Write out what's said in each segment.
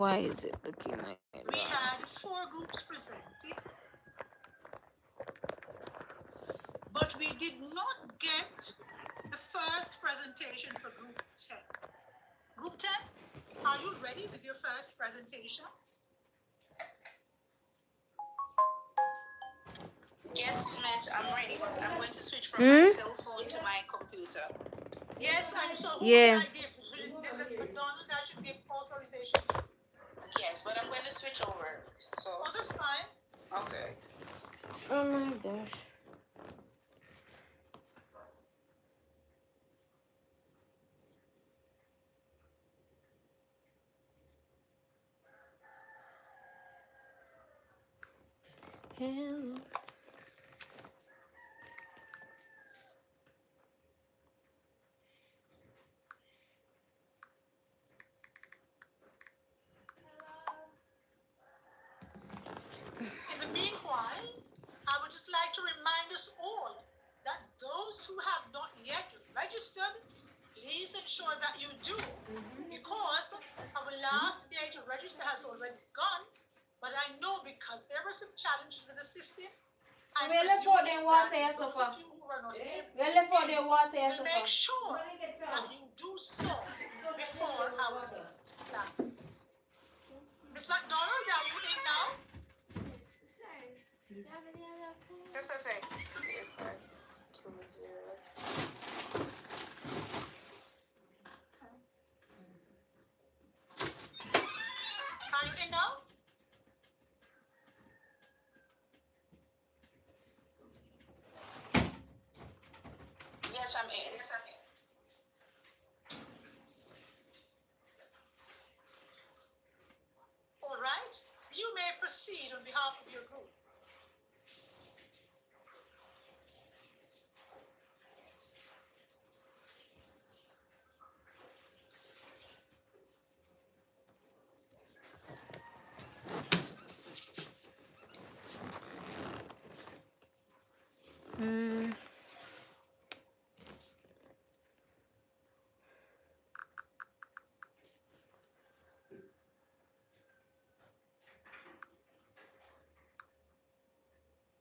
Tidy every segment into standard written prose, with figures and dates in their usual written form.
Why is it looking like We that? had 4 groups presenting, but we did not get the first presentation for Group 10. Group 10, are you ready with your first presentation? Yes, Miss, I'm ready, but I'm going to switch from my cell phone to my computer. Yes, and so who Yeah. should I give? Is it McDonald that should give authorization to? Yes, but I'm going to switch over. So, Oh, that's fine. okay. Oh my gosh. Hello. In the meanwhile, I would just like to remind us all that those who have not yet registered, please ensure that you do, because our last day to register has already gone. But I know because there were some challenges with the system, I'm presuming that those of you who were not able to will make sure that you do so before our next class. Miss McDonald, are you in now? Just a sec. 8520. Are you in now? Yes, I'm in. All right. You may proceed on behalf of your group. Mm.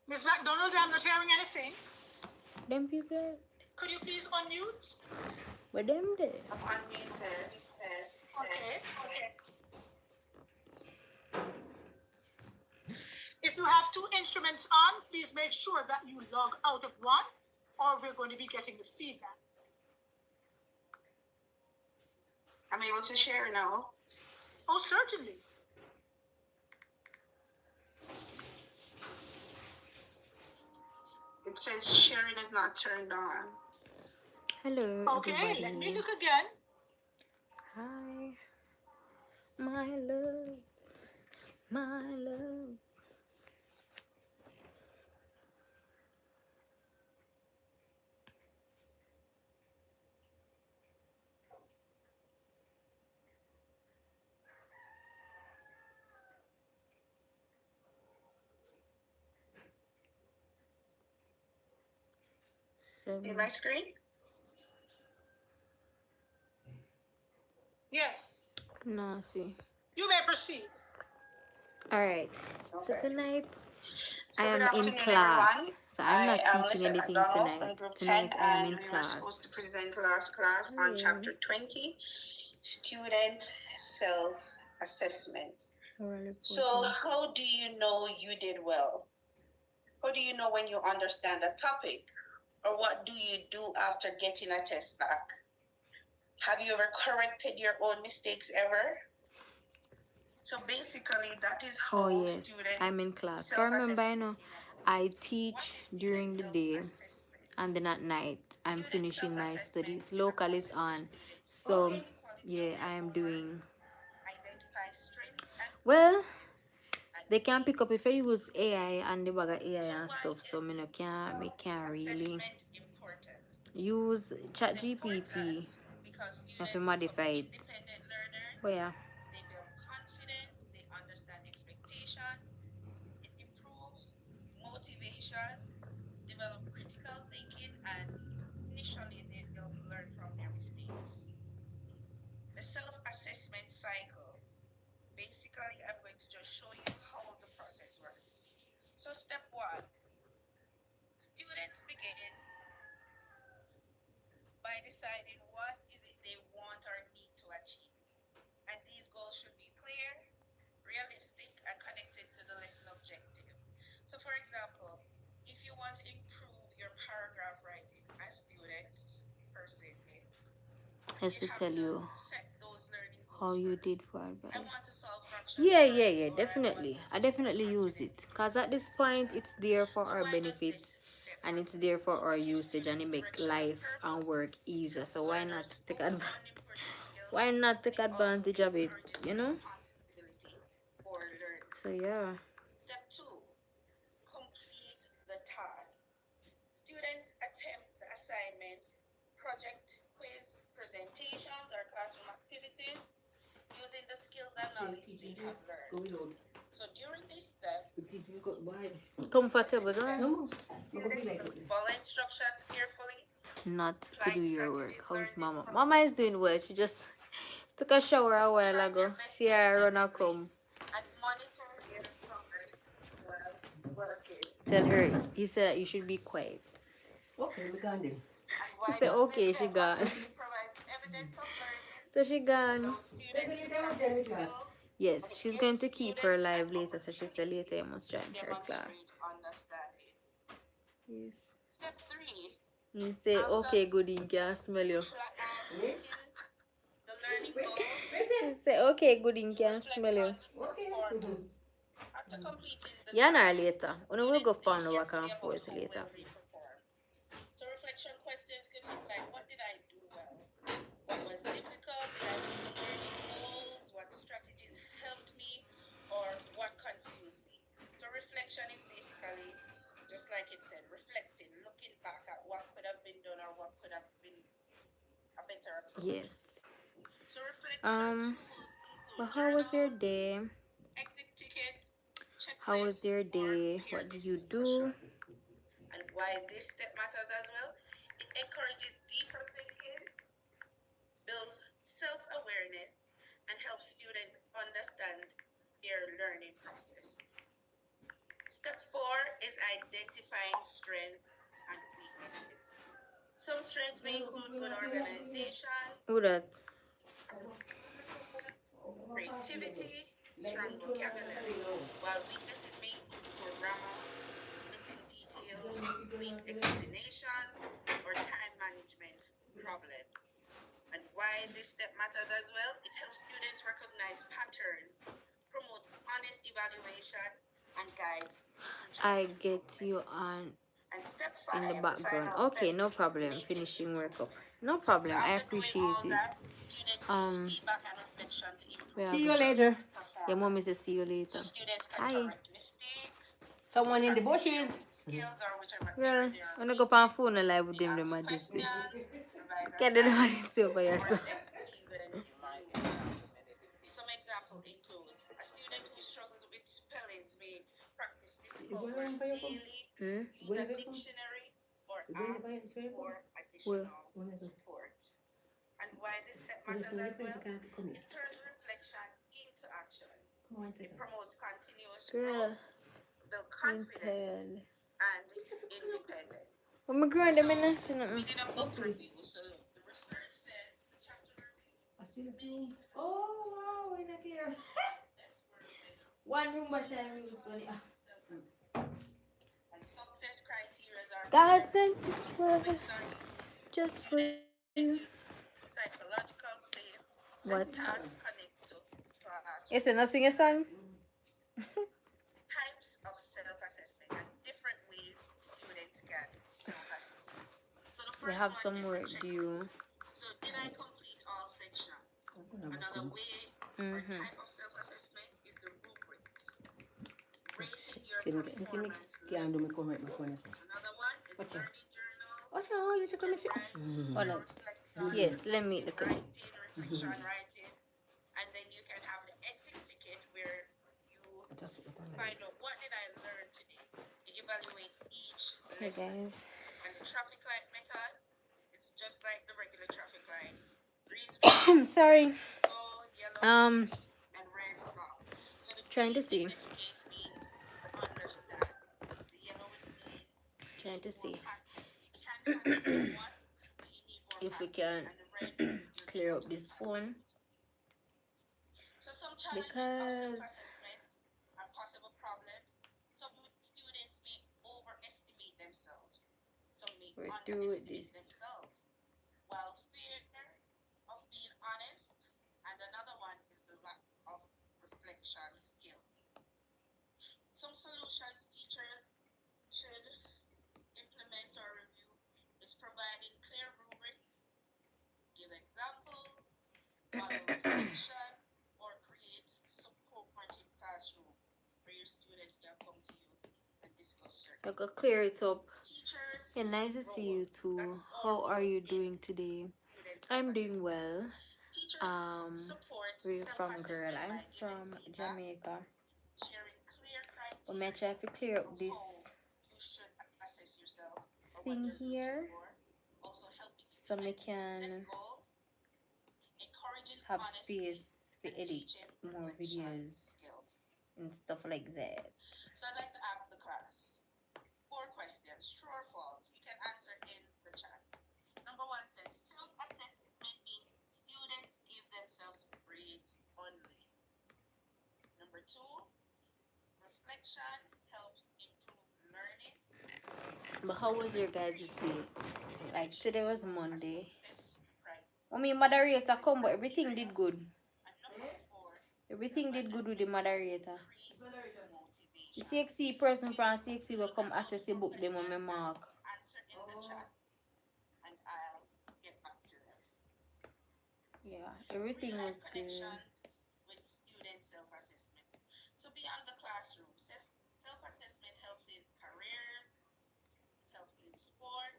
Miss McDonald, I'm not hearing anything. Them people. Could you please unmute? But them there. I'm unmuted. Okay. If you have 2 instruments on, please make sure that you log out of one, or we're going to be getting the feedback. I'm able to share now. Oh, certainly. It says sharing is not turned on. Hello, Okay, everybody. let me look again. Hi, my love, my love. In my screen? Yes. No, see. You may proceed. All right. So Okay. tonight So I am good in afternoon, class. everyone. So I'm not I am teaching Lisa anything McDonald tonight. from Group 10, Tonight I am and in we were class. supposed to present last class on Chapter 20, Student Self-Assessment. So how do you know you did well? How do you know when you understand a topic? Or what do you do after getting a test back? Have you ever corrected your own mistakes ever? So basically, that is how yes, students I'm in class. But remember, you know, I teach during the day and then at night I'm finishing my studies. Local is on. So yeah, I am doing well. They can pick up if I use AI and the bag of AI and stuff. So me can't really use Chat GPT if I modify it. But yeah. They build confidence, they understand expectations, it improves motivation, develop critical thinking, and initially they'll learn from their mistakes. The self-assessment cycle. Basically, show you how the process works. So step one, students begin by deciding what is it they want or need to achieve. And these goals should be clear, realistic, and connected to the lesson objective. So for example, if you want to improve your paragraph writing as students per se, Has you to have tell to you set those learning how goals you first. did for I advice. want to solve fractions Yeah, first, yeah, yeah, or I want definitely. to I solve definitely use confidence. it because at this point it's there for So our why does benefit this step and it's matter? there for our To give usage and students it make direction and life and purpose, work it easier. helps So why not learners take focus on advantage? important skills, Why not and take it also advantage of it? encourages You know? responsibility for learning. So yeah. Step two, complete the task. Students attempt the assignment, project, quiz, presentations, or classroom activities using the skills and knowledge they have learned. So during this step, Comfortable, huh? students will follow instructions carefully, Not to do apply your work. strategies How's learned in mama? Mama class, is doing well. She just took a shower a while try their ago. best She to had stay run a busy, come. and monitor their progress while working. Tell her he said that you should be quiet. Okay, we gone then. And She why said does this okay, she help? gone. It provides evidence of learning, So she gone. allows students to practice skills, Yes, and it she's gives going to keep her students an live later. So she said later opportunity you must to join her class. demonstrate understanding. Yes. Step three, He say after okay, good in can smell you. meeting the learning goals, He say okay, good in can reflect smell you. on performance. After completing the Yeah, no, task, later. When we students go think pan back carefully and about forth how later. well they performed. So reflection questions could look like, what did I do well? What was difficult? Did I meet the learning goals? What strategies helped me? Or what confused me? So reflection is basically, just like it said, reflecting, looking back at what could have been done or what could have been a better approach. Yes. So reflection tools But include how was your journals, day? exit tickets, How was checklists, your or day? peer What did you do? discussion. And why this step matters as well, it encourages deeper thinking, builds self-awareness, and helps students understand their learning process. Step four is identifying strengths and weaknesses. Some strengths may include good organization, Who that? creativity, strong vocabulary, while weaknesses may include poor grammar, missing details, weak explanation, or time management problems. And why this step matters as well, it helps students recognize patterns, promote honest evaluation, and guides future I get improvement. you on And step in the five, the background. final Okay, step, no problem. making Finishing work up. improvement. No So problem. I after doing appreciate all it. that, students use feedback and reflection to We improve have See you later. your performance. mommy says see you So later. students can Hi. correct mistakes, Someone in the practice their bushes. weak skills or whichever area Well, they are when I go weak on in. phone live with They them, ask them at this day. questions, revise Can't do them assignments, this over or yourself. step even exams. Some example includes a student who struggles with spellings may practice difficult words daily, use a dictionary, or ask for Well, additional support. And why this step matters as well? It turns reflection into action. It promotes continuous girl, growth, build I'm confidence, tired. and independence. When my grandma So them in nothing. we did a book review. So the research says the chapter review many Oh wow, we're not here. best work method One room at to time learn use about money. self-assessment. And success criteria are God clear. sent this world Quizzes are used. just for Students you. use psychological, safe, What? and connect to Yes, classroom. and I sing a song. Types of self-assessment and different ways students can self-assess. So the We first have one some is the work due. checklist. So did I complete all sections? Another way or type of self-assessment is the rubrics. Rating your performance level. Another one is learning journals. You can write Hold or on. reflect on Yes, let me look at it. writing, reflection writing. And then you can have the exit ticket where you find out what did I learn today. You evaluate each Hey lesson. guys. And the traffic light method, it's just like the regular traffic light. Greens mean Sorry. go, yellow Um, maybe, and red stop. So the Trying to In see. this case means understand. The yellow is mean you Trying need to more see content. You can't handle everyone, but you need more if we content. can And the red, you're clear up totally this phone confident. So some challenges of because self-assessment and possible problems. Some students may overestimate themselves. Some may we're through with this. underestimate themselves. While fear of being honest, and another one is the lack of reflection skills. Some solutions teachers should implement or review is providing clear rubrics, give examples, model reflection, or create supportive classroom where your students can come to you and discuss I certain could things. clear it up. Teachers' Yeah, nice to see you role. too. That's our How are role you in doing today? student I'm doing self-assessment. well. Teachers Um, support where you from, girl? self-assessment I'm by giving from feedback, Jamaica. sharing clear But may I try criteria to clear up of this how you should assess yourself or what thing you're looking here for. Also helping so I students set can goals, encouraging have honesty, space to and edit teaching more reflection videos skills. and stuff like that. So I'd like to ask the class 4 questions, true or false. You can answer in the chat. Number one says self-assessment means students give themselves grades only. Number two, reflection helps improve learning. But how Number was your guys' three, day? Like students should today was know a Monday. success I mean, moderator come, but everything criteria. did good. And number four, Everything did good with the self-assessment moderator. increase The motivation. CXC person Any from CXC will come adult assess the or book them on my questions, mark. answer in the chat and I'll get back to them. Yeah, Real everything was life good. connections with student self-assessment. So beyond the classroom, self-assessment helps in careers, it helps in sport,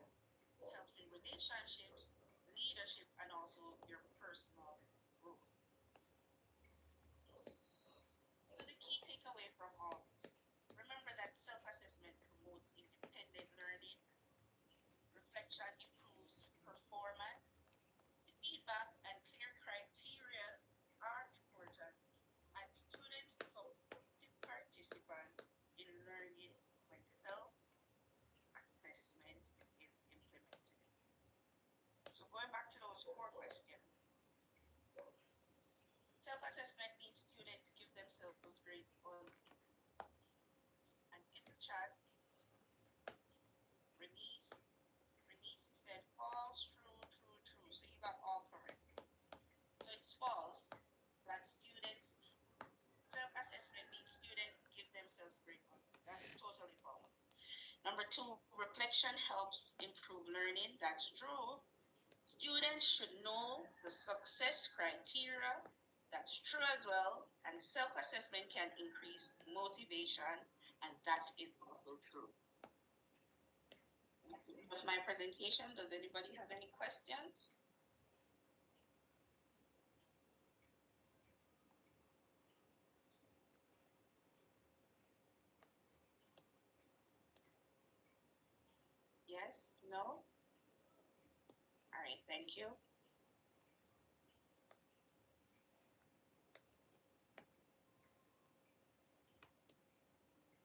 it helps in relationships, leadership, and also your personal growth. So the key takeaway from all this, remember that self-assessment promotes independent learning, reflection improves performance, feedback and clear criteria are important, and students become active participants in learning when self-assessment is implemented. So going back to those 4 questions, self-assessment means students give themselves grades only. And in the chat, Renice, Renice said false, true, true, true. So you got all correct. So it's false that students self-assessment means students give themselves grade only. That's totally false. Number two, reflection helps improve learning. That's true. Students should know the success criteria. That's true as well. And self-assessment can increase motivation, and that is also true. With my presentation, does anybody have any questions? Yes? No? All right, thank you.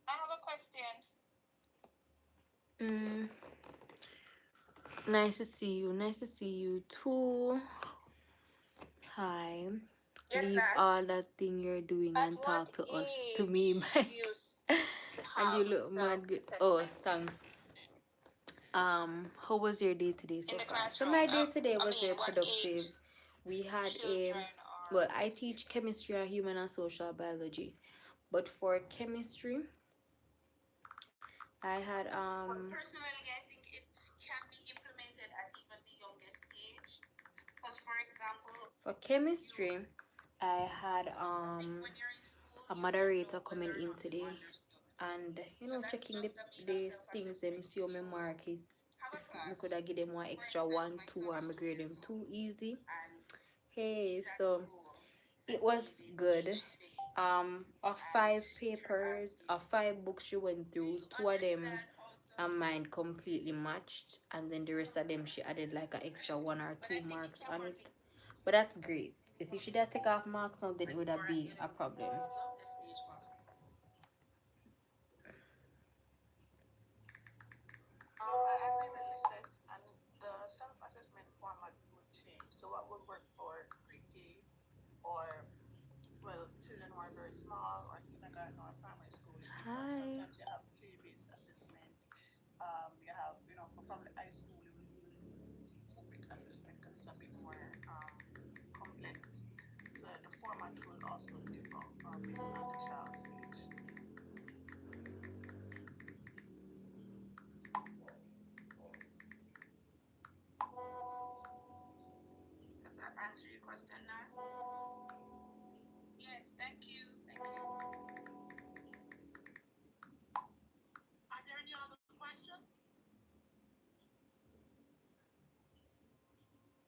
I have a question. Mm, nice to see you. Nice to see you too. Hi. Yes, Leave Nat. all that thing you're doing At and what talk to us, to me, age man. do you And you have look mad good. Oh, self-assessment? thanks. How was your day today so In the far? So classroom? my day today I was mean, very what productive. age We had a children well, are I with you? teach chemistry and human and social biology. But for chemistry, I had But personally, I think it can be implemented at even the youngest age. Because, for example, for you, chemistry, I had like when you're in school, a you don't moderator know coming whether or in not you today understood. and So that's checking just the mean of the things them self-assessment. see on my You market. have a I class. could have give them one For extra instance, one, my two, son or is I two grade years them old, too easy. and Hey, he's at so school it and was he's in good. PhD. Of And 5 papers, you're of asking, 5 books she went do through, you two of them understand how to and mine completely matched, and then the rest of them she added like an extra one or but two I think it marks can on work it. in But that's great. You see, if she did take off marks now, then it would or have at be a problem. youngest age possible. I agree with Lisette, and the self-assessment format would change. So what would work for pre-K or, well, children who are very small or kindergarten or primary school is different. Hi. Sometimes you have play-based assessment. You have, for probably high school, you will use rubric assessment because it's a bit more complex. So the format will also differ based on the child's age. Does that answer your question, Nat? Yes, thank you. Thank you. Are there any other questions?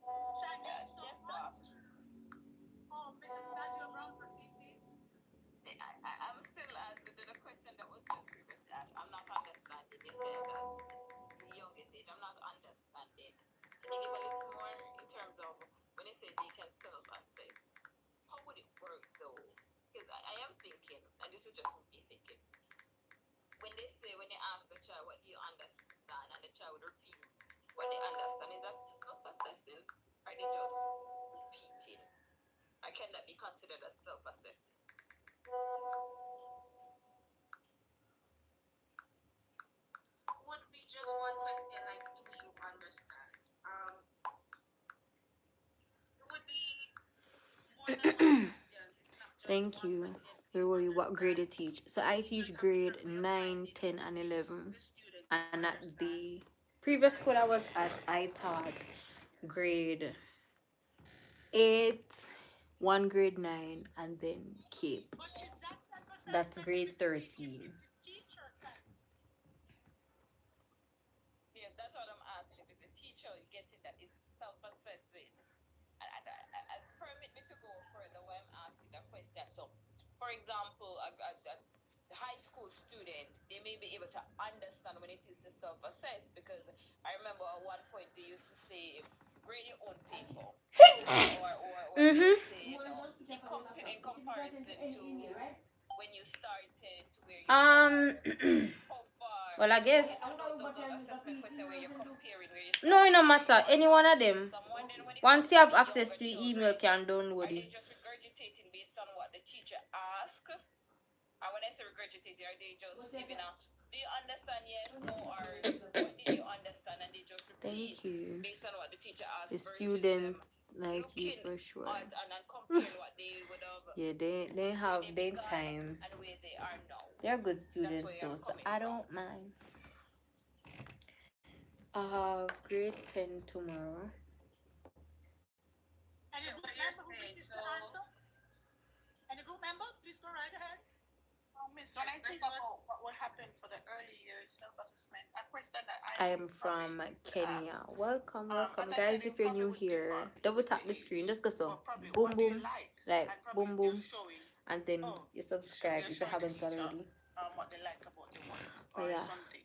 Thank you so Yes, Doc. much. Oh, Mrs. Nadia Brown, proceed, please. I'm still the question that was just previously asked. I'm not understanding. You said that the youngest age. I'm not understanding. Can you give a little more in terms of when you say they can self-assess? How would it work though? Because I am thinking, and this is just me thinking, when they ask the child what do you understand, and the child would repeat what they understand, is that self-assessing, or they just repeating? Or can that be considered as self-assessing? Would be just one question, like, do you understand? It would be more than one question. It's not just Thank one you. question. Do Where you were you? What grade understand? you teach? So I Teachers teach have grade different way of 9, finding 10, and if 11. the student And at understand. the previous school I was at, I taught grade 8, one grade 9, and then Cape. But is that That's self-assessment grade if 13. it's a teacher kind? Yes, that's what I'm asking. If the teacher is getting that is self-assessing, and permit me to go further where I'm asking that question. So, for example, a high school student, they may be able to understand when it is to self-assess, because I remember at one point they used to say, grade your own paper, or they Mm-hmm. would say, in comparison to when you started to where you Um, are, how far, well, I guess. those assessment questions where you're comparing where you No, it started no to where you matter. are Any now. one of them. So I'm wondering, when it Once comes you to have the access younger to your email, children, can download are it. they just regurgitating based on what the teacher asked? And when I say regurgitating, are they just giving a, do you understand, yes, no, or what did you understand, and they just repeat Thank you. based on what the teacher The asked, versus them students like you looking for sure. at and comparing what they would have, Yeah, they where have they their began time. and where they are now. They're good That's students where though, I'm so coming I from. don't mind. I have grade 10 tomorrow. Any group member who wishes to answer? Any group member, please go right ahead. Miss, when I think about what would happen for the early years self-assessment, a question that I I would am probably from would ask. Kenya. Welcome, As welcome, I said, guys. it If you're probably new would differ here, double with the tap the screen. age, Just go so but probably boom, what do you boom, like, like and probably boom, they're boom, showing, and then oh, you subscribe you're if you showing the haven't teacher already. what they like about the work But or yeah, something.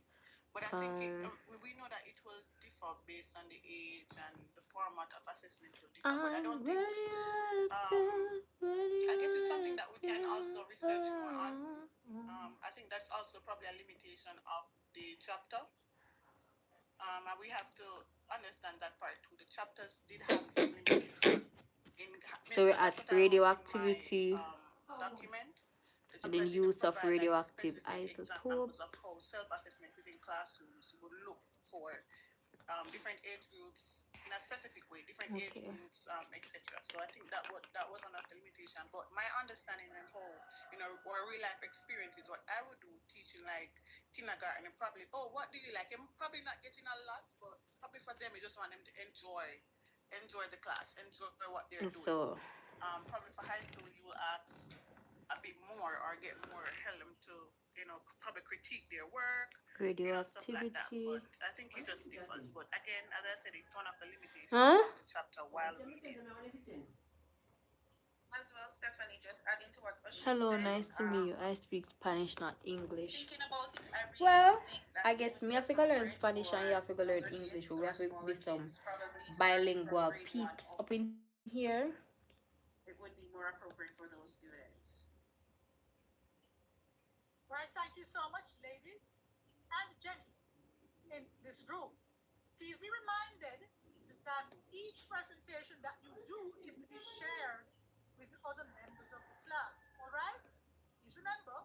But I think um, we know that it will differ based on the age, and the format of assessment will differ. But I I'm don't think, radioactive, I guess it's something that we can also radioactive. research more on. I think that's also probably a limitation of the chapter. And we have to understand that part too. The chapters did have some limitation in, So we're that's at what I wrote in my radioactivity document. The and then chapter didn't use of provide like radioactive specific examples of how isotopes. self-assessment within classrooms would look for different age groups in a specific way, different age Okay. groups, etc. So I think that was one of the limitation. But my understanding and how, or real life experiences, what I would do teaching like kindergarten, and probably, oh, what do you like? I'm probably not getting a lot, but probably for them, you just want them to enjoy the class, enjoy what they're And doing. so Probably for high school, you will ask a bit more or get more help to, probably critique their work, stuff like that. radioactivity. But I think it just differs. But again, as I said, it's one of the limitations Huh? of the chapter while reading. As well, Stephanie, just adding to what Oshie Hello, said, nice to meet you. I speak Spanish, not English. thinking about it, I really do Well, think that I it guess would me be have to go learn appropriate Spanish and you for have to go learn younger English. kids But we or have to be smaller some kids, probably starting from bilingual grade one peeps up in upwards. here. It would be more appropriate for those students. All right, thank you so much, ladies and gentlemen. in this room. Please be reminded that each presentation that you do is to be shared with the other members of the class. All right? Please remember,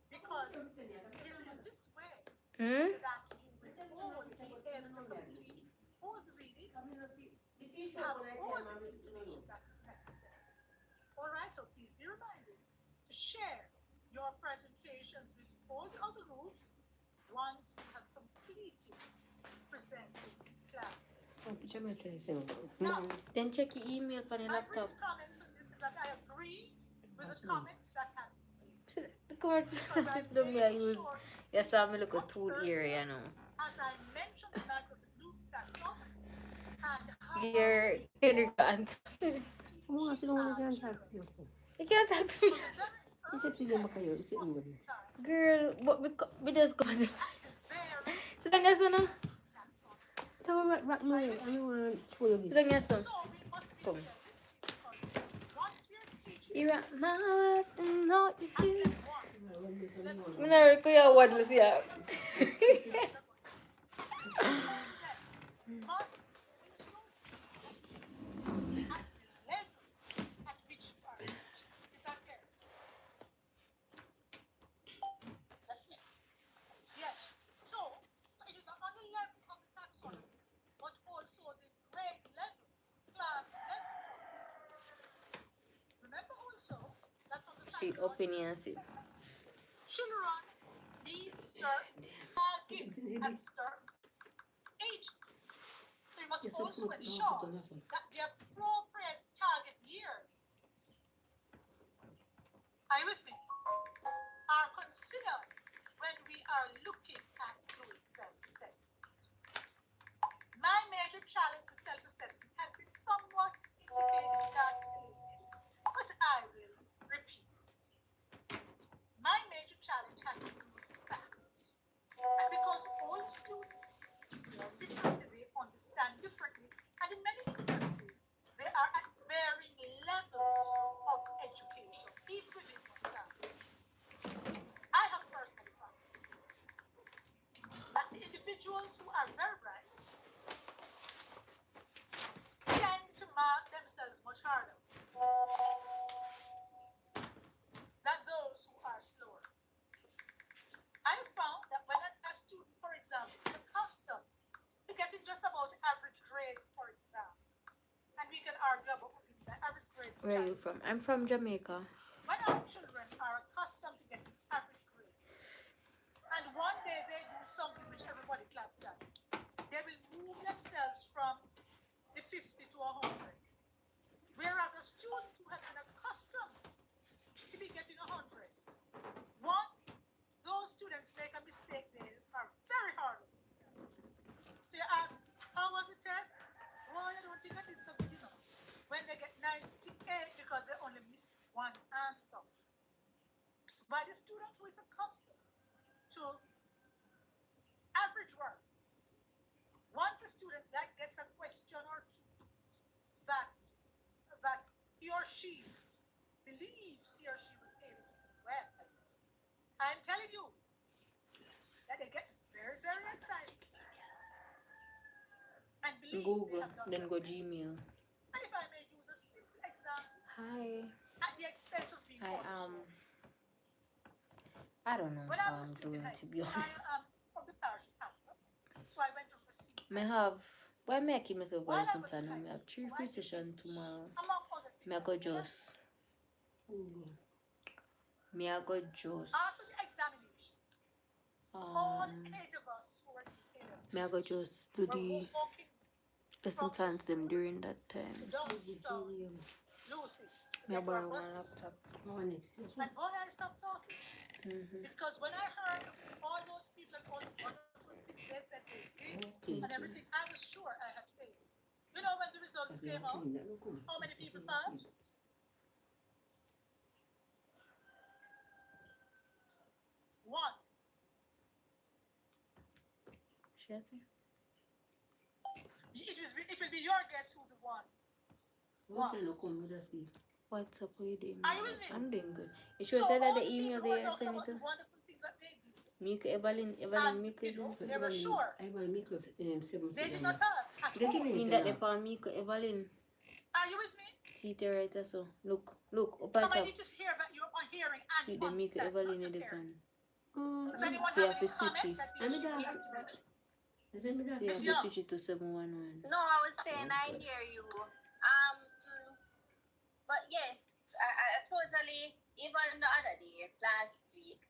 because it is in this way that you will all be able to complete all the reading, have all the information that is necessary. All right? So please be reminded to share your presentations with all the other groups once you have completed presenting in class. Now, Then check your email on your my laptop. brief comments on this is that I agree with the comments that have been made. Look what I use. Yes, I'm look a tool area, you know. As I mentioned the matter of the Bloom's taxonomy and how Your kindergarten. teaching our children You can't talk to me. from the very earliest possible time Girl, what we just go to at the very sit down, yes, no? taxonomy. Sit down, yes, son. So we must be Come. realistic because once we are teaching You're at my heart and all you at do. level 1, level 2, I'm not required one, let's see. must also at the level at which you are teaching. Is that clear? Yes. So it is not on the level of the taxonomy, but also the grade level, class level. Remember also that from the See, psychology, opinion, see. children need certain targets at certain ages. So you must also ensure that the appropriate target years, are you with me, are considered when we are looking at doing self-assessment. My major challenge with self-assessment has been somewhat indicated in that earlier, but I will repeat it. My major challenge has to do with the fact that because all students learn differently, they understand differently, and in many instances, they are at varying levels of education, even within one family. I have personally found that the individuals who are very bright tend to mark themselves much harder than those who are slower. I found that when a student, for example, is accustomed to getting just about average grades for exam, and we can argue about the average grade. Where are you from? I'm from Jamaica. When our children are accustomed to getting average grades, and one day they do something which everybody claps at, they will move themselves from the 50 to 100. Whereas a student who has been accustomed to be getting 100, once those students make a mistake, they are very hard on themselves. So you ask, how was the test? Well, I don't think I did so good enough. When they get 98 because they only missed one answer. But the student who is accustomed to average work, once a student that gets a question or two that he or she believes he or she was able to do well, I'm telling you that they get very, very excited and believe they Google, have done then well. go Gmail. And if I may use a simple example, Hi. at the expense of being honest, I don't know when I how was I'm a student doing, in high to school, be I honest. am from the parish of Antwerp, so I went to Racines Me High School. have, why me I keep myself While very I some was in plan? high Me have school, 3 I free did sessions English, tomorrow. among other things. Me I go just. Me I go just. After the examination, all 8 of us who were doing A-levels Me I go just do were the walking lesson from the plans them school during that to time. downtown Lucy to Me I get our borrow one buses. laptop. And boy, I stopped talking. Because when I heard all those people and all the wonderful things they said they did and everything, I was sure I had failed. You know, when the results came out, how many people passed? 1. It will be your guess who the one was. What's up? What are you doing? Are you with me? I'm doing good. You So sure said that all the the email people who are there talking send it about to? the wonderful things that they do, Mika Evelyn And, Mika is in. they were sure. They did not ask at all. Mean that they call Mika Evelyn. Are you with me? See the right so. Look, up at I top. need to hear that you're hearing and See the Mika understanding, Evelyn not in just the hearing. pan. Does anyone See, have I any have switch comment it. that you should be able to make? See, I have to switch it to 711. No, I was saying I hear you. But yes, I totally. Even the other day, last week,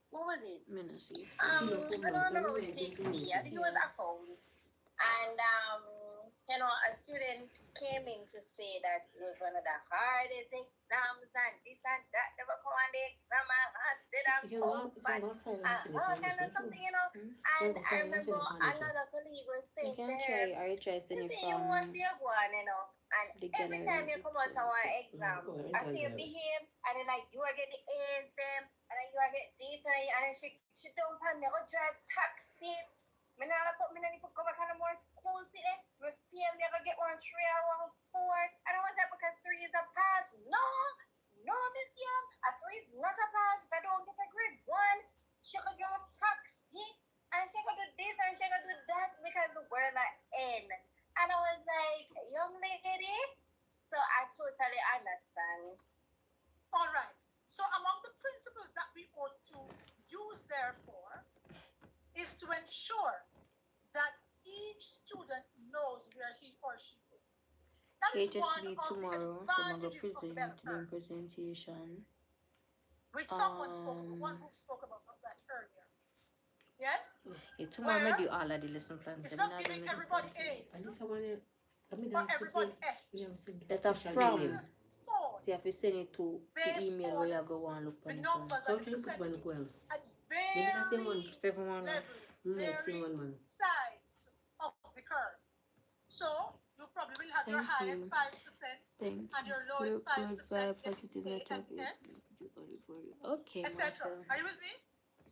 what was it? See. I don't remember with TXT. I think it was accounts. And a student came in to say that it was one of the hardest exams and this and that. They were coming on the exam and did all kind of something. And I remember another colleague was saying to her, I try sending you see, you must see a one, and every time you come out of our exam, I see you behave, and then like you are get the A's them, and then you are get this, and then she don't pan me, go drive taxi. Me not go back on more school, see them. Me fear me go get 1 3 or 1 4, and I was like, because 3 is a pass. No, Miss Young, a 3 is not a pass. If I don't get a grade 1, she could drive taxi, and she could do this, and she could do that, because we're like N. And I was like, young lady, so I totally understand. All right. So among the principles that we ought to use, therefore, is to ensure that each student knows where he or she is. That is one HSB of tomorrow, the I'm going to advantages of present doing Belter, presentation. which one who spoke about that earlier. Yes? Yeah, tomorrow I do all of the lesson plans. It's not giving everybody A's or everybody F's. That are from. Four. So you have to send it to the Based email on where you go and look the on it. numbers and the percentages at various 711. levels, various sides of the curve. So you probably will have your Thank highest you. 5% Thank and your you. lowest 5% Goodbye, getting positive A network. and F, Okay, etc. Marcel. Are you with me?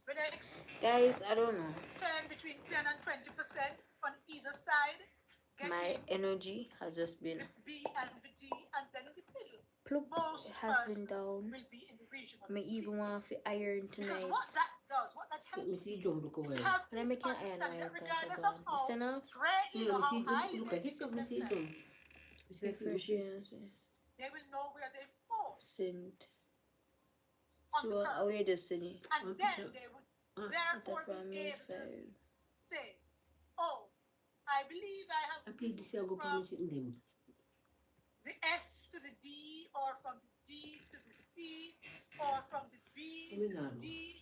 The next Guys, I don't know. 10, between 10 and 20% on either side, My getting energy has just been the B and the D, and then in the middle, plop. most It has been persons down. will be in the region of I C. even want to iron Because tonight. what that does, what that helps you to have But I make an iron understand that while regardless that's of gone. how It's enough. great, how highly Look they at this, think of we see themselves, them. Refreshing. they will know where they fall Send. on the So curve. how you just send it? And then they would therefore From be May able to 5. say, oh, I believe I have I played this year, go from promise it in them. the F to the D, or from the D to the C, or from the B to the D,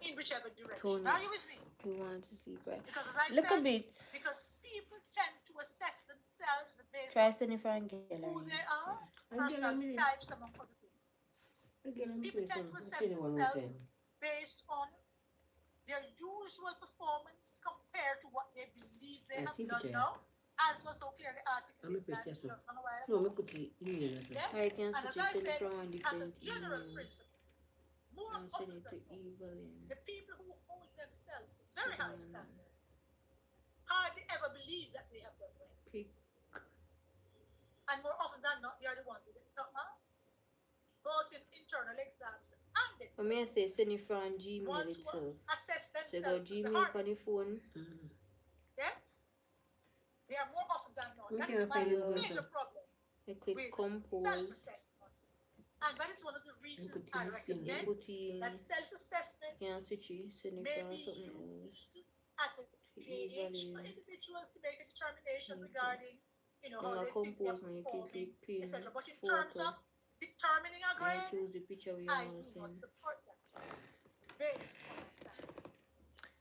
in whichever direction. Tony. Are you with me? You want to sleep, right? Because as I Look said, a bit. because people tend to assess themselves based Try on sending from Gallery. who they are, I get a personal minute. types, among other things. Again, I'm People saying tend to from assess one more themselves time. based on their usual performance compared to what they believe they I have see done picture. now, as was so clearly I'm a articulated by processor. Mr. Manuel. No, I put it in here. Yes? I can And as switch I it said, from one as a different general email. principle, more And often send it to than not, Evelyn. the people who hold themselves to very high Someone standards hardly ever believe that they have done well. pick. And more often than not, they are the ones who get top marks, both in internal exams and I external. may say send it from Gmail Ones who itself. assess So go themselves the Gmail on the hardest. phone. Yes? They are more often than not. We That can't is my find it, major Gonzo. problem I click with compose. self-assessment. And that is one of the reasons put I in the thing. I recommend put in. that self-assessment Can switch it. Send it may from be something else. used as a To gauge for Evelyn. individuals to make a determination Okay. regarding, how Then I they think they're compose now. You can performing, click pin etc. But in terms photo. of determining a And grade, choose the picture we I want to do not send. support that based on that.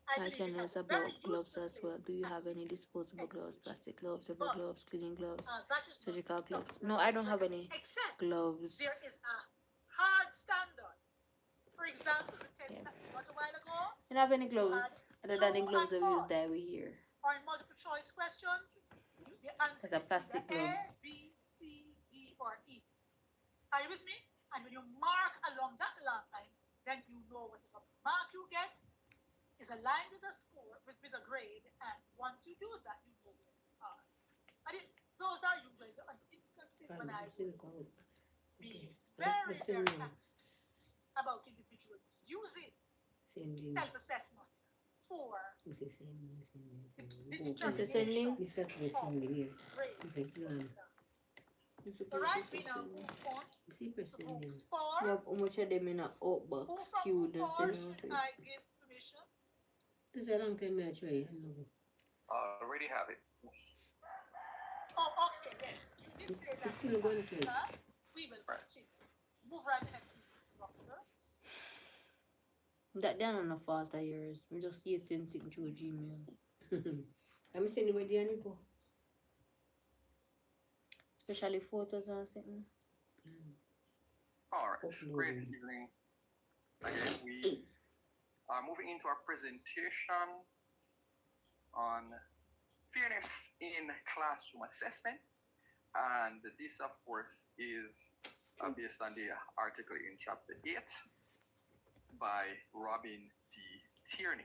I My believe it channel has is a about very gloves useful as well. place Do you at have any disposable gloves, education. plastic gloves, rubber But gloves, cleaning gloves, that is not surgical gloves? something No, that I don't have any except gloves. there is a hard standard. For example, the test Yeah. that we got a while ago, I don't have any gloves other than the true gloves that and we use that false. we here. or in multiple choice questions, the answer Like a is plastic either gloves. A, B, C, D, or E. Are you with me? And when you mark along that line, then you know whatever mark you get is aligned with a score, with a grade, and once you do that, you know where you are. Those are usually the instances when I would be very, very happy about individuals using Sending. self-assessment for This is sending. determination sending. This that's the sending here. grades Okay, for go on. exam. The right we know who font, See the who sending. for, Yeah, how much of them in a who outbox from queue who does for, you know? I give permission. This is a long time I try. Already have it. Yes. Oh, okay, yes. You did say that. It's still going to Class. We will continue. Move right ahead, please, Mr. Roxburgh. That they're not a fault of yours. We just see it sent through Gmail. I'm sending where the go. Especially photos and something. All right. Great evening. Again, we are moving into our presentation on fairness in classroom assessment. And this, of course, is based on the article in chapter 8 by Robin D. Tierney.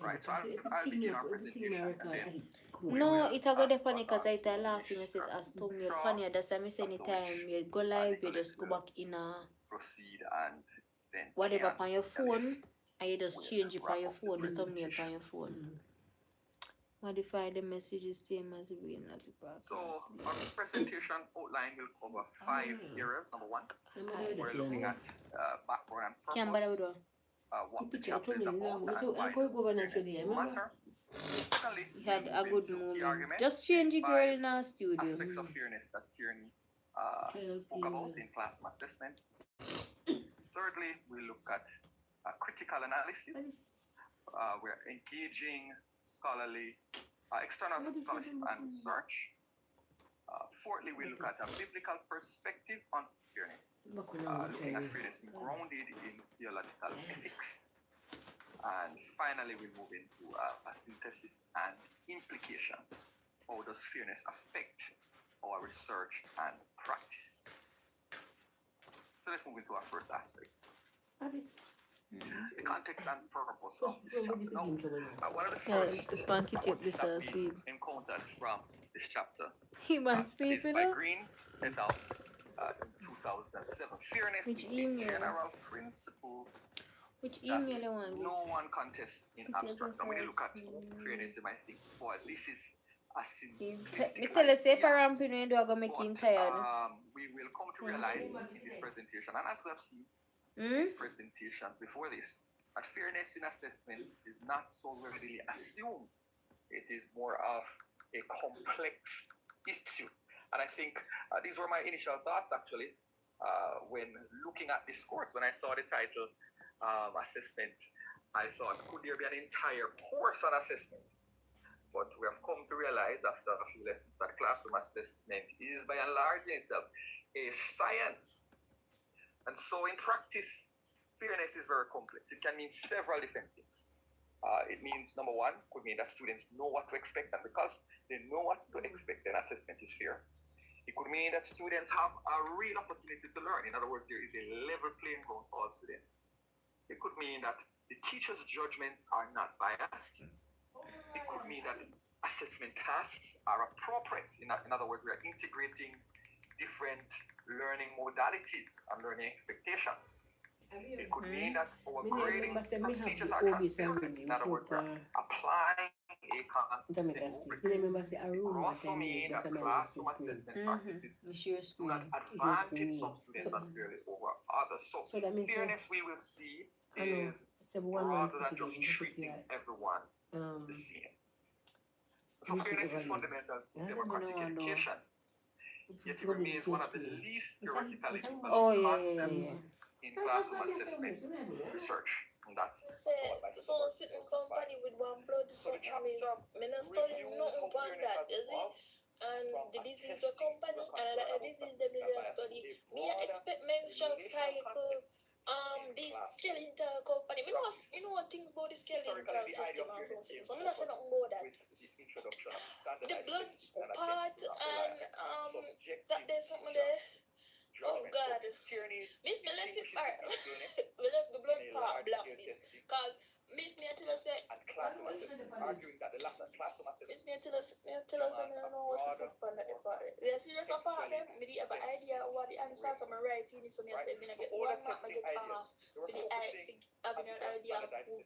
Right, so I'll begin our presentation. No, it's a good funny because I tell last thing I said as thumbnail funny. That's why I say anytime you go live, you just go back in proceed and then whatever on your phone and you just change it on your phone, the thumbnail on your phone. Modify the messages same as we in the podcast. So our presentation outline will cover 5 areas. Number 1, we're looking at background and purpose. What the chapter is about and why fairness matter. Secondly, we had a good moment. Argument, just change it girl in our studio. Aspects of fairness that Tierney spoke about in classroom assessment. Thirdly, we look at critical analysis. We're engaging scholarly, external scholarship and research. Fourthly, we look at a biblical perspective on fairness, looking at fairness grounded in theological ethics. And finally, we move into a synthesis and implications. How does fairness affect our research and practice? So let's move into our first aspect. The context and purpose of this chapter. Now, one of the first quotes that we encountered from this chapter He must sleep, is by Green, set out in 2007. Fairness is a general principle which email I want no one contests in abstract. And when you look at fairness, you might think, boy, this is a simplistic we will come to realize in this presentation, and as we have seen in presentations before this, that fairness in assessment is not so readily assumed. It is more of a complex issue. And I think these were my initial thoughts, actually, when looking at this course. When I saw the title, assessment, I thought, could there be an entire course on assessment? But we have come to realize after a few lessons that classroom assessment is, by and large in itself, a science. And so in practice, fairness is very complex. It can mean several different things. It means, number 1, could mean that students know what to expect, and because they know what to expect, then assessment is fair. It could mean that students have a real opportunity to learn. In other words, there is a level playing ground for all students. It could mean that the teacher's judgments are not biased. It could mean that assessment tasks are appropriate. In other words, we are integrating different learning modalities and learning expectations. It could mean that our grading procedures are transparent. In other words, we're applying a consistent rubric. It could also mean that classroom assessment practices do not advantage some students unfairly over others. So fairness, we will see, is rather than just treating everyone the same. So fairness is fundamental to democratic education. Yet it remains one of the least theoretically concepts in classroom assessment research. And that's so sitting company with one blood, so I mean, me not study nothing about that, is it? And the disease of company, and the disease them they study. Me expect menstrual cycle, the skeletal company. Me know, you know things about the skeletal system and so me not say nothing about that. The blood part and that there's something there. Oh God, Miss me left it part. We left the blood part blackness. Cause Miss me until I say, and classroom assessment, arguing that the lack of classroom Miss assessment me until I say, I know what to put on that department. Yeah, serious apart them, me the have an idea of what the answers I'm writing is, so me I say, me I get one mark, I get half for the having an idea of who,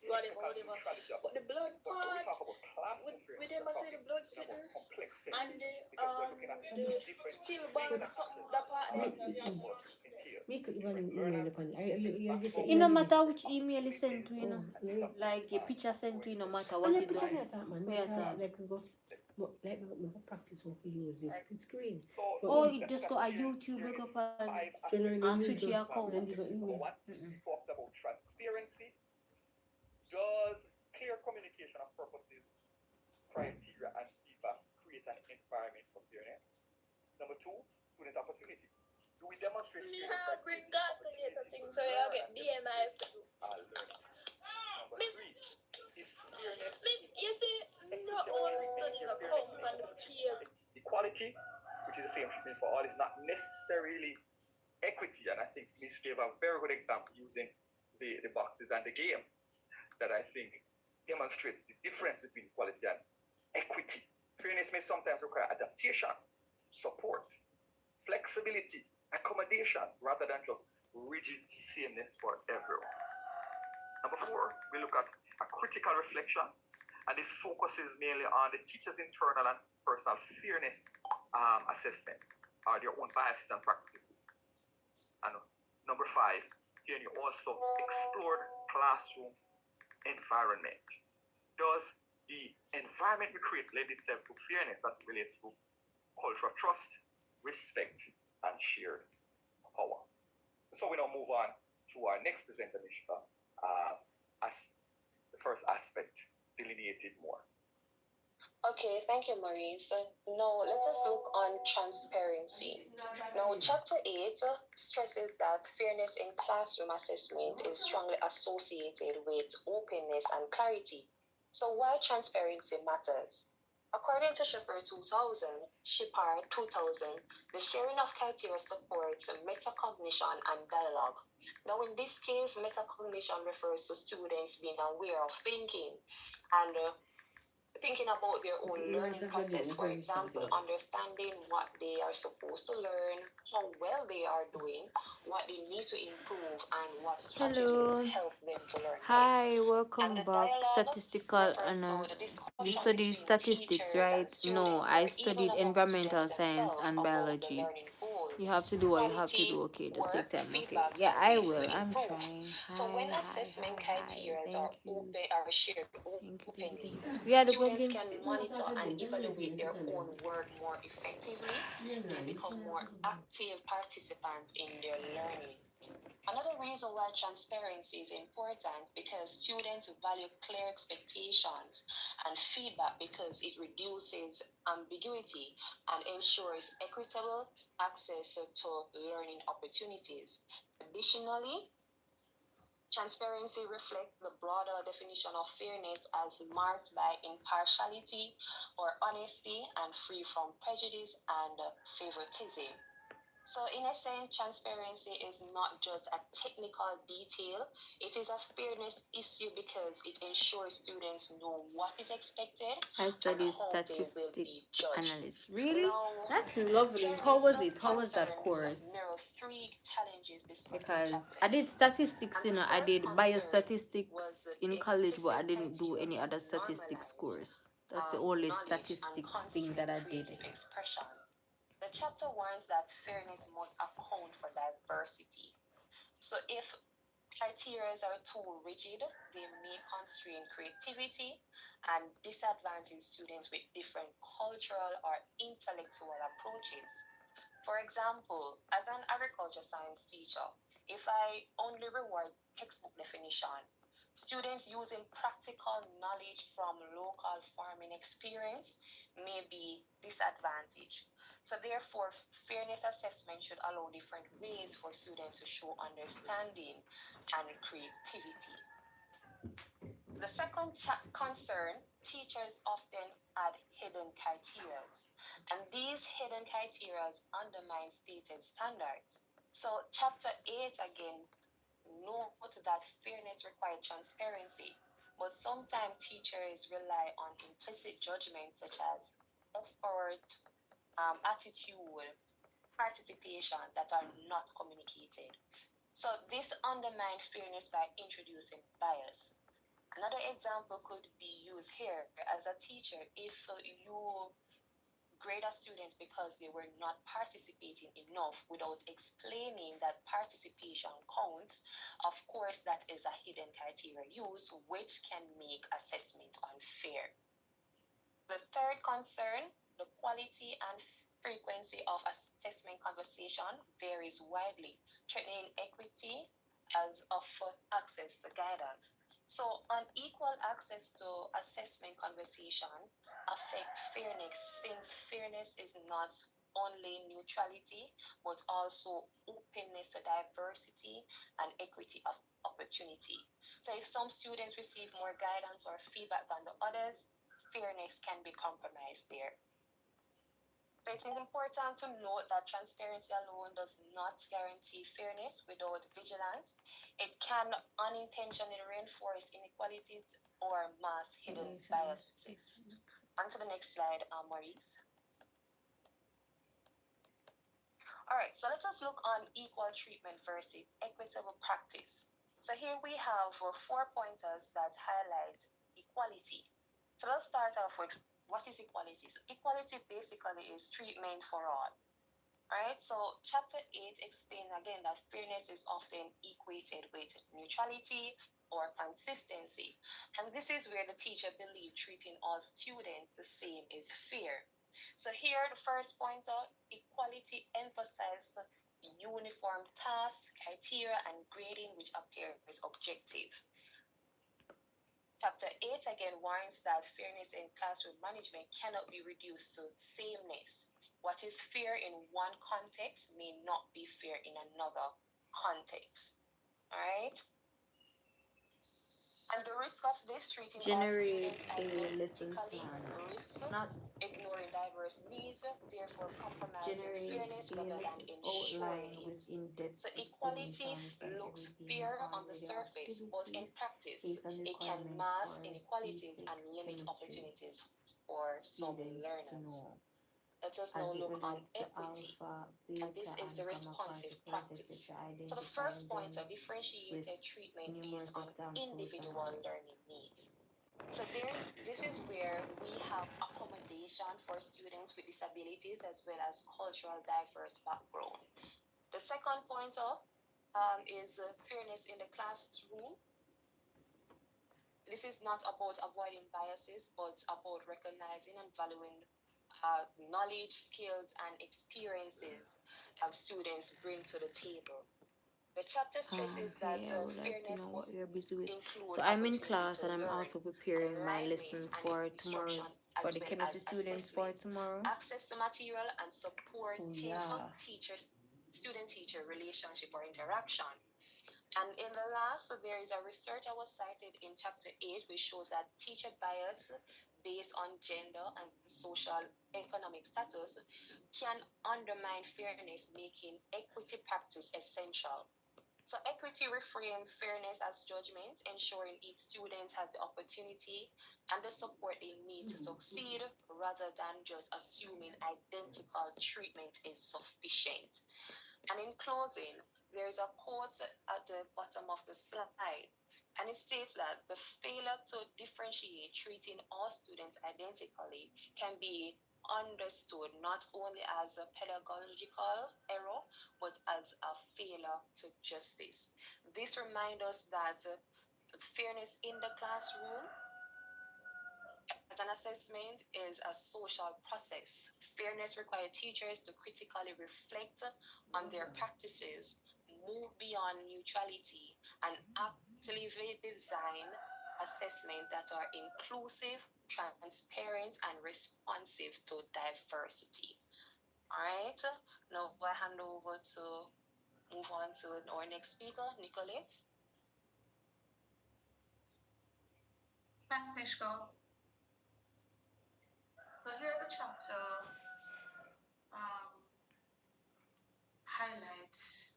whatever. But the blood part, with them I say the blood sitting, and the still bond, something that part there. Me could even email upon you just say It no email me. matter which email you send to, you know. Oh, yeah. Like your picture sent to you, no matter And what like you picture do. me attack, man. Me Where attack, attack? like we go, but like we go practice how to use this split screen. Oh, it just go a YouTube, we go So learn and the switch use your them, then account. they go email. We talked about transparency. Does clear communication of purposes, criteria, and feedback create an environment for fairness? Number two, student opportunity. Do we demonstrate Me student have bring God to make a thing, so you get DMI to do. learning? Number three, is fairness Miss, you see, no all studying a come from the peer. equality, which is the same treatment for all, is not necessarily equity. And I think Miss gave a very good example using the boxes and the game that I think demonstrates the difference between equality and equity. Fairness may sometimes require adaptation, support, flexibility, accommodation, rather than just rigid sameness for everyone. Number four, we look at a critical reflection, and this focuses mainly on the teacher's internal and personal fairness assessment, or their own biases and practices. And number five, here you also explored classroom environment. Does the environment we create lend itself to fairness as it relates to cultural trust, respect, and shared power? So we now move on to our next presenter, Mishka, as the first aspect delineated more. Okay, thank you, Maurice. Now, let us look on transparency. Now, Chapter 8 stresses that fairness in classroom assessment is strongly associated with openness and clarity. So, why transparency matters? According to Shepard 2000, the sharing of criteria supports metacognition and dialogue. Now, in this case, metacognition refers to students being aware of thinking and thinking about their own learning process, for example, understanding what they are supposed to learn, how well they are doing, what they need to improve, and what strategies help them to learn. Hi, welcome back. Statistical and you study statistics, right? No, I studied environmental science and biology. You have to do what you have to do. Okay, just take time. Okay, yeah, I will. I'm trying. So when assessment criteria are open or shared openly, Yeah, the students plugin. can monitor and evaluate their own work more effectively. They become more active participants in their learning. Another reason why transparency is important because students value clear expectations and feedback because it reduces ambiguity and ensures equitable access to learning opportunities. Additionally, transparency reflects the broader definition of fairness as marked by impartiality or honesty and free from prejudice and favoritism. So, in a sense, transparency is not just a technical detail, it is a fairness issue because it ensures students know what is expected I study and how they will statistic be judged. analyst. Really? Now, That's lovely. How was it? How was that course? Mirror three challenges discussed Because I did statistics, you know, I did biostatistics in college, but I didn't do any other statistics course. That's the only statistics thing that I did. Expression. The chapter warns that fairness must account for diversity. So if criteria are too rigid, they may constrain creativity and disadvantage students with different cultural or intellectual approaches. For example, as an agriculture science teacher, if I only reward textbook definition, students using practical knowledge from local farming experience may be disadvantaged. So therefore, fairness assessment should allow different ways for students to show understanding and creativity. The second concern, teachers often add hidden criteria, and these hidden criteria undermine stated standards. So chapter 8 again note that fairness requires transparency, but sometimes teachers rely on implicit judgments such as effort, attitude, participation that are not communicated. So this undermines fairness by introducing bias. Another example could be used here as a teacher. If you grade a student because they were not participating enough without explaining that participation counts, of course, that is a hidden criteria used, which can make assessment unfair. The third concern, the quality and frequency of assessment conversation varies widely, threatening equity as of access to guidance. So, unequal access to assessment conversation affect fairness since fairness is not only neutrality but also openness to diversity and equity of opportunity. So, if some students receive more guidance or feedback than the others, fairness can be compromised there. So it is important to note that transparency alone does not guarantee fairness. Without vigilance, it can unintentionally reinforce inequalities or mask hidden biases. On to the next slide, Maurice. All right, so let us look on equal treatment versus equitable practice. So here we have 4 pointers that highlight equality. So let's start off with what is equality? So equality basically is treatment for all. Alright, so chapter 8 explains again that fairness is often equated with neutrality or consistency. And this is where the teacher believes treating all students the same is fair. So here, the first pointer, equality emphasizes uniform tasks, criteria, and grading which appears objective. Chapter 8 again warns that fairness in classroom management cannot be reduced to sameness. What is fair in one context may not be fair in another context. Alright? And the risk of this treating all Generate students a lesson identically plan. risks Not ignoring diverse needs, therefore compromising generate fairness a rather than lesson ensuring outline with it. in-depth So equality explanations and looks everything fair on on the the surface, but in activity practice, based on it can requirements mask for inequalities CSEC and limit chemistry opportunities for some students to learners. know Let us as now it look on relates to equity, alpha, and this beta, is and the gamma responsive particles, practice. etc., So the identifying first them pointer, with differentiated treatment based numerous on examples individual above. learning needs. So this is where we have accommodation for students with disabilities as well as cultural diverse background. The second pointer is fairness in the classroom. This is not about avoiding biases, but about recognizing and valuing knowledge, skills, and experiences students bring to the table. The chapter stresses that Okay, I would like to fairness know what must you're busy with. include So I'm in opportunity class to and I'm learn, also preparing my alignment lesson and for instruction, for as the well chemistry as students for assessment, tomorrow. access to material, and So supportive yeah. student-teacher relationship or interaction. And in the last, so there is a research that was cited in chapter 8, which shows that teacher bias based on gender and social economic status can undermine fairness, making equity practice essential. So equity reframes fairness as judgment, ensuring each student has the opportunity and the support they need to succeed rather than just assuming identical treatment is sufficient. And in closing, there is a quote at the bottom of the slide, and it states that the failure to differentiate treating all students identically can be understood not only as a pedagogical error, but as a failure to justice. This reminds us that fairness in the classroom as an assessment is a social process. Fairness requires teachers to critically reflect on their practices, move beyond neutrality, and actively design assessments that are inclusive, transparent, and responsive to diversity. All right, now I hand over to move on to our next speaker, Nicolette. Thanks, Nishko. So here the chapter highlights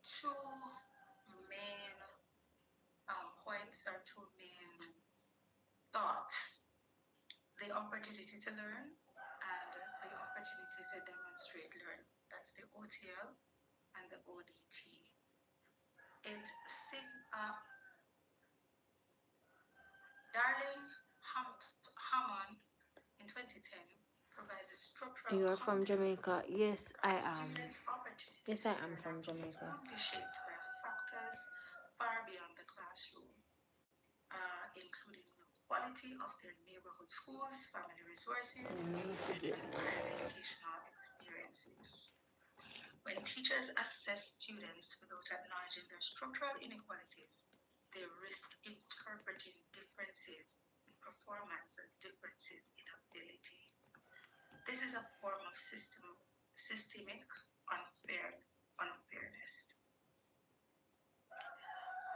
two opportunity to learn and the opportunity to demonstrate learning. That's the OTL and the ODT. Darling Hammond in 2010 provides a structural You are from context Jamaica? Yes, I as am. students' opportunity Yes, to I am learn from are Jamaica. profoundly shaped by factors far beyond the classroom, including the quality of their neighborhood schools, family resources, and prior educational experiences. When teachers assess students without acknowledging their structural inequalities, they risk interpreting differences in performance as differences in ability. This is a form of systemic unfairness.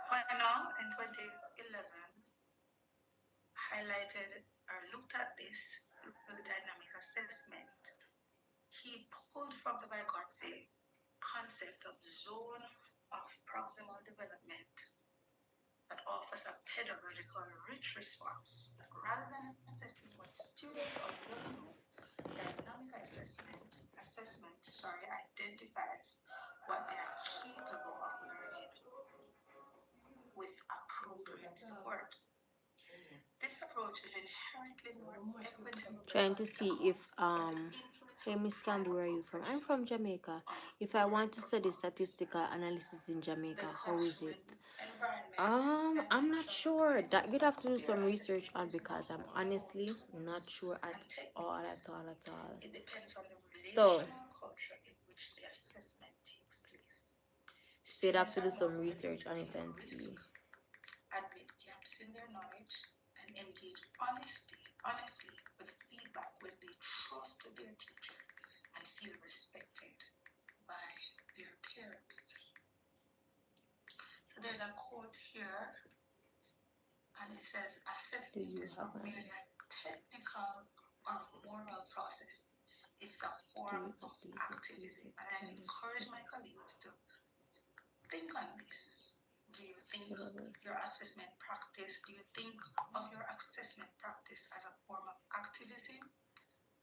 Final in 2011 highlighted or looked at this through the dynamic assessment. He pulled from the Vygotsky concept of zone of proximal development that offers a pedagogical rich response. Rather than assessing what students already know, dynamic assessment identifies what they are capable of learning with appropriate support. This approach is inherently more equitable. Trying to see if hey Miss Campbell, where are you from? I'm from Jamaica. If I want to study statistical analysis in Jamaica, how is it? I'm not sure. That you'd have to do some research on because I'm honestly not sure at all. It depends on the So relational culture in which the assessment takes place. so you'd have to do Students are some more research willing on to it take and see. risks, admit gaps in their knowledge, and engage honestly with feedback when they trust their teacher and feel respected by their peers. So there's a quote here, and it says, assessment is not merely a technical or moral process. It's a form of activism. And I encourage my colleagues to think on this. Do you think your assessment practice, do you think of your assessment practice as a form of activism?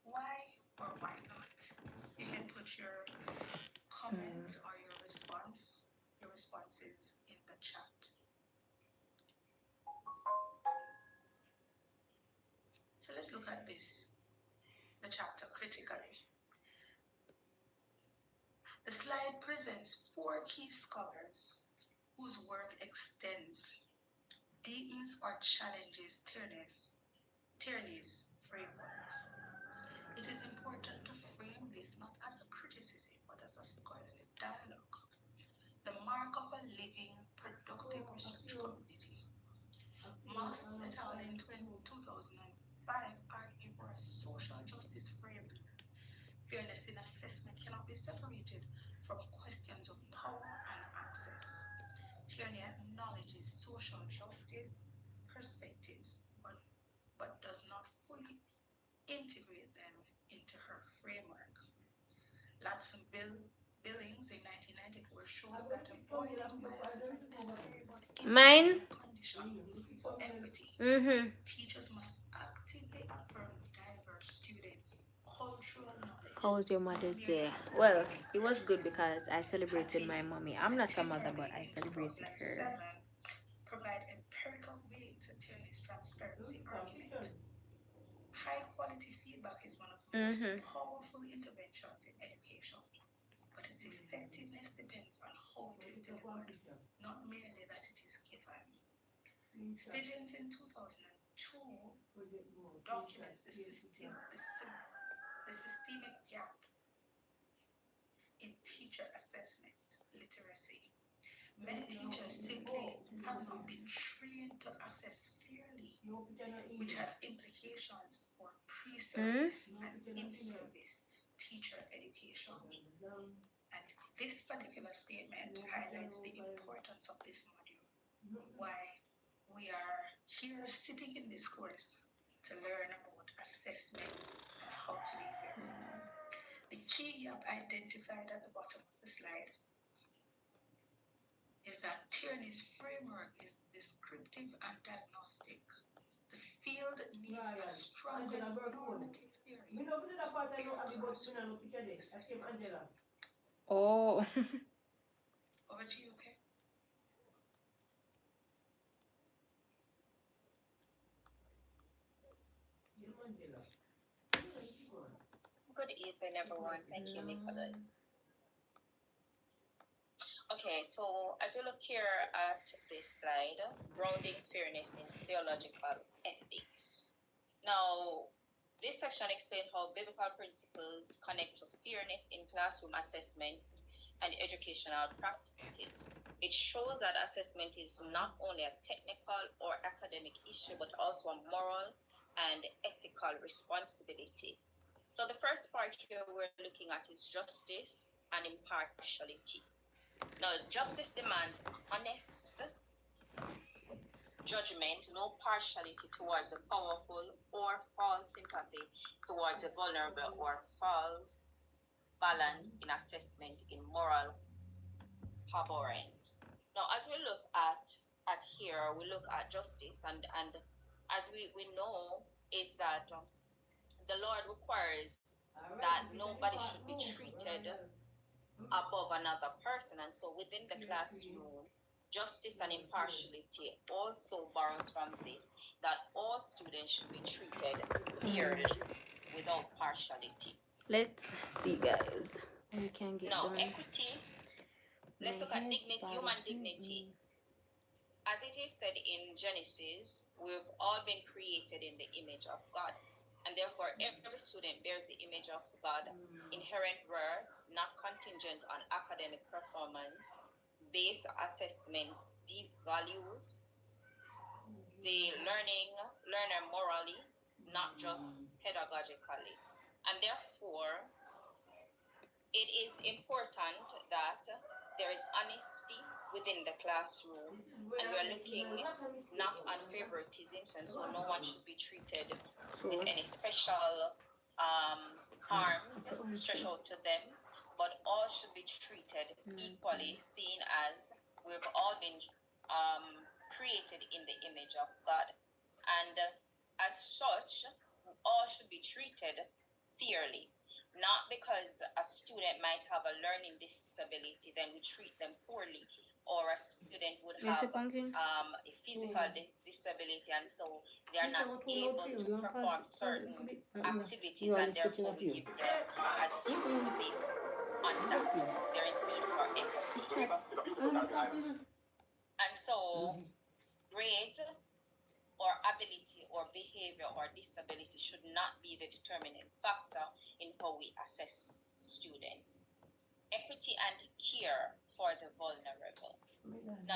Why or why not? You can put your comments or your responses in the chat. So let's look at this, the chapter critically. The slide presents 4 key scholars whose work extends, deepens, or challenges Tierney's framework. It is important to frame this not as a criticism, but as a scholarly dialogue. The mark of a living, productive research community. Moss et al. In 2005 argued for a social justice framework. Fairness in assessment cannot be separated from questions of power and access. Tierney acknowledges social justice perspectives, but does not fully integrate them into her framework. Latson Billings in 1994 shows that avoiding bias is necessary but Mine. condition for equity. Teachers must actively affirm diverse students' cultural knowledge. How was your Mother's Day? Well, it was good because I celebrated my mommy. I'm not a mother, but I celebrated her. Provide empirical weight to Tierney's transparency argument. High quality feedback is one of the most powerful interventions in education, but its effectiveness depends on how it is delivered, not merely that it is given. Stevens in 2002 documents the systemic gap in teacher assessment literacy. Many teachers simply have not been trained to assess fairly, which has implications for pre-service and in-service teacher education. And this particular statement highlights the importance of this module, why we are here sitting in this course to learn about assessment and how to be fair. The key gap identified at the bottom of the slide is that Tierney's framework is descriptive and diagnostic. The field needs a stronger normative theory because Oh. over to you, okay? Good evening, everyone. Thank you, Nicholas. Okay, so as you look here at this slide, grounding fairness in theological ethics. Now, this section explains how biblical principles connect to fairness in classroom assessment and educational practice. It shows that assessment is not only a technical or academic issue, but also a moral and ethical responsibility. So the first part here we're looking at is justice and impartiality. Now, justice demands honest judgment, no partiality towards the powerful or false sympathy towards the vulnerable or false balance in assessment in moral abhorrent. Now, as we look at here, we look at justice, and as we know is that the Lord requires that nobody should be treated above another person, and so within the classroom, justice and impartiality also borrows from this, that all students should be treated fairly without partiality. Let's see, guys. We can get now done. Equity, let's look at human dignity. As it is said in Genesis, we've all been created in the image of God, and therefore every student bears the image of God, inherent worth, not contingent on academic performance. Base assessment devalues the learner morally, not just pedagogically. And therefore, it is important that there is honesty within the classroom, and we are looking not on favoritisms, and so no one should be treated with any special harms stretched out to them, but all should be treated equally, seeing as we've all been created in the image of God. And as such, all should be treated fairly. Not because a student might have a learning disability, then we treat them poorly, or a student would have a physical disability, and so they are not able to perform certain activities, and therefore we give them as student based on that. There is need for equity. And so grades or ability or behavior or disability should not be the determining factor in how we assess students. Equity and care for the vulnerable.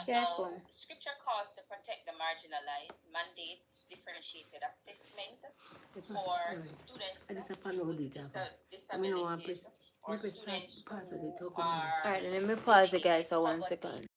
Now, scripture calls to protect the marginalized, mandates differentiated assessment for students with disabilities or students who are... Alright, let me pause it, guys, for 1 second.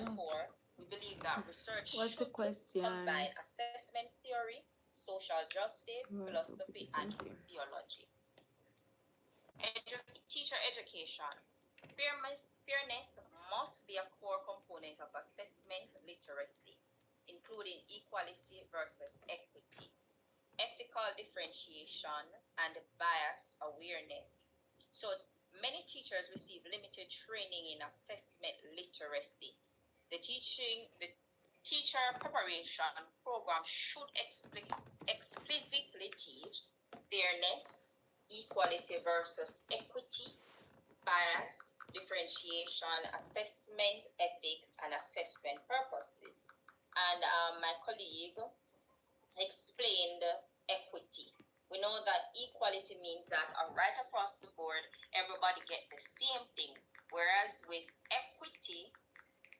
before, we believe that research What's the should question? combine assessment theory, social justice, philosophy, and theology. Teacher education. Fairness must be a core component of assessment literacy, including equality versus equity, ethical differentiation, and bias awareness. So many teachers receive limited training in assessment literacy. The teacher preparation program should explicitly teach fairness, equality versus equity, bias, differentiation, assessment ethics, and assessment purposes. And my colleague explained equity. We know that equality means that right across the board, everybody get the same thing. Whereas with equity,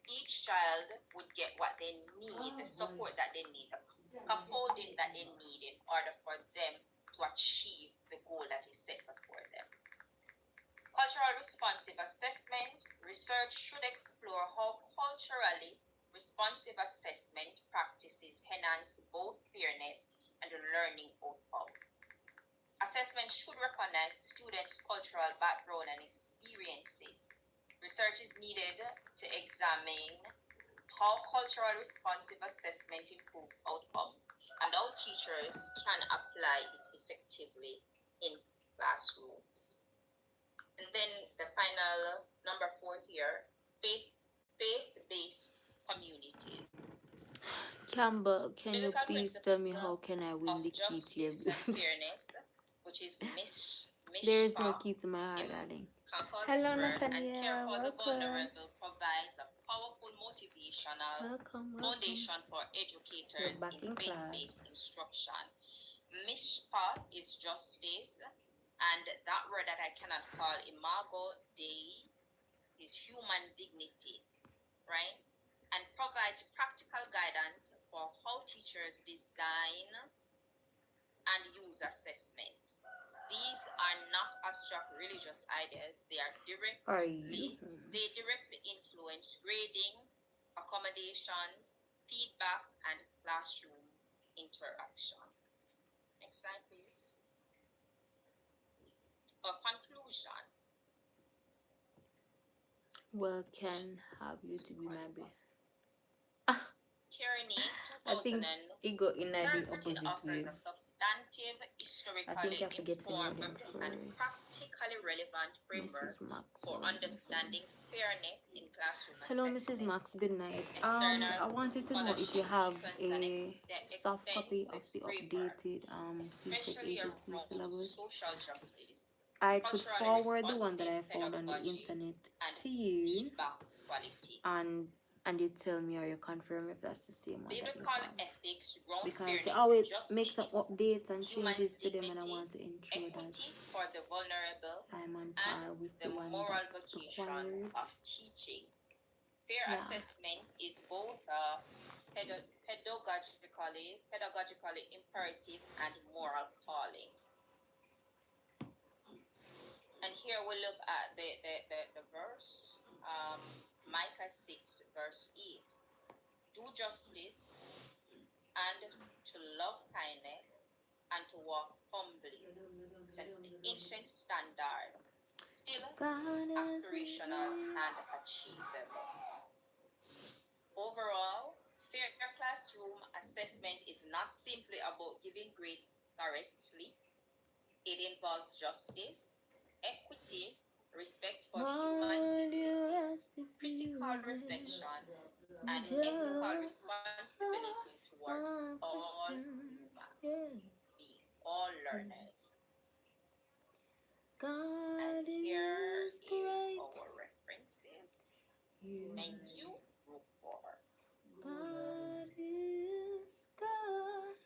each child would get what they need, the support that they need, the scaffolding that they need in order for them to achieve the goal that is set before them. Cultural responsive assessment. Research should explore how culturally responsive assessment practices enhance both fairness and learning outcomes. Assessment should recognize students' cultural background and experiences. Research is needed to examine how cultural responsive assessment improves outcomes and how teachers can apply it effectively in classrooms. And then the final number 4 here, faith-based communities. Campbell, can you please tell me how can I win the key to your business? Fairness, which is There is no key to my heart, darling. Hello, Nathaniel. And care for the Welcome. vulnerable provides a powerful motivational foundation for educators in faith-based instruction. Mishpa is justice, and that word that I cannot call imago Dei is human dignity, right? And provides practical guidance for how teachers design and use assessment. These are not abstract religious ideas. They directly influence grading, accommodations, feedback, and classroom interaction. Next slide, please. A conclusion. Well, can have you to be my babe. Tyranny, I think it got in the opposite way. offers a substantive, historically informed, and practically relevant framework for understanding fairness in classroom Hello, assessment. Mrs. Max. Good night. I wanted to know if you have a soft copy of the updated CSEC HSP syllabus. Social justice, I could forward the one that I found on the internet to you, and you tell me or you confirm if that's the same one that you have. Because they always make some updates and changes to them, and I want to ensure that I'm on par with the one that's required. Of teaching. Fair assessment is both pedagogically imperative and moral calling. And here we look at the verse, Micah 6, verse 8. Do justice and to love kindness and to walk humbly. It's an ancient standard, still aspirational and achievable. Overall, fair classroom assessment is not simply about giving grades correctly. It involves justice, equity, respect for human dignity, critical reflection, and ethical responsibility towards all humans, being all learners. And here is our references. Thank you, Group 4. God is God.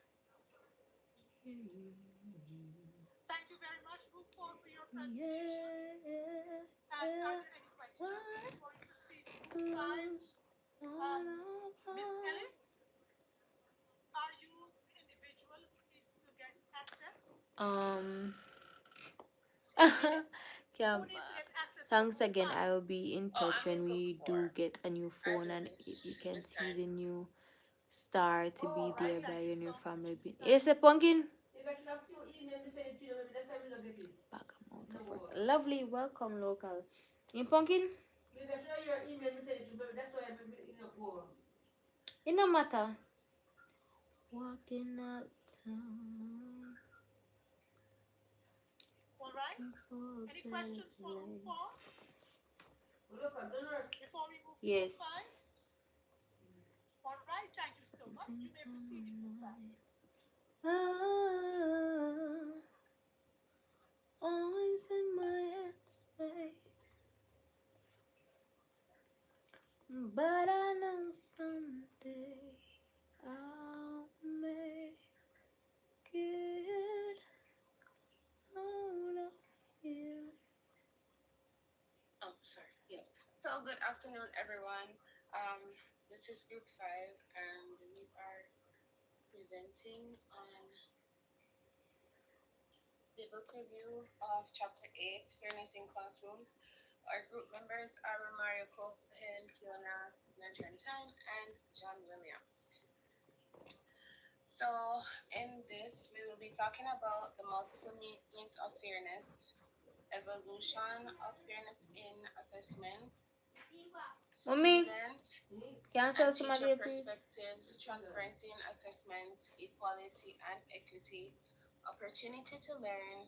Thank you very much, Group 4, for your presentation. And are there any questions before we proceed to Group 5? Miss Ellis, are you the individual who needs to get access? Who needs to get access Thanks again. I'll be in touch when we do get a new phone and you can see the new star to be there by your new family. Yes, a pumpkin. Back amount of work. Lovely. Welcome, local. In pumpkin. It no matter. Walking uptown. All right. Any questions for group 4? Before we move to Yes. group 5? All right. Thank you so much. You may proceed to group 5. Always in my headspace, but I know someday I'll make it out of here. Oh, sorry. Yes. So good afternoon, everyone. Um, this is Group 5, and we are presenting on the book review of Chapter 8, Fairness in Classrooms. Our group members are Mario Cohen, Fiona Time, and John Williams. So, in this, we will be talking about the multiple meanings of fairness, evolution of fairness in assessment, Mommy, student cancel and somebody, teacher please. perspectives, transparency in assessment, equality and equity, opportunity to learn,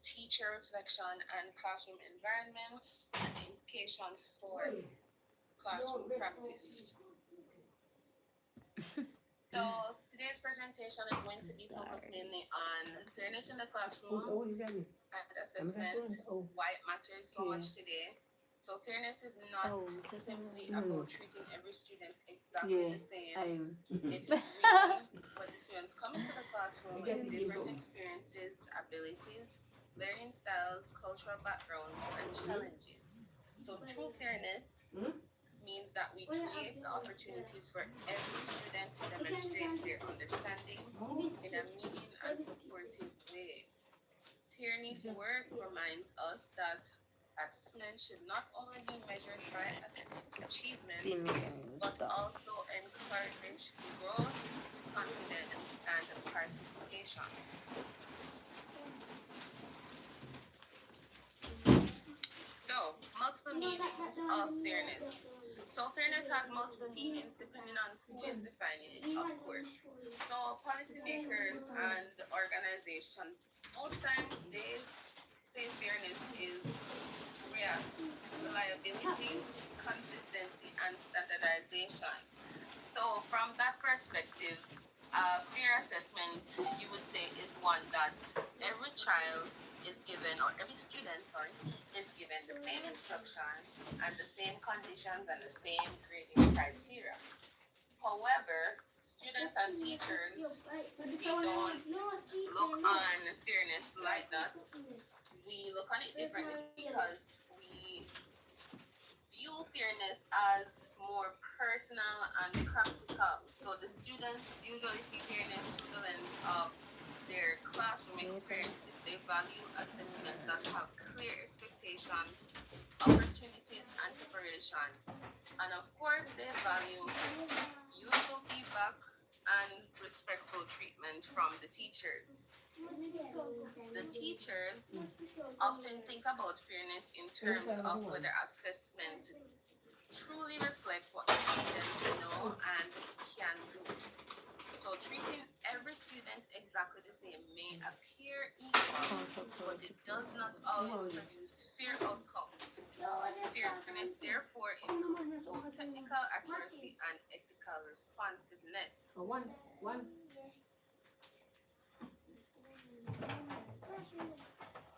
teacher reflection and classroom environment, and implications for classroom practice. So today's presentation is going to be focused mainly on fairness in the classroom and assessment, why it matters so much today. So fairness is not simply about treating every student exactly the same. It is really when the students come into the classroom with different experiences, abilities, learning styles, cultural backgrounds, and challenges. So true fairness means that we create the opportunities for every student to demonstrate their understanding in a meaning and supportive way. Tierney's work reminds us that assessment should not only be measured by achievement, but also encourage growth, confidence, and participation. So, multiple meanings of fairness. So, fairness has multiple meanings depending on who is defining it, of course. So, policymakers and organizations, most times they say fairness is reliability, consistency, and standardization. So, from that perspective, fair assessment, you would say, is one that every child is given, or every student, sorry, is given the same instruction and the same conditions and the same grading criteria. However, students and teachers, we don't look on fairness like that. We look on it differently because we view fairness as more personal and practical. So the students usually see fairness through the lens of their classroom experiences. They value assessments that have clear expectations, opportunities, and preparation. And of course, they value useful feedback and respectful treatment from the teachers. The teachers often think about fairness in terms of whether assessment truly reflect what the students know and can do. So treating every student exactly the same may appear equal, but it does not always produce fair outcomes. Fairness therefore includes both technical accuracy and ethical responsiveness.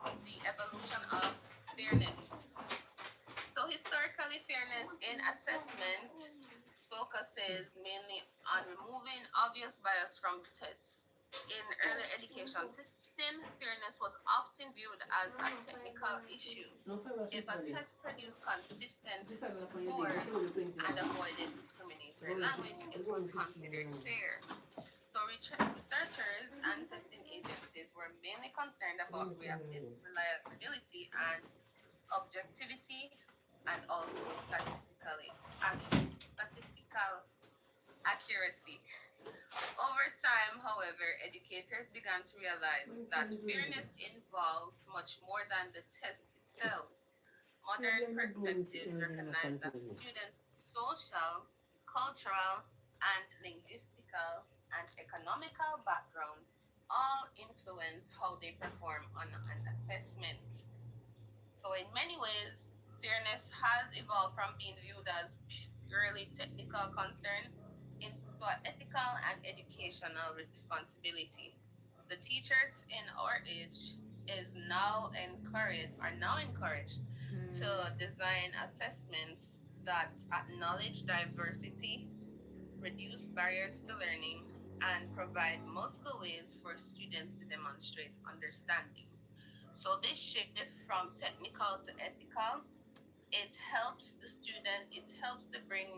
The evolution of fairness. So historically, fairness in assessment focuses mainly on removing obvious bias from the test. In early education system, fairness was often viewed as a technical issue. If a test produced consistent scores and avoided discriminatory language, it was considered fair. So researchers and testing agencies were mainly concerned about reliability and objectivity, and also statistical accuracy. Over time, however, educators began to realize that fairness involves much more than the test itself. Modern perspectives recognize that students' social, cultural, and linguistical and economical backgrounds all influence how they perform on an assessment. So, in many ways, fairness has evolved from being viewed as purely technical concern into an ethical and educational responsibility. The teachers in our age are now encouraged to design assessments that acknowledge diversity, reduce barriers to learning, and provide multiple ways for students to demonstrate understanding. So this shift from technical to ethical, it helps to bring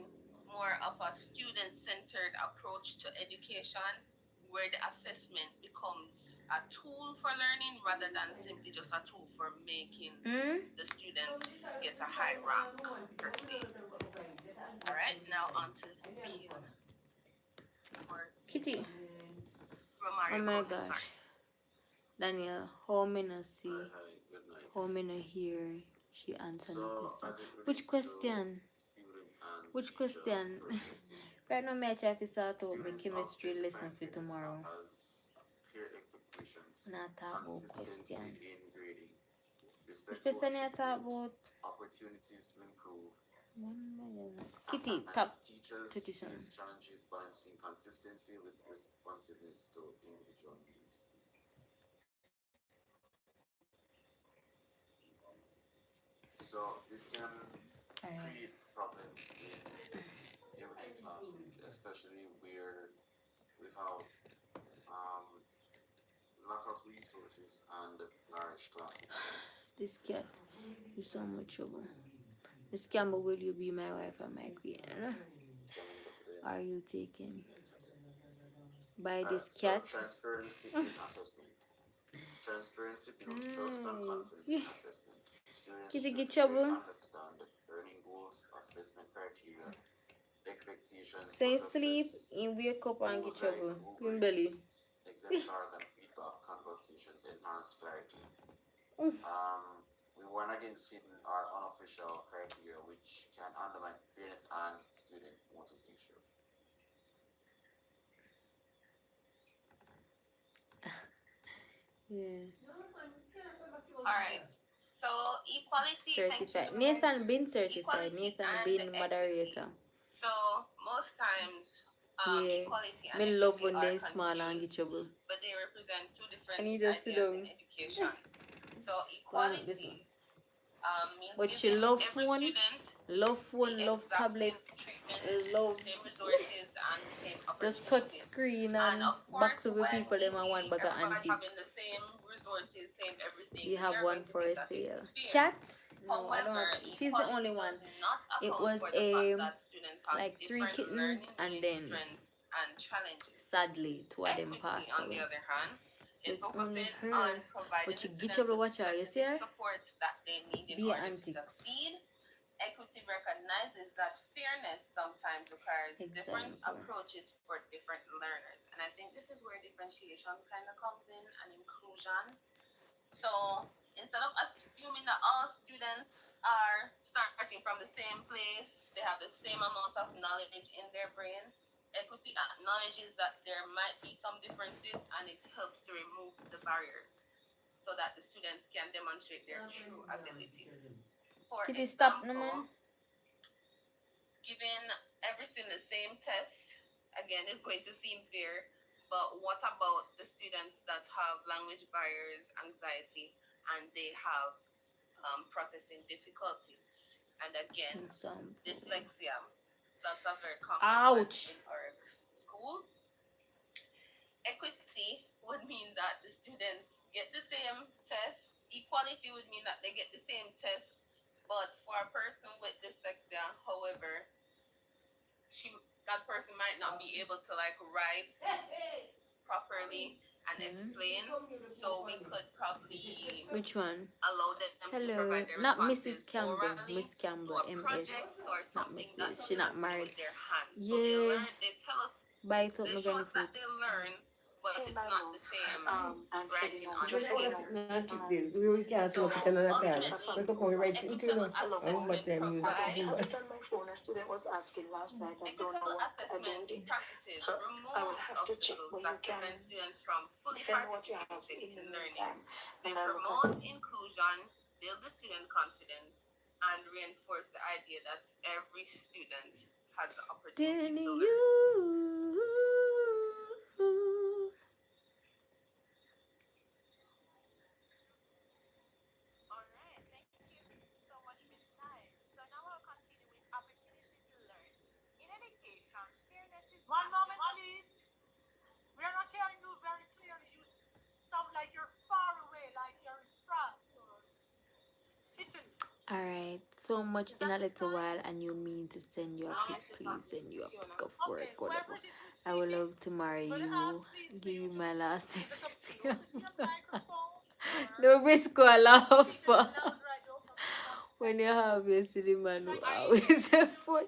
more of a student-centered approach to education where the assessment becomes a tool for learning rather than simply just a tool for making the students get a high rank per se. All right, now on to Pia. Kitty. Romario, Oh my go ahead, gosh. sorry. Daniel, how many see? How many hear she answer the question? Which question? Which question? Right now, I try to sort out my chemistry lesson for tomorrow. Not talk about question. Which question you talk about? Kitty, top 37. So this can Alright. create problems in everyday classrooms, especially where we have um, lack of resources and large classroom sizes. This cat is so much trouble. Miss Campbell, will you be my wife or my queen? Are you taken by this So cat? transparency in assessment. Transparency builds trust and confidence in assessment. Students Kitty should get clearly trouble. understand learning goals, assessment criteria, expectations So for you sleep, success. you wake up and get Tools like trouble. Queen belly. rubrics, exemplars, and feedback conversations enhance clarity. We warn against hidden or unofficial criteria which can undermine fairness and student motivation. Yeah. All right. So equality, thank you, Certified. Lemon. Nathan been certified. Equality Nathan and been equity. moderator. So most times, Yeah. equality and Me love equity when are they small and get confused, trouble. but they represent two Can different you just sit ideas in down? education. So Go on with this one. equality means But she giving love every phone, student love the phone, love exact tablet, same treatment, love same resources, and the same just touch opportunities. screen And and of course, box of the when people we them and one see bag of everybody having the antiques. same resources, same everything, You we have are one going to for think a that it sale. is fair. Cat? No, I don't However, have. She's the only equality one. does not It account was for the fact a that students have like 3 different kittens learning and needs, then strengths, and challenges. sadly 2 of them Equity, passed on the away. other hand, So it it's only focuses on her. providing But she the get you students to with watch her, you see specific her? supports that they need in Be order to antics. succeed. Equity recognizes that fairness sometimes requires different Example. approaches for different learners. And I think this is where differentiation kind of comes in and inclusion. So instead of assuming that all students are starting from the same place, they have the same amount of knowledge in their brain, equity acknowledges that there might be some differences and it helps to remove the barriers so that the students can demonstrate their true abilities. For Kitty stop no man. example, giving everything the same test, again, is going to seem fair, but what about the students that have language barriers, anxiety, and they have processing difficulties? And again, Example. dyslexia. That's a very common one Ouch. in our school. Equity would mean that the students get the same test. Equality would mean that they get the same test, but for a person with dyslexia, however, that person might not be able to like write properly, and explain. So we could probably Which one? allow them to provide Hello, their not responses Mrs. Campbell. orally, Miss do Campbell, a MS. project or Not something that Mrs. She has not to do married. with their hands. So they Yeah. learn, they tell us, Bite up they my show granny us that foot. they learn, but it's not the same writing on Just the wanna paper. sit down and keep this. We can't see So no picture on the car. ultimately, But to come right into you external know. I remember assessment time use I something provides have but it on my phone. A student was asking last night. I don't know ethical what I assessment don't it. practices So I will remove have to check, obstacles but you that can prevent students from fully send what you have participating in in the learning. meantime. They And I look promote at it. inclusion, build the student confidence, and reinforce the idea that every student has the opportunity Then to you. learn. All right, thank you so much, Miss Nai. So now I'll continue with opportunity to learn. In education, fairness is One moment, massive. please. We are not hearing you very clearly. You sound like you're far away, like you're in France or Italy. Alright, so much Is in that a Miss little Nine? while, and you mean to send you a No, pic, Mrs. please send you a Fiona. pic of Okay, work, whoever whatever. it is who's I would speaking, love to marry I'm going to you, ask please for give you you to my last either come name. closer to your microphone or No risk or laugh. speak a little louder. I don't know if I'm When you speaking. have your city man who Thank you. always a foot.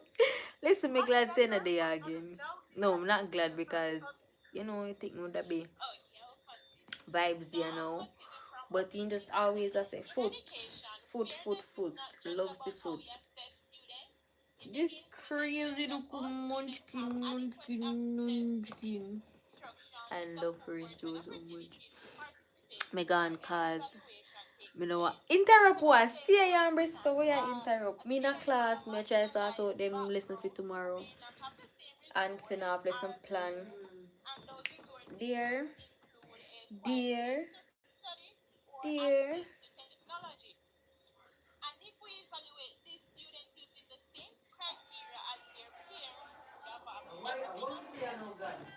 Listen, me Not glad that saying you're a day not as again. loudly No, as I'm not glad the person because talking. you know you think no that be Oh, yeah, we'll continue. vibes, So you I'll know. continue from But you just opportunity to always I learn. say In foot, education, foot, foot, fairness is foot. not just Loves the about how foot. we assess students. It This begins with crazy ensuring that look all students have munchkin, adequate munchkin, access to munchkin. instruction, I love her support, and show so much. opportunities to participate Me before gone any cause evaluation takes me know what place. interrupt So let's what say, stay for here and Bristol instance, where you interrupt. a Me in a student from a class, me try sort out marginalized them lesson for background tomorrow. may not have the same And send resources off lesson as plan. me, and those resources Dear, could include a quiet dear, space to study or dear. access to technology. And if we evaluate these students using the same criteria as their peers who would have everything at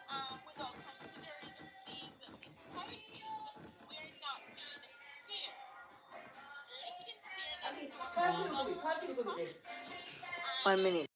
home, without considering these disparities, we're not being fair. Linking fairness to academic contribution and 1 minute.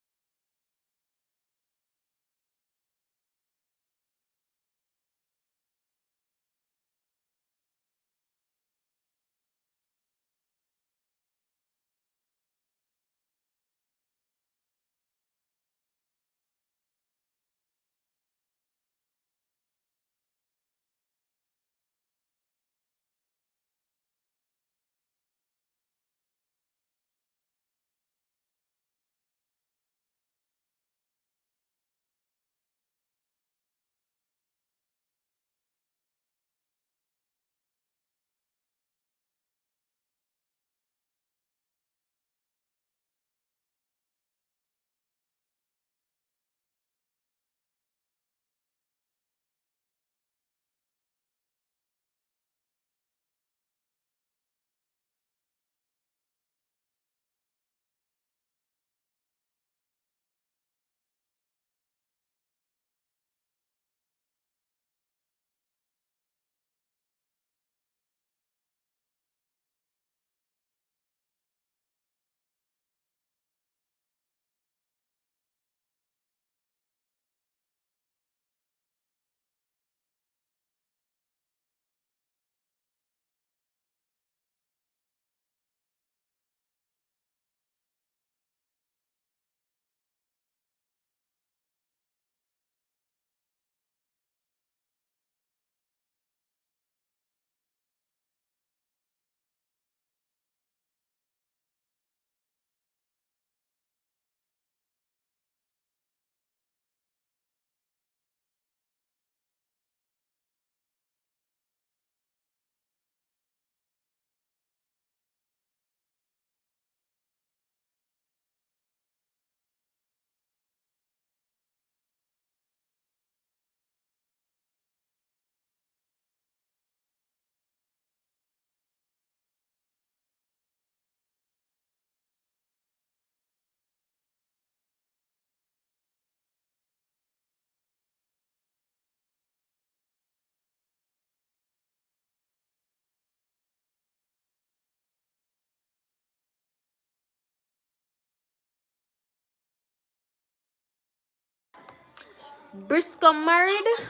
Briscoe so now married. what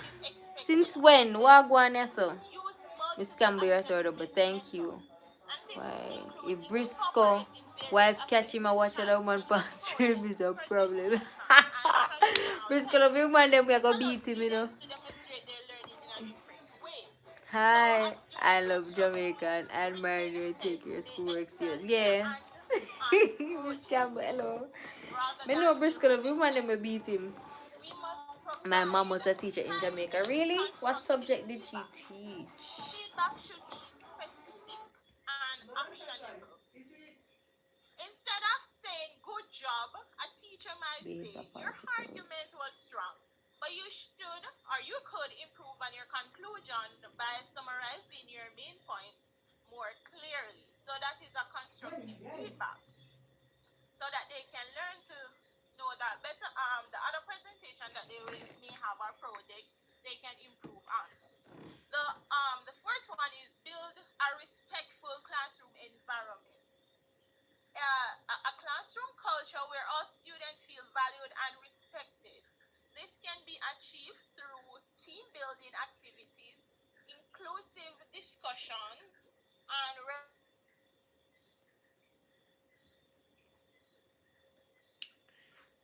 is Since when? Wagwan so. Use Miss multiple Campbell, you're sort of, but assessment thank you. methods. And this Why? includes If Briscoe incorporating various wife catch him and assessment watch a styles woman into pass stream is poems, a problem. presentations, and traditional Briscoe love texts. you man, them we are This gonna allows beat him, you know. students to demonstrate their learning in a different way. So a Hi, student I may love struggle Jamaica and I when admire grading you take tests your may schoolwork serious. emphasize their Yes. answers on Miss project Campbell, hello. rather Me than know the Briscoe love you written man, them we text. beat him. We must My mom provide was a teacher in Jamaica. timely, Really? What constructive subject did she feedback. teach? Feedback should be specific and actionable. Instead of saying good job, a teacher might Beans are say your particles. argument was strong, but you should or you could improve on your conclusion by summarizing your main points more clearly. So that is a constructive feedback, so that they can learn to know that better the other presentation that may have or project they can improve on. The fourth one is build a respectful classroom environment. A classroom culture where all students feel valued and respected. This can be achieved through team building activities, inclusive discussions, and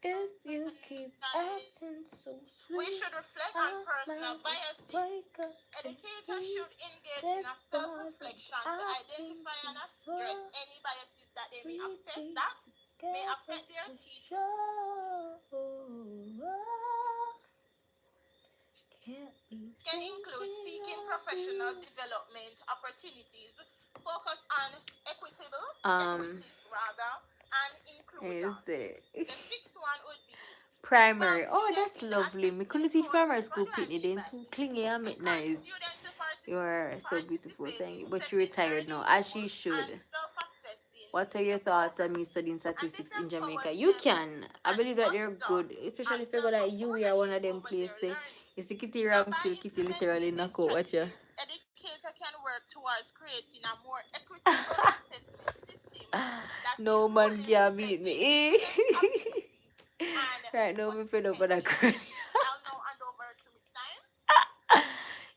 If you keep acting so we sweet, should reflect on I personal might just biases. wake up and Educators leave should engage in this a body self-reflection to acting identify and address so. any biases that they may We affect be that may together affect their for teaching. sure. Can't be Can include thinking seeking of professional you. development opportunities, focus on Um, equity rather, and inclusion. is it The sixth one would be involve primary? Oh, students that's in the lovely. Me assessment couldn't teach primary process. What school do I pitney. mean Then by too this? clingy and make Encourage nice. students to You are so beautiful. participate Thank in you. But you're setting retired learning now, as she goals and should. self-assessing What are in your the thoughts on program. me studying And this statistics in Jamaica? empowers You them can. I and believe that they're foster good, a especially if you go like you. We are one self-ownership of them over places. their They, learning. it's the kitty So ram by till kitty literally implementing these knock out. Watch ya. strategies, educator can work towards creating a more equitable assessment system that No man truly can beat reflects me. students' ability and Right now, me fed up with that potential. crap. I'll now hand over to Miss Time.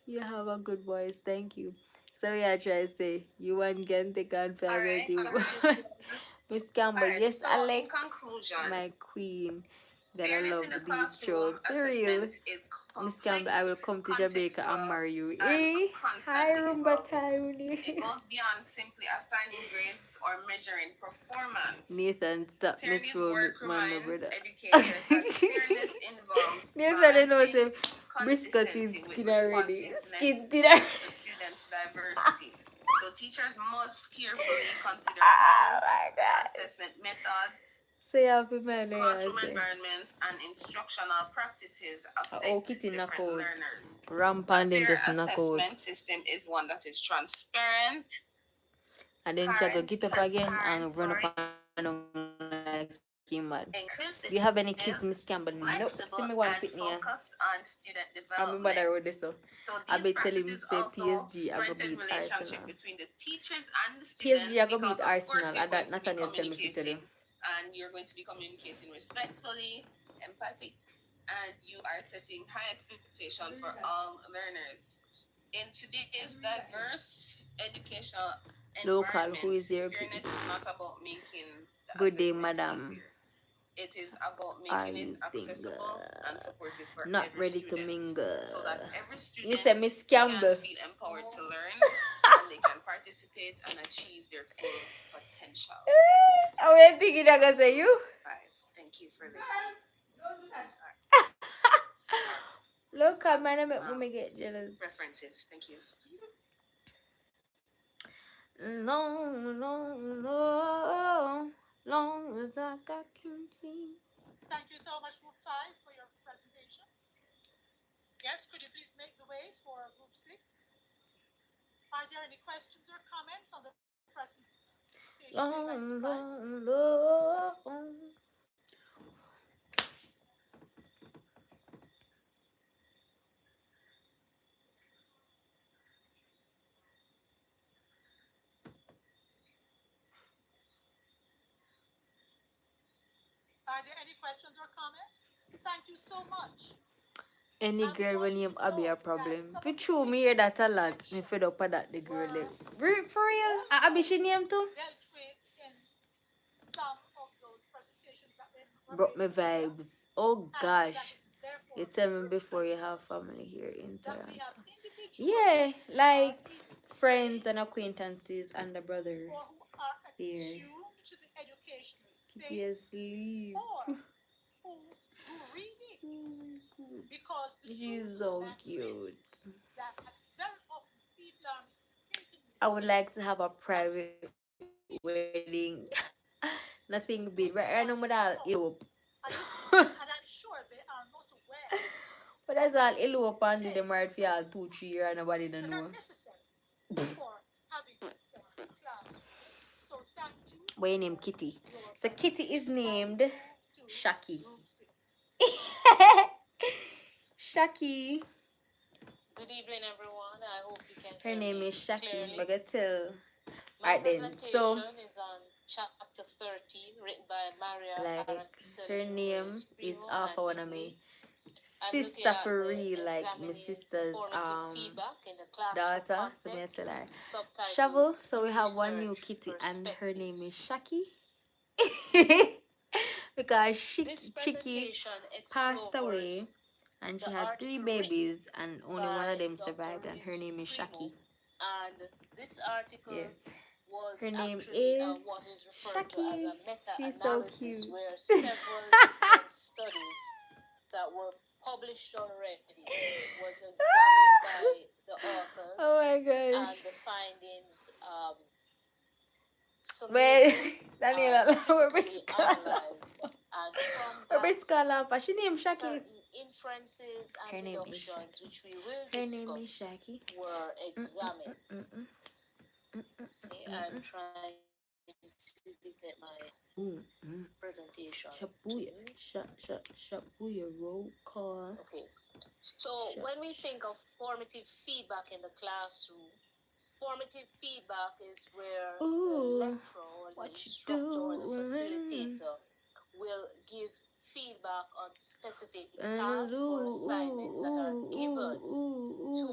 You have a good voice. Thank you. So yeah, try to say you one can take on for Alright, everything. Miss Campbell, alright. yes, So in Alex, conclusion, my queen. Gotta fairness love in the these classroom throats. Real. assessment is Miss Campbell, I complex, will come to Jamaica and contextual, marry you. and Eh? Hi, constantly Rumba evolving. It Tiny. goes beyond simply assigning grades or measuring performance. Nathan, stop Tierney's misrole work man, no reminds educators educators that fairness involves Nathan, I know balancing say Briscoe thin consistency with skin already. responsiveness Skin thin already. to students' diversity. So teachers must carefully consider Oh how my god. assessment methods, Say happy man, classroom say. environments, and instructional practices Oh, affect kitty knock different out. learners. A Rampant then fair just knock out. assessment system is one that is transparent, And then she go get up again and run up sorry, and down like him mad. Do you have any kids, Miss inclusive, Campbell? Nope. See me one pitney. flexible, and focused on student I remember that development. road there so. So I these be telling him practices say also PSG I go strengthen beat relationship Arsenal. between the teachers and the PSG students I go beat because of course Arsenal. you're And going that to be Nathaniel tell me to do. communicating and you're going to be communicating respectfully, empathic, and you are setting high expectation for all learners. In today's diverse educational Local, who environment, is your fairness is not about making the good day, assessment madam? easier. It is about Are making it you accessible and supportive for not every ready to student mingle? so that every You student said Miss can Campbell. feel empowered to learn and they can participate and achieve their full potential. I was thinking I gonna say you. Right. Thank you for listening. Look, man, I make me get jealous. References. Thank you. Long, long, long, long as I got kimchi. Thank you so much, Group 5, for your presentation. Yes, could you please make the way for Group 6? Are there any questions or comments on the presentation made by Group 5? Long, long, long. Are there any questions or comments? Thank you so much. Any And we girl when want you to have a know that problem. some For of the true, me hear things that a in lot. Me section fed up with that the girl. were For real? Abi she also name too? dealt with in some of those presentations that were Brought made me earlier, vibes. Oh and that gosh. is You therefore tell me before you repeated, have family here in that we have Toronto. Yeah, individuals who are like either friends trained and acquaintances and the brother or who are there. attuned to the educational Kitty space asleep. or who do reading, because the She's truth of the so matter is cute. that very often people are mistakenly I would thinking like to have a that private wedding. Nothing big. Right this now, is I'm what gonna they want to elope. know, and this and I'm sure they are not aware But of that's the all leap elope it and do them takes right for y'all 2, 3 years and nobody don't that know. are necessary for having a successful classroom. So thank you But your name for Kitty. your So Kitty is presentation. Now we named move to Shaki. group 6. Shaki. Good evening, everyone. I hope you can Her hear name me is Shaki. clearly. But I tell. My Alright then. So presentation is on chapter 13, written by Maria like her Araceli name Ruiz is Primo alpha and one of Nick my Lee. I'm looking sister at for the real, like my examining sister's formative feedback in the classroom daughter. So me I tell context, her subtitled Shovel. So we have one new Research kitty and her name is Perspectives. Shaki. Because This Chicky presentation passed away explores and she the had three article written babies and only one of by them Dr. survived and her Ruiz name is Primo, Shaki. and this article Yes. was Her name actually is what is referred to as Shaki. a She's so meta-analysis, cute. where several different studies that were published already was examined by the authors, Oh my and gosh. the findings But summated and Daniela, we're critically Biscala. analyzed, and from We're that Biscala. But she named Shaki. certain inferences and Her name is deductions Shaki. which we will Her name is discuss Shaki. were examined. Mm-mm. Okay, I'm trying to get my presentation Shabuya. to. Shabuya roll call. Okay, so when we think of formative feedback in the classroom, formative feedback is where the Ooh, lecturer or the what you instructor or the doing? facilitator will give feedback on specific And tasks or assignments that are given to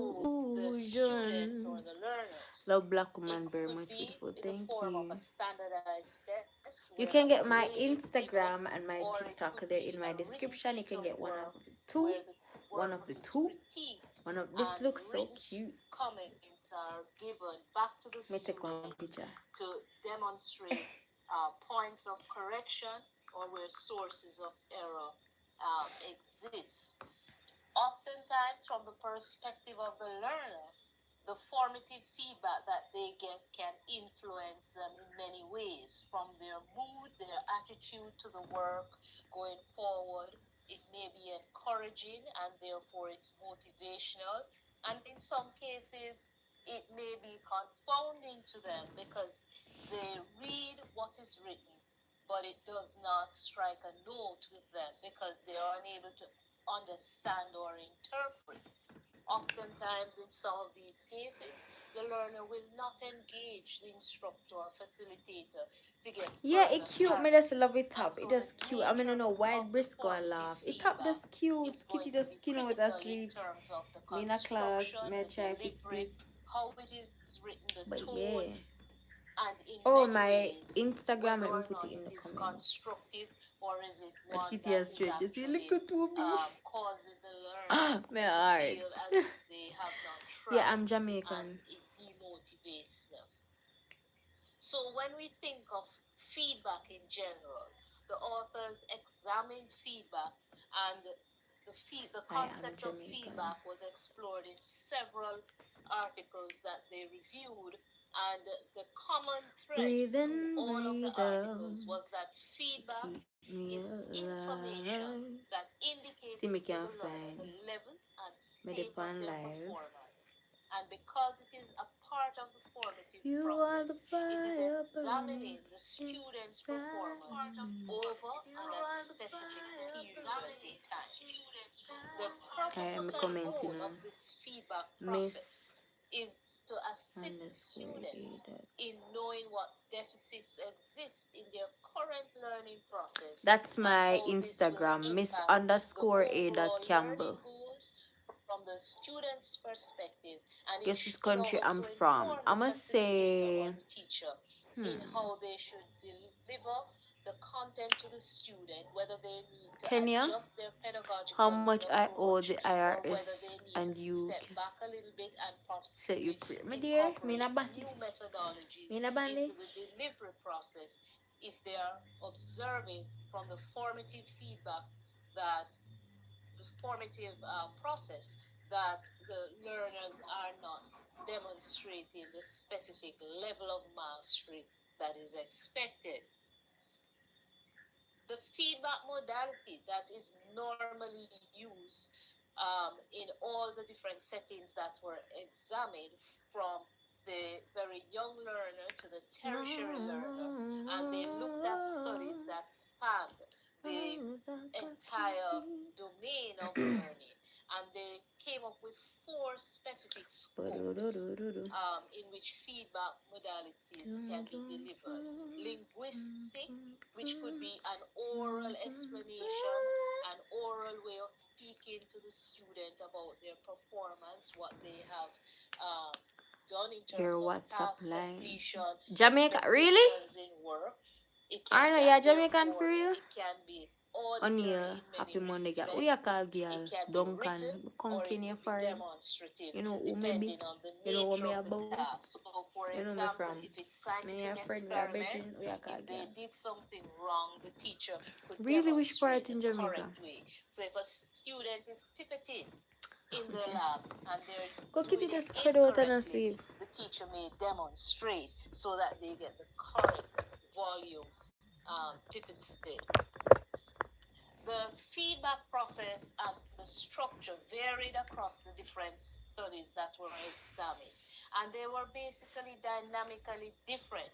the students or John. the learners. Love Black It Woman very could much be beautiful. in the Thank form of you. a standardized test where You a can get my grade is given, Instagram and my or it TikTok could there be in a my written description. You piece can of get one of work the two. where the One work of the is two. critiqued One of this and looks so written cute. comments are given back to the Let me take one student picture. to demonstrate points of correction or where sources of error exist. Oftentimes, from the perspective of the learner, the formative feedback that they get can influence them in many ways, from their mood, their attitude to the work going forward. It may be encouraging and therefore it's motivational. And in some cases, it may be confounding to them because they read what is written, but it does not strike a note with them because they are unable to understand or interpret. Oftentimes, in some of these cases, the learner will not engage the instructor or facilitator to get Yeah, it further cute. Me just love it clarity. And top. It so the just cute. I mean, nature why of the Briscoe I formative laugh. It top feedback just cute. is Kitty going to just be skin out critical in asleep. terms of the Me in a class. construction, Me the try fix delivery, this. how it is written, the But yeah. tone, and in Oh, many my ways, Instagram. whether Let me or put not it in it the is comments. constructive or is it And one Kitty that has is stretch. You see, look actually at me. causing the learner My to heart. feel as if they have not Yeah, tried I'm and Jamaican. it demotivates them. So when we think of feedback in general, the authors examined feedback, and the I am concept of Jamaican. feedback was explored in several articles that they reviewed, and the common thread Breathe through in, all of the breathe articles out. was that feedback Keep me is information alive. that See indicates me to can't the learner find the level and me state of depend their live. performance. And because it is a part of the formative You are the process, it is fire burning examining the student's inside performance me. over a specific period of time. The I am purpose and commenting goal of on this feedback Miss process is to assist underscore students A. in knowing what deficits exist in their current learning process That's and my how this will Instagram, Miss impact the underscore A dot overall Campbell. learning goals the student's perspective, and it Guess this should country I'm also from. inform I the must facilitator or say, the teacher in how they should deliver the content to the student, whether they need to Kenya, adjust their how pedagogical much I owe approach the or whether IRS they need to and you step back a little bit and set you possibly free. Me dear, me incorporate na bandi. new methodologies Me na bandi. into the delivery process if they are observing from the formative feedback that the formative process that the learners are not demonstrating the specific level of mastery that is expected. The feedback modality that is normally used in all the different settings that were examined, from the very young learner to the tertiary learner, and they looked at studies that spanned the entire domain of learning, and they came up with 4 specific scopes in which feedback modalities can be delivered. Linguistic, which could be an oral explanation, an oral way of speaking to the student about their performance, what they have done in Your terms of WhatsApp task line. completion, Jamaica, really? expectations in work. It I can know be, you're and Jamaican for therefore real. it can be O'Neill, auditory in many happy Monday, girl. Who respects. you call girl? It can be Duncan, written, or conking it your could be forehead. demonstrative, You know who me be? depending on the You know who nature me of the about? task. So, for You know me example, from? if it's Me scientific a friend, we are experiment, bedroom. Who you call if they girl? did something wrong, the teacher could Really, which demonstrate part the in Jamaica? correct way. So, if a student is pipetting in the Okay. lab and they're Go keep doing it it a spread out and a incorrectly, sleep. the teacher may demonstrate so that they get the correct volume pipetted. The feedback process and the structure varied across the different studies that were examined, and they were basically dynamically different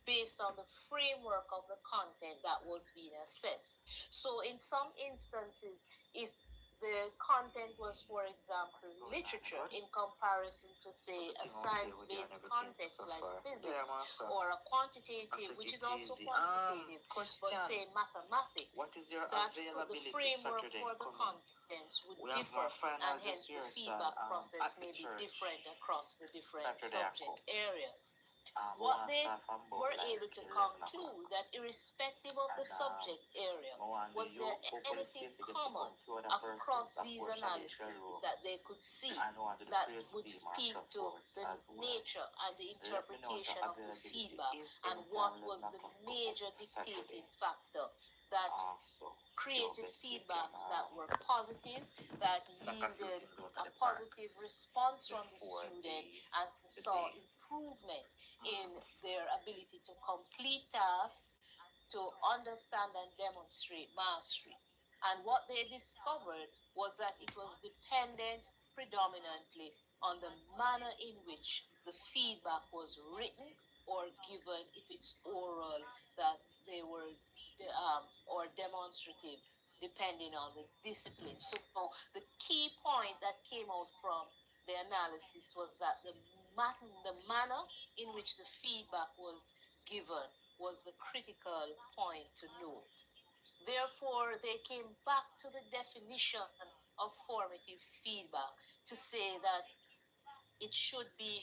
based on the framework of the content that was being assessed. So, in some instances, if the content was, for example, literature in comparison to, say, a science-based context like physics, or a quantitative, which is also quantitative, but say mathematics, that the framework for the contents would differ, and hence the feedback process may be different across the different subject areas. What they were able to conclude that irrespective of the subject area, was there anything common across these analyses that they could see that would speak to the nature and the interpretation of the feedback, and what was the major dictating factor that created feedbacks that were positive, that yielded a positive response from the student, and saw improvement in their ability to complete tasks, to understand and demonstrate mastery. And what they discovered was that it was dependent predominantly on the manner in which the feedback was written or given, if it's oral, that they were or demonstrative, depending on the discipline. So the key point that came out from the analysis was that the manner in which the feedback was given was the critical point to note. Therefore, they came back to the definition of formative feedback to say that it should be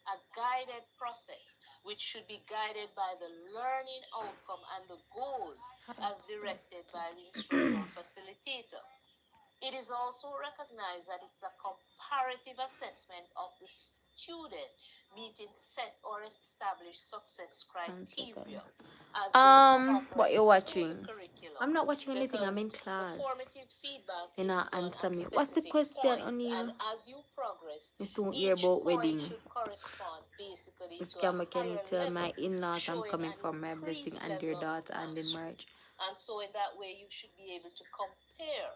a guided process, which should be guided by the learning outcome and the goals as directed by the instructor or facilitator. It is also recognized that it's a comparative assessment of the student meeting set or established success criteria as they What you progress through the watching? curriculum, I'm not watching anything. I'm because in the class. formative feedback You is know, done answer at me. What's the specific question, points, and O'Neill? as you progress, You soon hear each about point wedding. should correspond basically Miss to a Campbell, can you higher tell level, my in-laws I'm showing coming an from my blessing increased and their level of daughter and in mastery. March? And so in that way, you should be able to compare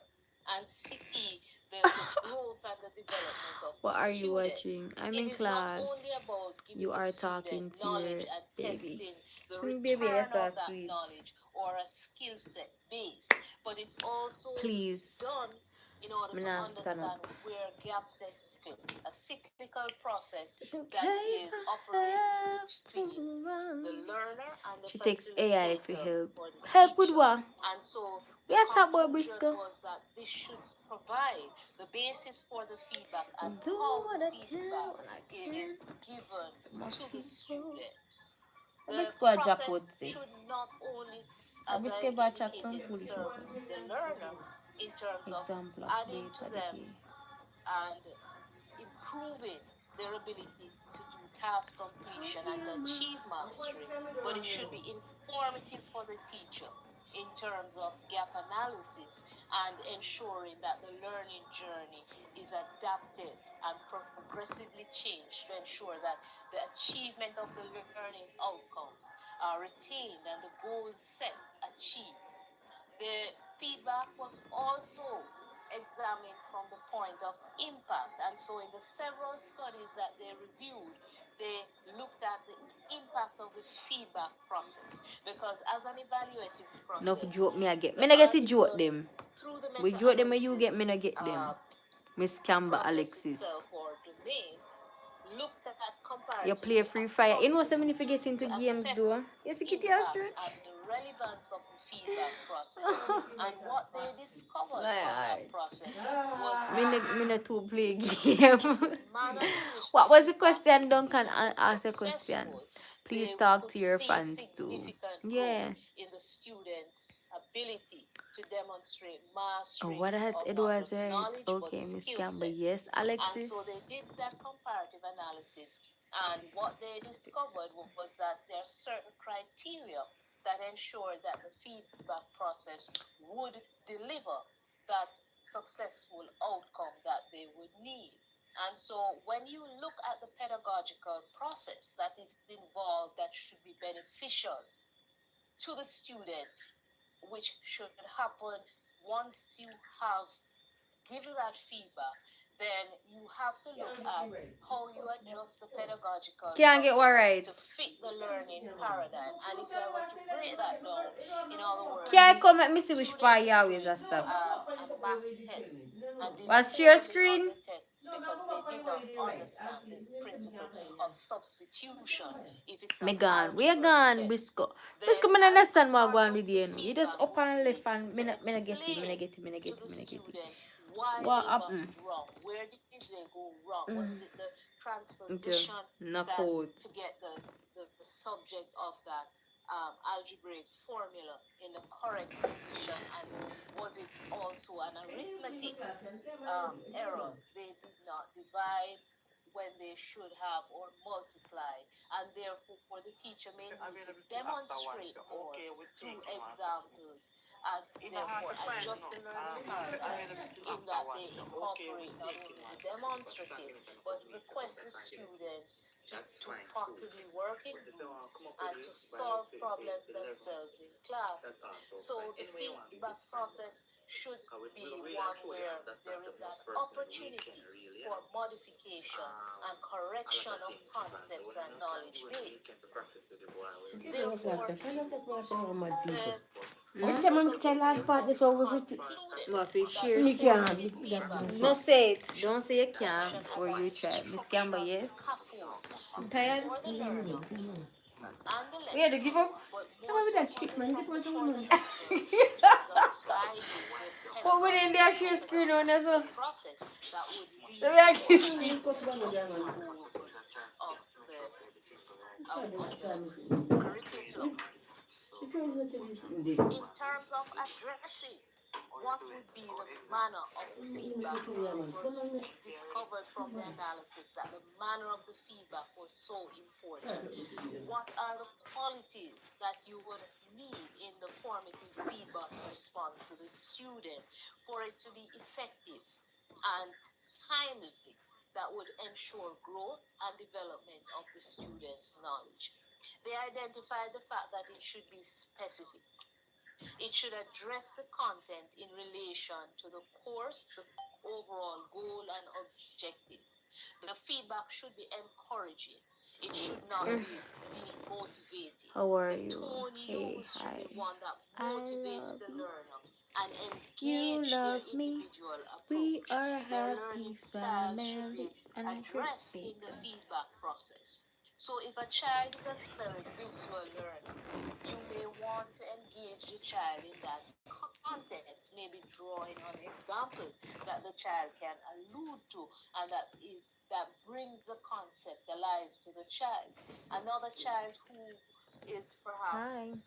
and see the growth and the development of the What are you student. watching? I'm It in is not class. only about giving You the are student talking to knowledge your and baby. testing the So me baby, I return of start that sleep. knowledge or a skill set base, but it's also Please. done in order I'm to not stand understand up. where gaps exist, a cyclical process Just in that case is I operating have between to the run. learner and the She takes AI for facilitator help. or the Help with teacher. what? And so We the are talk about conclusion Briscoe. was that this should provide the basis for the feedback and Do how what the I can feedback when I is can. given My to the people. student. Abis The ko drop process out say. should not only, as Abis I ko ba chat on indicated, foolish. service the learner in terms of Example of adding to data them decay. and improving their ability to do task completion and to achieve mastery, but it should be informative for the teacher in terms of gap analysis and ensuring that the learning journey is adapted and progressively changed to ensure that the achievement of the learning outcomes are retained and the goals set achieved. The feedback was also examined from the point of impact. And so, in the several studies that they reviewed, they looked at the impact of the feedback process. Because, as an evaluative Enough process, joke me I get. the Me not get to joke article, them. through the We joke them and you meta-analysis get me not get them. Miss Campbell process Alexis. itself or domain, looked at You comparatively play free fire. You know something if you approximately get into to games assess though. the You see Kitty impact Stretch? and the relevance of the feedback process. And what they discovered from that Alright. process was that Me not too play the game. manner in which the What was the feedback question, Duncan? procedure was Ask a question. successful, Please they talk could to your see fans too. significant growth Yeah. in the students' ability to demonstrate Oh, mastery what had of it not was just it? knowledge but Okay, Miss skill Campbell. sets. Yes, And Alexis. so they did that comparative analysis, and what they discovered was that there are certain criteria that ensure that the feedback process would deliver that successful outcome that they would need. And so when you look at the pedagogical process that is involved that should be beneficial to the student, which should happen once you have given that feedback, then you have to look at how you adjust the pedagogical Can't get one process right. to fit the learning paradigm. And if I were to break that down, in other words, Can't if come a at me see which student part you is always doing a stop. a math test and they What's your fail on screen? the test because they did not understand the principle of substitution, if it's an Me gone. We are algebra gone, test, Briscoe. then Briscoe, me not as understand what part going of with the you. You just feedback up would and be left and to me not get it, me not explain get it, me not to get it, the me not get it. student why What they got happened? it wrong. Where did they go wrong? Was it the Into transposition knock that out. to get the subject of that algebraic formula in the correct position, and was it also an arithmetic error? They did not divide when they should have or multiply, and therefore the teacher may need to demonstrate all through examples and therefore adjust the learning paradigm in that they incorporate not only the demonstrative but request the students to possibly work in groups and to solve problems themselves in classes. So the feedback process should be one where there is an opportunity for modification and correction of concepts and knowledge base. Therefore, the Man, article last part this over with concluded What if you that share me screen? can't formative feedback No process say it. Don't say you can't function as before an you try. Miss Campbell, instructional yes? scaffold I'm tired. for the learner and the We had to lecturer, give up. but some more of so that shit, man. Get one for the someone. lecturers in terms of guiding the But we didn't pedagogical dare share screen on us. methodological process that would So lead we are or kissing. achieve the goals of the of the curriculum. In terms of addressing what would be the manner of the feedback, it was discovered from the analysis that the manner of the feedback was so important. What are the qualities that you would need in the formative feedback response to the student for it to be effective and timely that would ensure growth and development of the student's knowledge? They identified the fact that it should be specific. It should address the content in relation to the course, the overall goal and objective. The feedback should be encouraging. It should not be demotivating. How are The you? tone Hey, used should hi. be one that I motivates love the you. learner and You engage their love me. individual We approach. are a Their happy learning style should family be and a great addressed big in the family. feedback process. So if a child is a very visual learner, you may want to engage the child in that context, maybe draw drawing on examples that the child can allude to, and that brings the concept alive to the child. Another child who is perhaps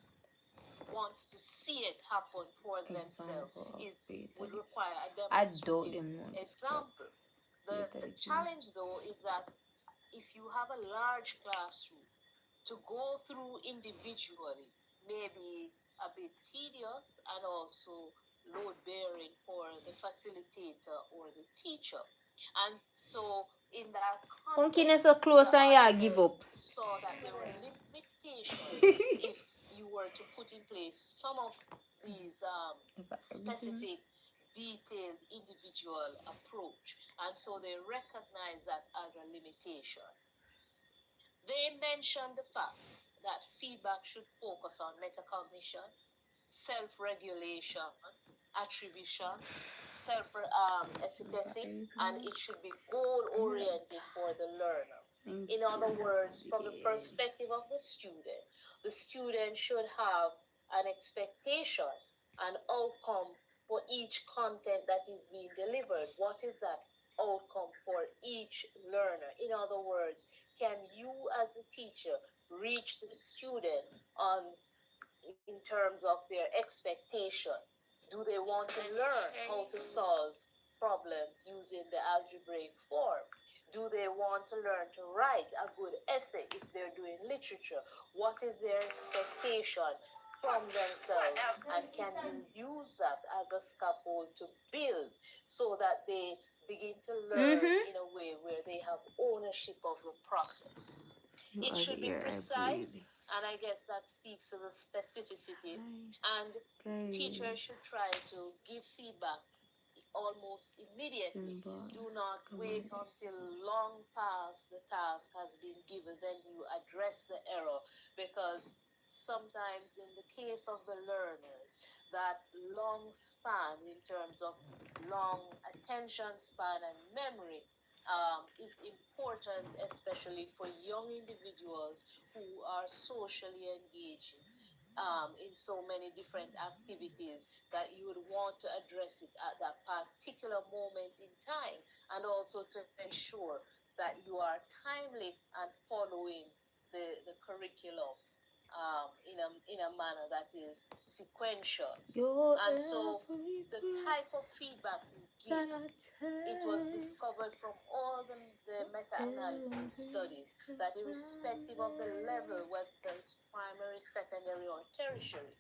wants to see it happen for themselves would require a demonstrative example. The challenge though is that if you have a large classroom, to go through individually may be a bit tedious and also load bearing for the facilitator or the teacher. And so in that context, so close and yeah, give up. saw that there were limitations if you were to put in place some of these specific, detailed, individual approach. And so they recognize that as a limitation. They mentioned the fact that feedback should focus on metacognition, self-regulation, attribution, self-efficacy, and it should be goal-oriented for the learner. In other words, from the perspective of the student should have an expectation, an outcome for each content that is being delivered. What is that outcome for each learner? In other words, can you as a teacher reach the student on in terms of their expectation? Do they want to learn how to solve problems using the algebraic form? Do they want to learn to write a good essay if they're doing literature? What is their expectation from themselves? And can you use that as a scaffold to build so that they begin to learn in a way where they have ownership of the process? It should be precise, and I guess that speaks to the specificity. And teachers should try to give feedback almost immediately. Do not wait until long past the task has been given, then you address the error, because sometimes in the case of the learners, that long span in terms of long attention span and memory is important, especially for young individuals who are socially engaging in so many different activities, that you would want to address it at that particular moment in time, and also to ensure that you are timely and following the curriculum in a manner that is sequential. And so the type of feedback you give, it was discovered from all the meta-analysis studies that irrespective of the level, whether it's primary, secondary, or tertiary,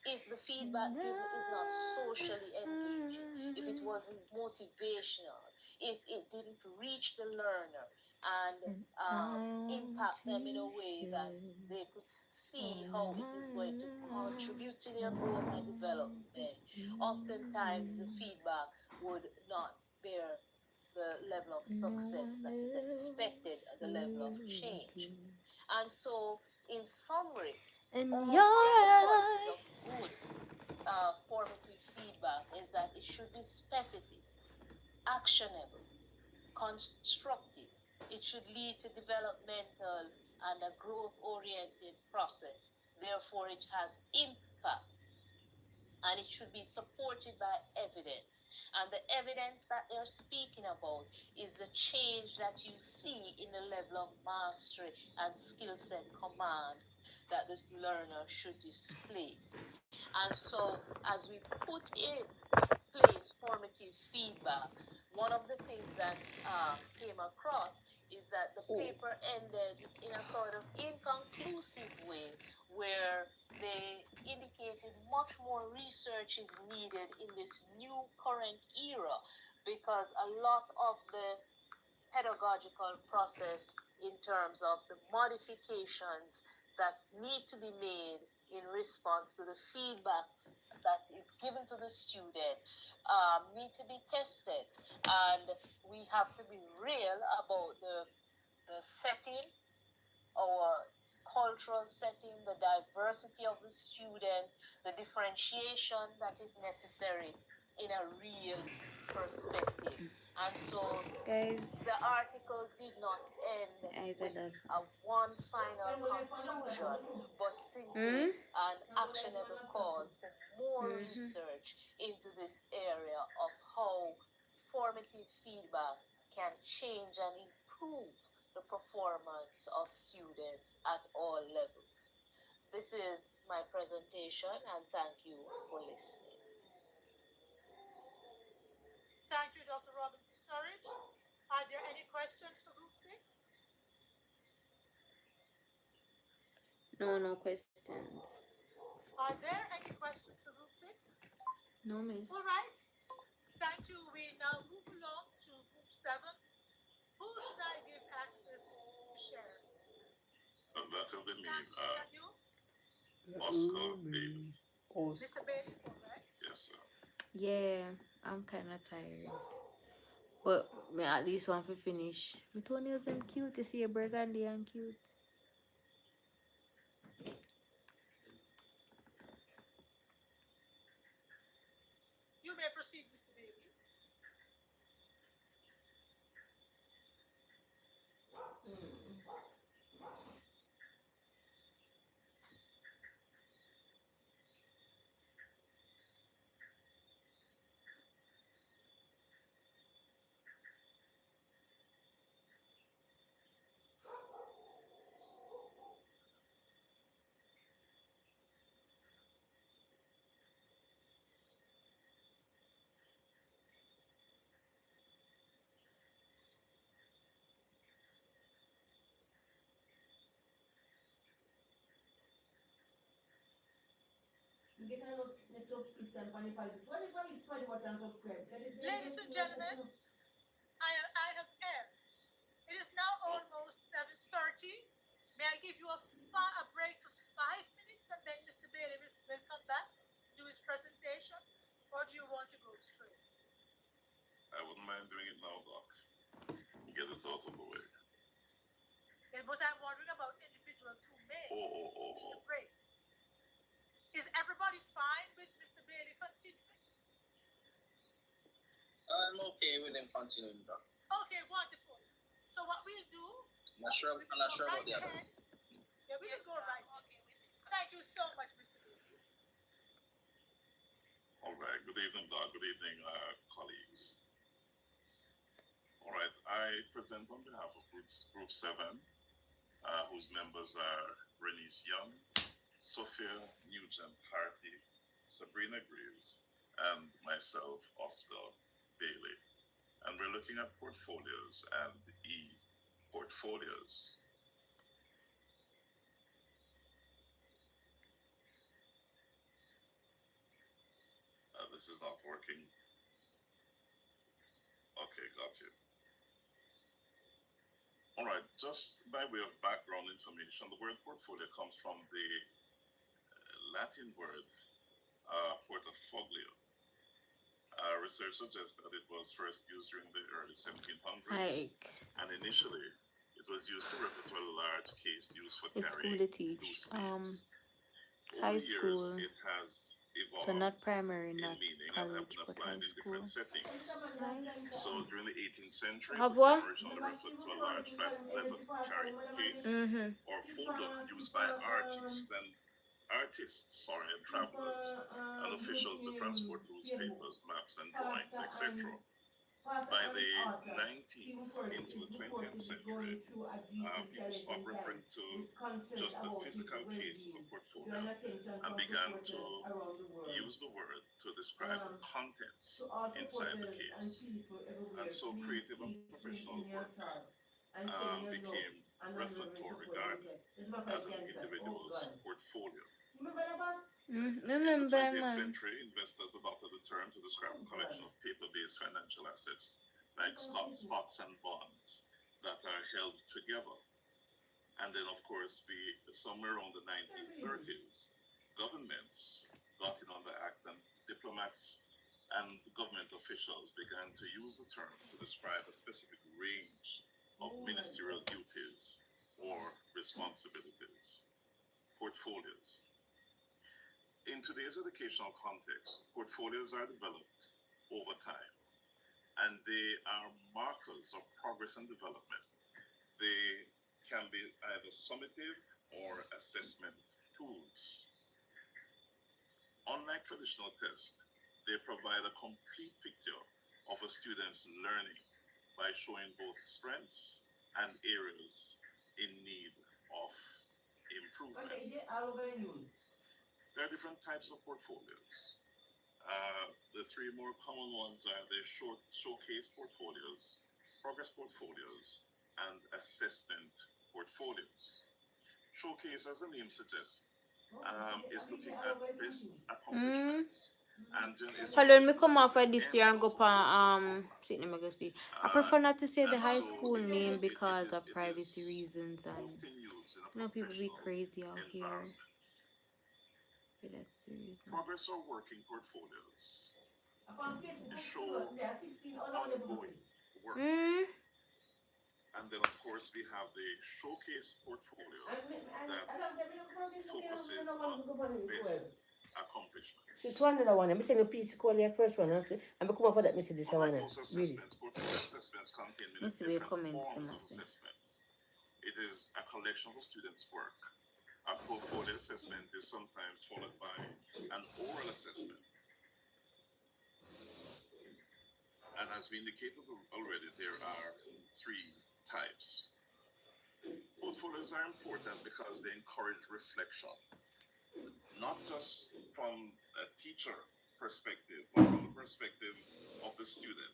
if the feedback given is not socially engaging, if it wasn't motivational, if it didn't reach the learner and impact them in a way that they could see how it is going to contribute to their growth and development, oftentimes the feedback would not bear the level of success that is expected at the level of change. And so, in summary, all the of good formative feedback is that it should be specific, actionable, constructive. It should lead to developmental and a growth-oriented process. Therefore, it has impact, and it should be supported by evidence. And the evidence that they're speaking about is the change that you see in the level of mastery and skill set command that this learner should display. And so, as we put in place formative feedback, one of the things that came across is that the paper ended in a sort of inconclusive way, where they indicated much more research is needed in this new current era, because a lot of the pedagogical process in terms of the modifications that need to be made in response to the feedback that is given to the student need to be tested. And we have to be real about the setting, our cultural setting, the diversity of the student, the differentiation that is necessary in a real perspective. And so the article did not end with a one final conclusion, but simply an actionable call for more research into this area supportive feedback can change and improve the performance of students at all levels. This is my presentation, and thank you for listening. Thank you, Dr. Robinson Sturridge. Are there any questions for Group 6? No questions. Are there any questions for Group 6? No, miss. All right. Thank you. We now move along to Group 7. Who should I give access to share? That will be me, Is that you? Oscar Bailey. Mr. Bailey, correct? Yes, sir. Yeah, I'm kind of tired. But me at least want to finish. My toenails them cute. You see a burgundy and cute. You may proceed, Mr. Bailey. Ladies and gentlemen, I have aired. It is now almost 7:30. May I give you a break for 5 minutes and then Mr. Bailey will come back, do his presentation, or do you want to go straight? I wouldn't mind doing it now, Doc. Get it out of the way. Yeah, but I'm wondering about individuals who may need a break. Is everybody fine with Mr. Bailey continuing? I'm okay with him continuing, Doc. Okay, wonderful. So what we'll do? I'm not sure about the others. Yeah, we will go right. Okay. Thank you so much, Mr. Bailey. All right. Good evening, Doc. Good evening, colleagues. All right. I present on behalf of Group 7, whose members are Renice Young, Sophia Nugent Harty, Sabrina Greaves, and myself, Oscar Bailey. And we're looking at portfolios and e-portfolios. This is not working. Okay, got you. All right, just by way of background information, the word portfolio comes from the Latin word portafoglio. Research suggests that it was first used during the early 1700s, and initially it was used to refer to a large case used for carrying loose leaves. High school. It has evolved, so not primary, not meaning, college, and have been but applied high in school. different settings. So during the 18th century, Have the what? term originally referred to a large leather carrying case or folder used by artists, and travelers and officials to transport newspapers, maps, and drawings, etc. By the 19th into the 20th century, people stopped referring to just the physical case as a portfolio and began to use the word to describe the contents inside the case. And so creative and professional work became referred to or regarded as an individual's portfolio. In the 20th century, investors adopted the term to describe a collection of paper-based financial assets like stocks and bonds that are held together. And then, of course, somewhere around the 1930s, governments got in on the act, and diplomats and government officials began to use the term to describe a specific range of ministerial duties or responsibilities. Portfolios. In today's educational context, portfolios are developed over time, and they are markers of progress and development. They can be either summative or assessment tools. Unlike traditional tests, they provide a complete picture of a student's learning by showing both strengths and areas in need of improvement. There are different types of portfolios. The three more common ones are the showcase portfolios, progress portfolios, and assessment portfolios. Showcase, as the name suggests, is looking at best accomplishments. And is Hello, me come off of this year and go on see, let me go see. I prefer not to say the high school name because of privacy reasons and people be crazy out here. Okay, that's the reason. Progress or working portfolios show ongoing work. And then, of course, we have the showcase portfolio that focuses on best accomplishments. It's one other one. I'm saying a piece call your first one. And I come up with that, Mr. This one. Really. Portfolio assessments contain many different forms of assessments. It is a collection of a student's work. A portfolio assessment is sometimes followed by an oral assessment. And as we indicated already, there are three types. Portfolios are important because they encourage reflection, not just from a teacher perspective, but from the perspective of the student.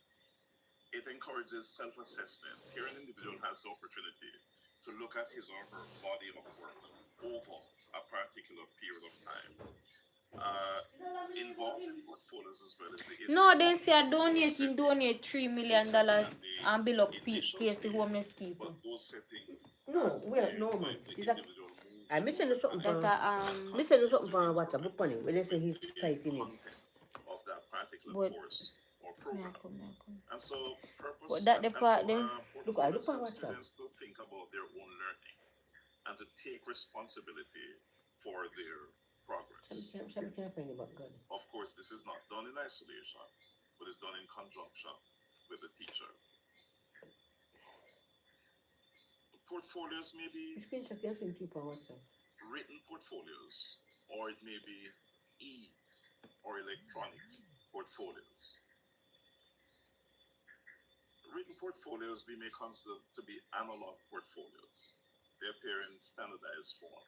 It encourages self-assessment. Here an individual has the opportunity to look at his or her body of work over a particular period of time. Involved in portfolios as well as the no, they say I donate $3 million and bill up place the homeless people. No, we're normal. Is that I'm missing something from missing something from WhatsApp. But funny, when they say he's fighting it. Of that particular course or program. And so purpose but that the part them look at WhatsApp. Students to think about their own learning and to take responsibility for their progress. Of course, this is not done in isolation, but it's done in conjunction with the teacher. Portfolios may be written portfolios, or it may be or electronic portfolios. Written portfolios we may consider to be analog portfolios. They appear in standardized form.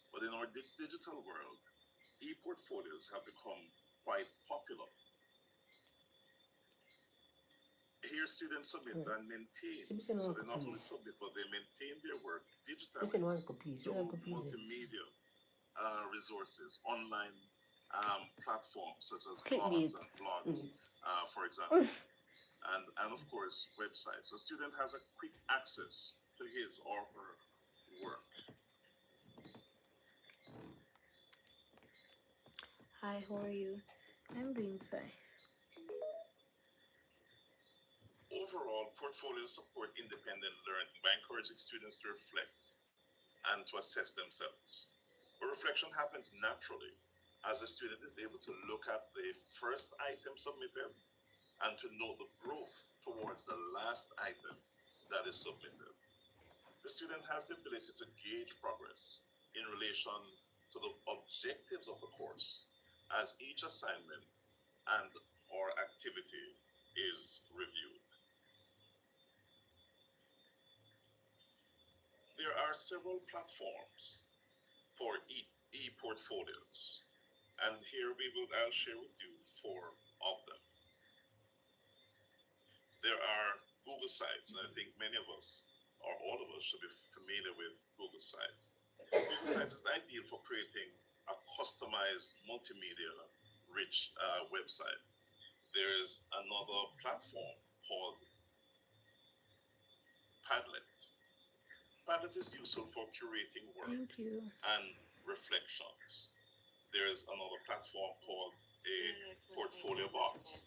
But in our digital world, e-portfolios have become quite popular. Here students submit and maintain, so they not only submit, but they maintain their work digitally through multimedia resources, online platforms such as blogs and blogs, for example, and of course websites. The student has a quick access to his or her work. Hi, how are you? I'm doing fine. Overall, portfolios support independent learning by encouraging students to reflect and to assess themselves. But reflection happens naturally as the student is able to look at the first item submitted and to know the growth towards the last item that is submitted. The student has the ability to gauge progress in relation to the objectives of the course as each assignment and or activity is reviewed. There are several platforms for e-portfolios, and here I'll share with you 4 of them. There are Google Sites, and I think many of us, or all of us, should be familiar with Google Sites. Google Sites is ideal for creating a customized multimedia-rich website. There is another platform called Padlet. Padlet is useful for curating work and reflections. There is another platform called a portfolio box.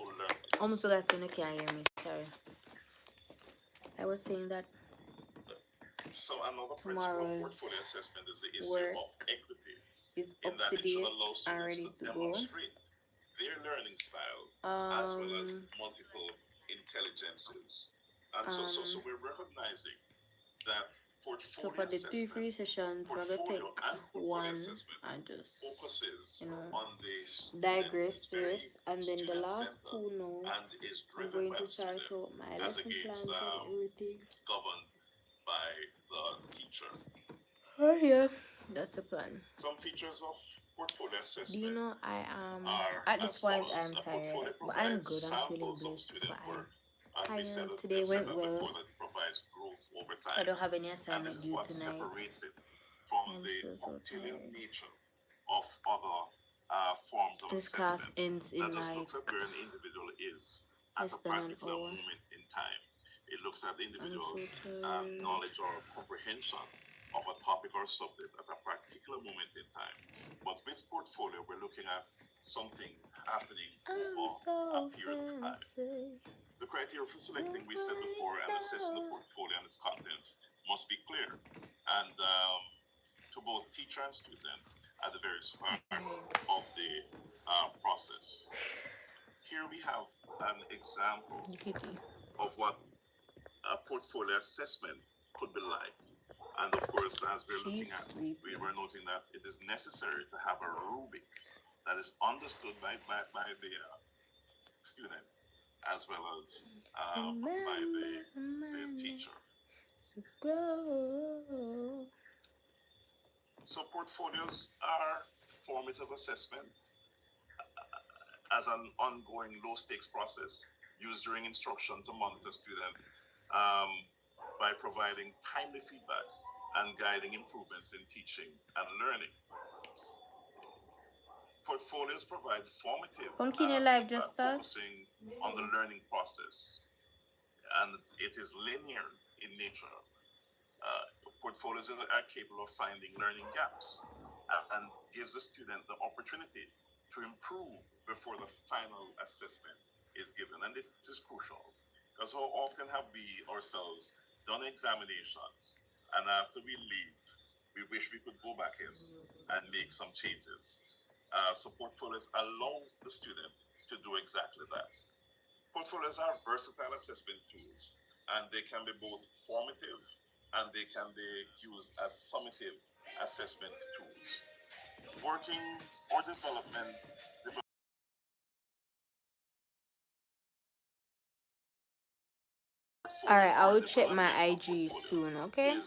impactful learners. Almost forgot to can't hear me. Sorry. I was saying that So another principle of portfolio assessment is the issue of equity, is in up that to it should date allow and students ready to to go. demonstrate their learning style as well as multiple intelligences. And so we're recognizing that So portfolio for the 3 assessment, free sessions, we're gonna portfolio take and portfolio one assessment and just focuses on the student, digress is very rest, and then the last student-centered 2 now and is I'm driven going by to the start student out my as lesson against plans and everything. governed by the teacher. Oh yeah, that's the plan. Some features of portfolio assessment. Do you know I am are at this as point follows. I'm A tired, portfolio but I'm provides good. I'm feeling samples of blessed, student but work. I'm And we said tired. that, Today we've said went that well. before, that it provides growth over time. I don't have any And assignment this is due what tonight. separates it from I'm the still so punctiliar tired. nature of other forms of This class assessment ends in that just like looks at where an individual is at less a than an particular hour. moment in time. It looks at the I'm so individual's tired. knowledge or comprehension of a topic or subject at a particular moment in time. But with portfolio, we're looking at something happening over a period of time. The criteria for selecting, we said before, and assessing the portfolio and its content must be clear and to both teacher and student at the very start of the process. Here we have an example of what a portfolio assessment could be like. And of course, as we're looking at, we were noting that it is necessary to have a rubric that is understood by the student as well as by the teacher. So portfolios are formative assessment as an ongoing low-stakes process used during instruction to monitor students by providing timely feedback and guiding improvements in teaching and learning. Portfolios provide formative feedback focusing on the learning process, and it is linear in nature. Portfolios are capable of finding learning gaps and gives the student the opportunity to improve before the final assessment is given. And this is crucial because how often have we ourselves done examinations and after we leave, we wish we could go back in and make some changes. So portfolios allow the student to do exactly that. Portfolios are versatile assessment tools, and they can be both formative and they can be used as summative assessment tools. Working or development. Alright, I will check my IG soon, okay?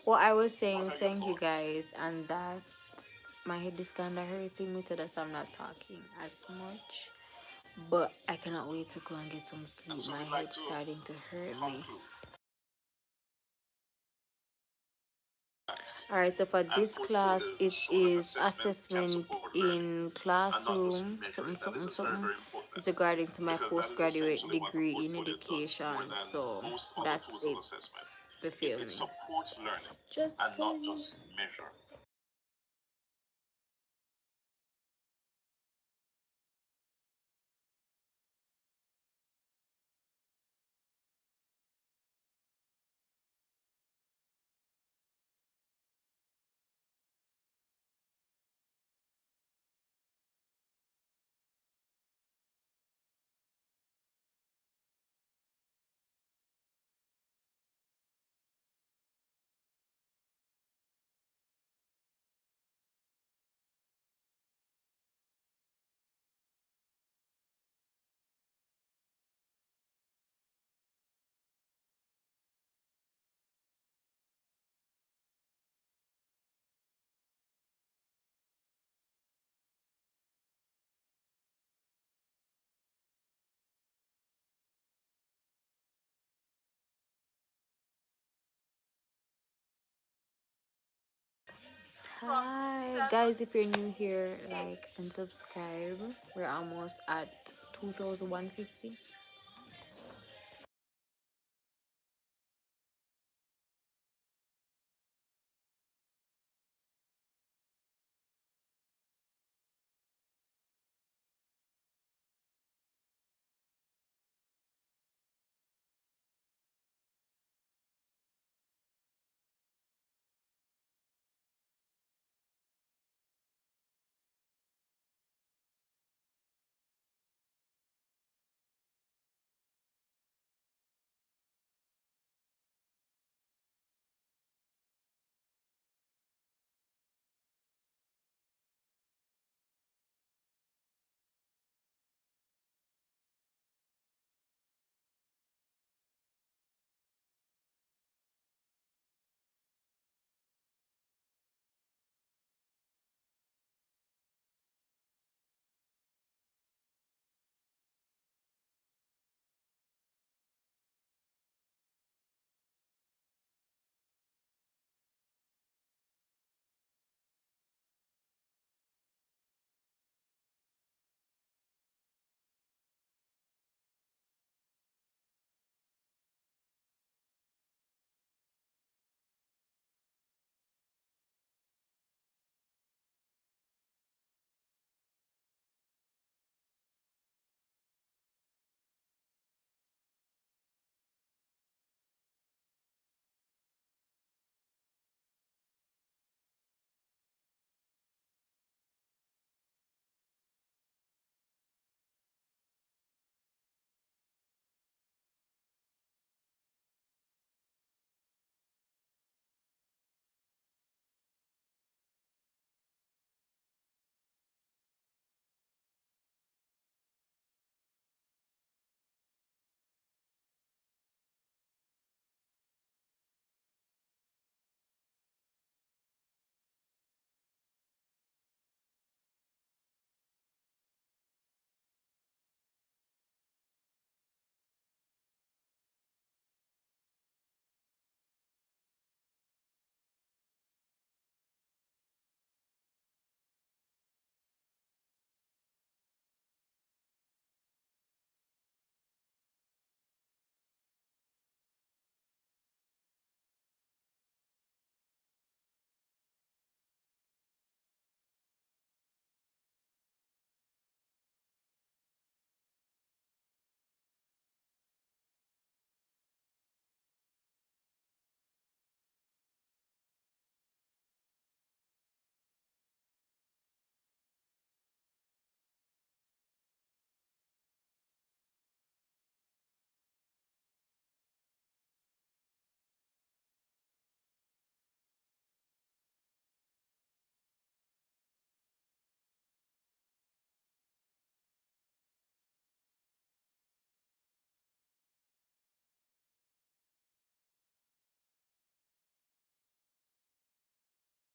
Well, I was saying thank you guys, and that my head is kind of hurting me, so that I'm not talking as much. But I cannot wait to go and get some sleep. My head's starting to hurt me. Alright, so for this class, it is assessment in classroom, something. It's regarding to my postgraduate degree in education. So that's it. You feel me? It supports learning Just and not just measure. Hi guys, if you're new here, like and subscribe. We're almost at 2150.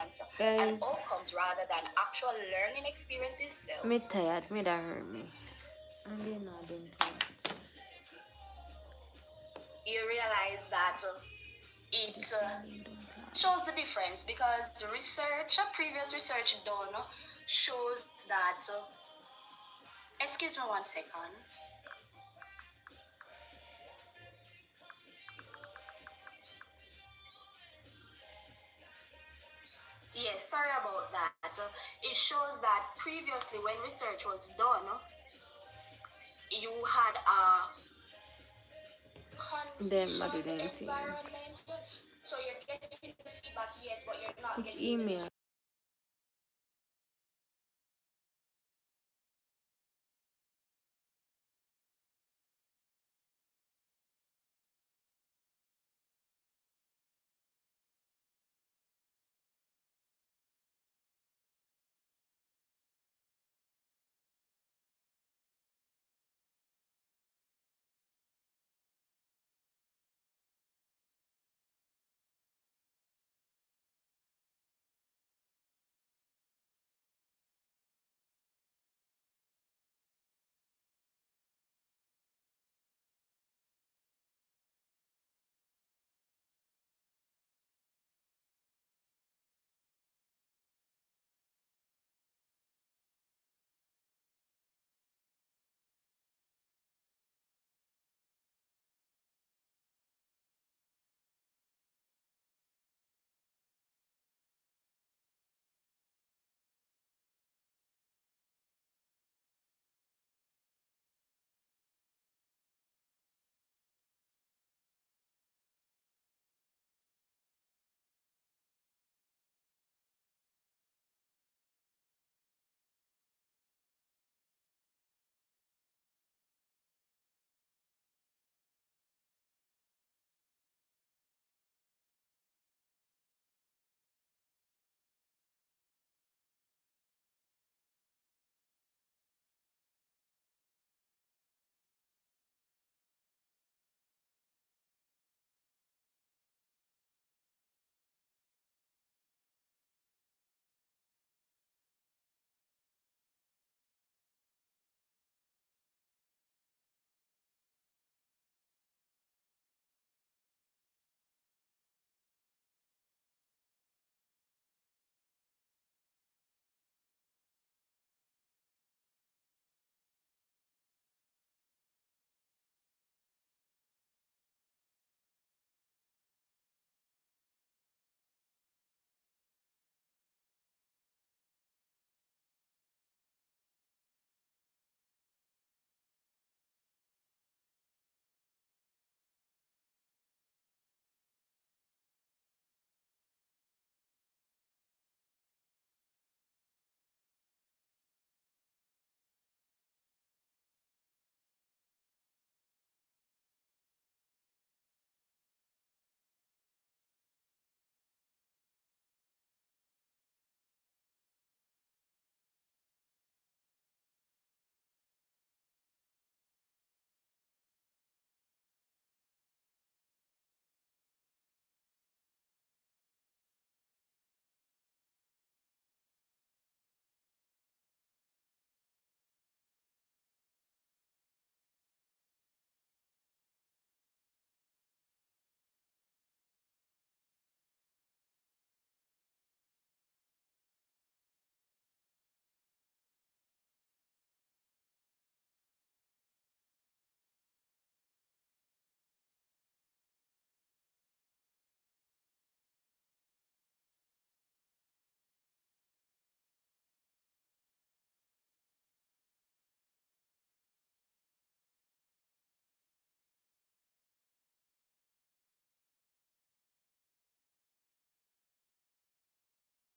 And Guys, outcomes rather than actual learning experiences. So me tired, me that hurt me. And they not doing things. you realize that it shows the difference because the research, previous research done, shows that. Excuse me 1 second. Yes, sorry about that. It shows that previously, when research was done, you had a Them not conditioned doing anything. environment, so you're getting the feedback, yes, but you're not Which getting the email?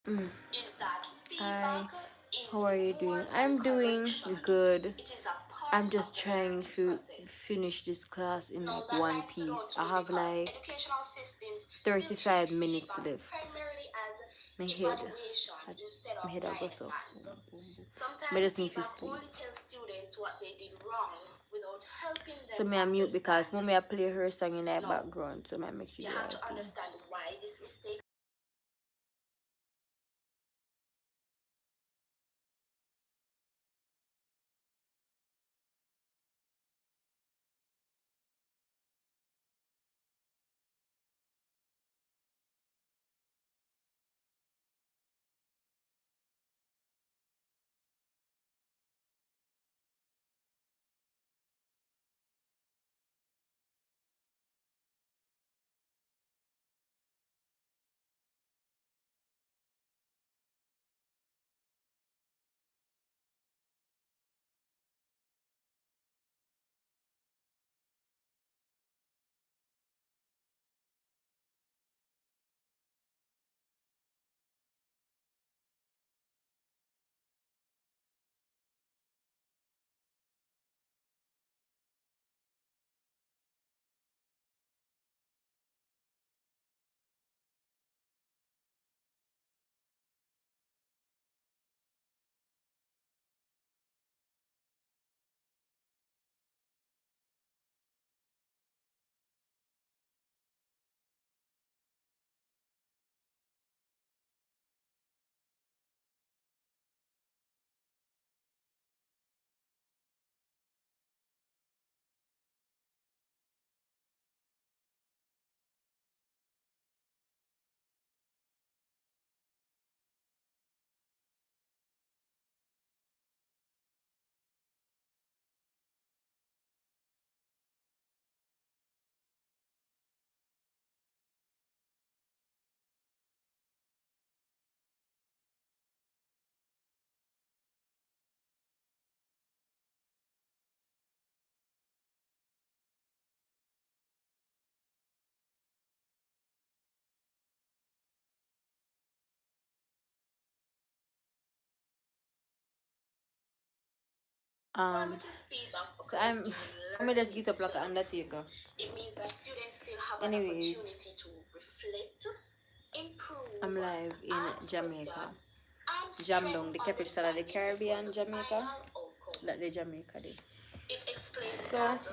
is that feedback is How are you more doing? than I'm doing correction. good. It is a part I'm of just the trying learning to process. finish this class in Now like that one line stood piece. out to I me have because like educational systems still treat 35 minutes feedback left. primarily as My head, evaluation instead of I go so. guidelines. I Sometimes just need to feedback sleep. only tells students what they did wrong without helping So them me I mute because understand. mommy I play her song in the No, background, so I make sure you you have to like it. understand why this mistake. Formative feedback So occurs during I'm just learning get up like an itself. undertaker. It means that students still have an Anyways, opportunity to reflect, I'm improve, live in ask Jamaica. questions, and Jam down strengthen the capital of the understanding before Caribbean, the Jamaica. final outcome. That the Jamaica did. It explains So that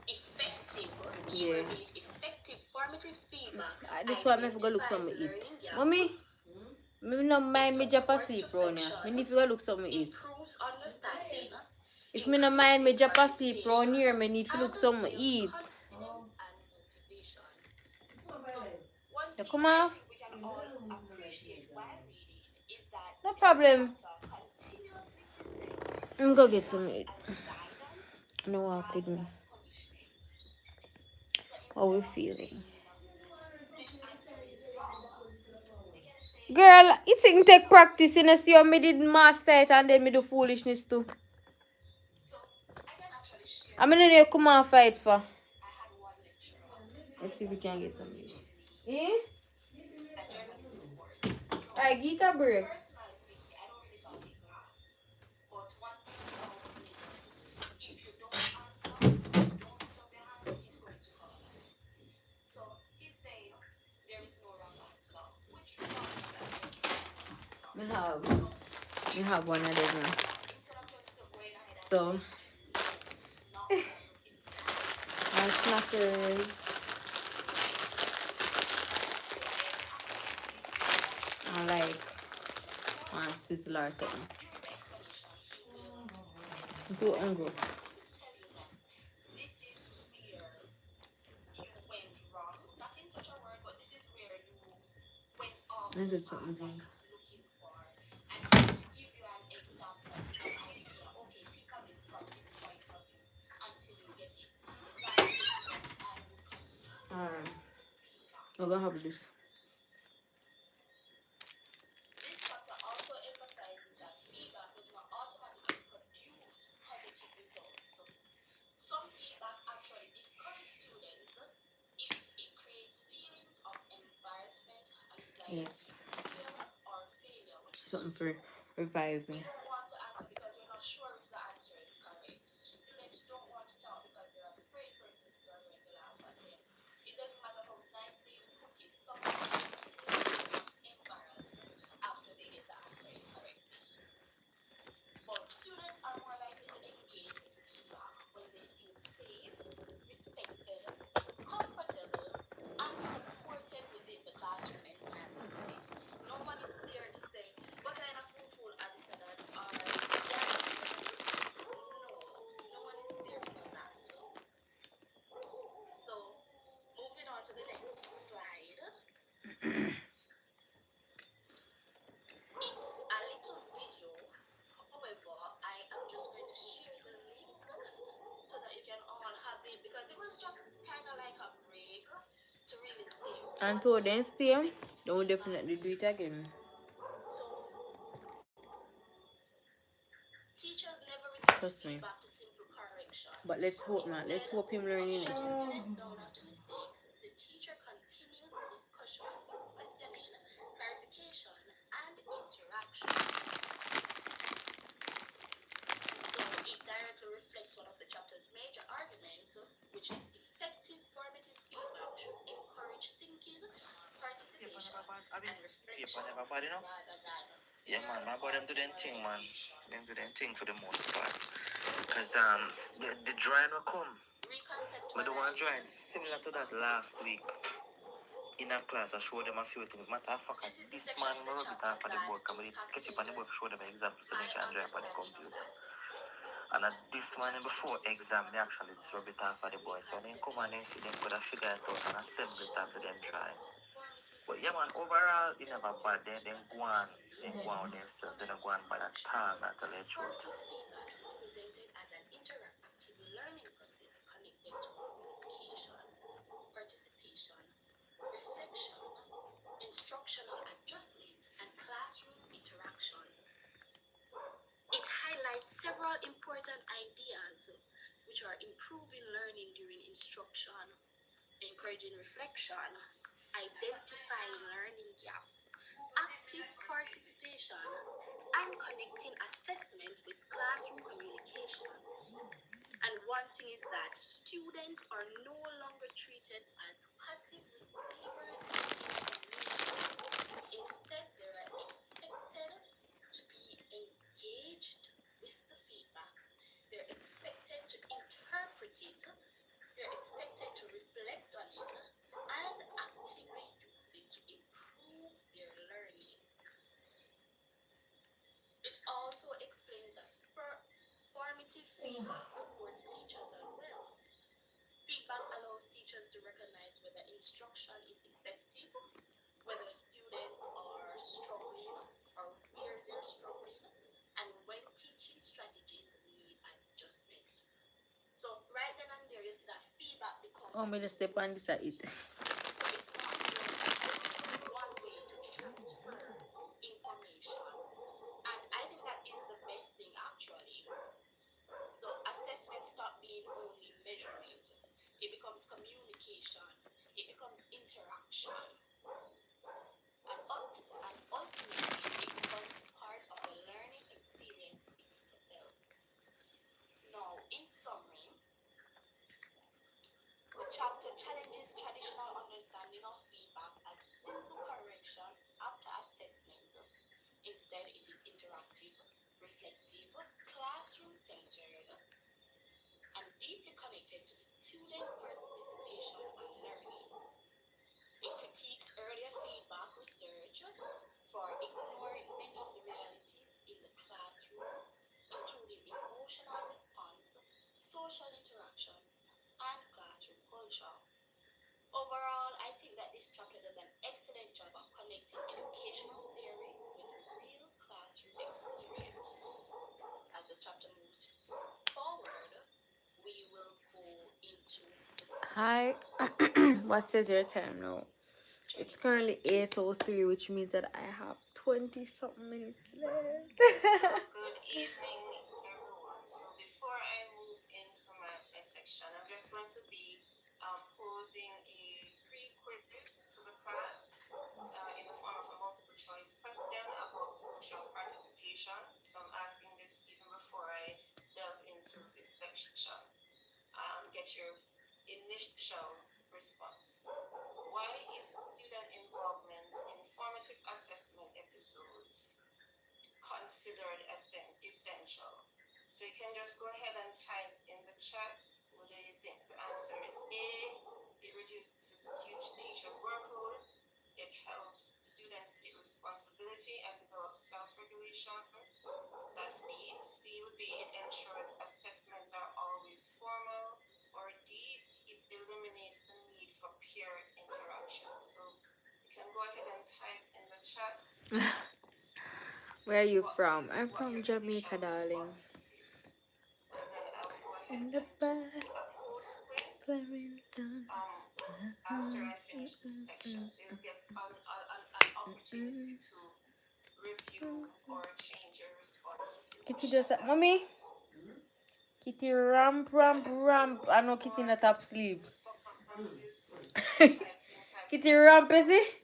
effective, yeah. keyword being effective formative feedback This one I have to go look identifies something eat. learning gaps. Mommy, me no It mind me jump supports asleep round here. Me reflection, need to go look something eat. improves understanding, If me no mind me increases jump asleep round participation, here, me need to and look something builds eat. confidence and motivation. So, one You thing come I off? think we can all appreciate while reading is that No every problem. chapter continuously presents I'm go get some feedback eat. as guidance No walk with rather me. than punishment. So How we instead of feeling? saying, this answer is wrong, we can say, Girl, it's in take practice in a see how me did master it and then me do foolishness too. so I can actually share I this mean, you come experience. and fight for. I had one lecturer Let's see if we who can get was some eat. teaching me Eh? a journalism course. Alright, get a break. Personally speaking, I don't really talk in class, but one thing he always said is, if you don't answer, if you don't put up your hand, he's going to call on you. So he said there is no wrong answer, which regardless I know is the right answer. So We have one of them now. instead of just going ahead and So, saying not what I'm looking for, my snackers. I like one sweet or something. during the explanation, he will Go and go. tell you that this is where you went wrong. Not in such a word, but this is where you went off I the get path something that drink. he was looking for. And he would give you an example, an idea. Okay, think of it from this point of view until you get it. That is what I would consider Alright, formative feedback. we're gonna have this. This chapter also emphasizes that feedback does not automatically produce positive results. Some feedback actually discourages students if it creates feelings of embarrassment, Yes. anxiety, fear, or something for revive We me. don't want to answer because we're not sure if the answer is correct. Students don't want to talk because they're afraid persons are going to laugh at them. It doesn't matter how nicely you put it, some students still become embarrassed after they get the answer incorrectly. But students are more likely to engage with feedback when they feel safe, respected, comfortable, and supported within the classroom environment. No one is there to say, what kind of fool answer that? Or, yeah, that's better than this. No one is there for that. So, moving on to the next slide. It's a little video. However, I am just going to share the link so that you can all have it because it was just kind of like a break to really say And what to then stay, effective they will feedback definitely do it is. again. So, teachers never reduce Trust me. feedback to simple correction. But let's hope not. Let's Instead hope him of learning it. shutting students down after mistakes, the teacher continues the discussion through questioning, clarification, and interaction. So it directly reflects one of the chapter's major arguments, which is effective formative feedback should encourage thinking, participation, and reflection rather than. Yeah, man, my boy them do them thing, man. Them do them thing for the most part. Because the drawing will come. But the one drawing similar to that last week. In a class, I showed them a few things. Matter of fact, this man will rub it off on the board. Come with sketch up on the board to show them examples to make sure and draw up on the computer. And at this one before exam, they actually just rub it off on the board. So then come and then see them could have figured it out and assemble it after them drawing. But yeah, man, overall, it never bad. Then go on themselves. Then go on by that time that the truth. Feedback is presented as an interactive learning process connected to communication, participation, reflection, instructional adjustment, and classroom interaction. It highlights several important ideas, which are improving learning during instruction, encouraging reflection, identifying learning gaps, active participation, and connecting assessment with classroom communication. And one thing is that students are no longer treated as passive receivers of information. Instead, they are expected to be engaged with the feedback. They're expected to interpret it. They're expected to reflect on it and actively use it to improve their learning. It also explains that formative feedback supports teachers as well. Feedback allows teachers to recognize whether instruction is effective, whether students are struggling or where they're struggling, and when teaching strategies need adjustment. So right then and there, you see that feedback becomes Oh, me just step on this at it. so it's not just one way to transfer information. And I think that is the best thing actually. So assessment stop being only measurement. It becomes communication. It becomes interaction. And ultimately, it becomes part of the learning experience itself. Now, in summary, the chapter challenges traditional understanding of feedback as simple correction after assessment. Instead, it is interactive, reflective, classroom-centered, and deeply connected to student participation and learning. It critiques earlier feedback research for ignoring many of the realities in the classroom, including emotional response, social interaction, and classroom culture. Overall, I think that this chapter does an excellent job of connecting educational theory with real classroom experience. As the chapter moves forward, we will go into the Hi. What says your time now? It's currently 8:03, which means that I have 20 something minutes left. Good evening, everyone. So before I move into my section, I'm just going to be posing a pre-quiz to the class in the form of a multiple choice question about social get your initial response. Why is student involvement in formative assessment episodes considered essential? So you can just go ahead and type in the chat, what do you think? The answer is A, it reduces the teacher's workload, it helps students take responsibility and develop self-regulation. That's B. C would be it ensures assessments are always formal. Or D, it eliminates the need for peer interaction. So you can go ahead and type in the chat. Where are you from? I'm from Jamaica, darling. And then I will go ahead and do a post quiz after I finish this section. So you'll get an opportunity to review or change your response if you Kitty wish just at that mommy. point. Kitty ramp. I know Kitty not top sleep. Kitty ramp is it?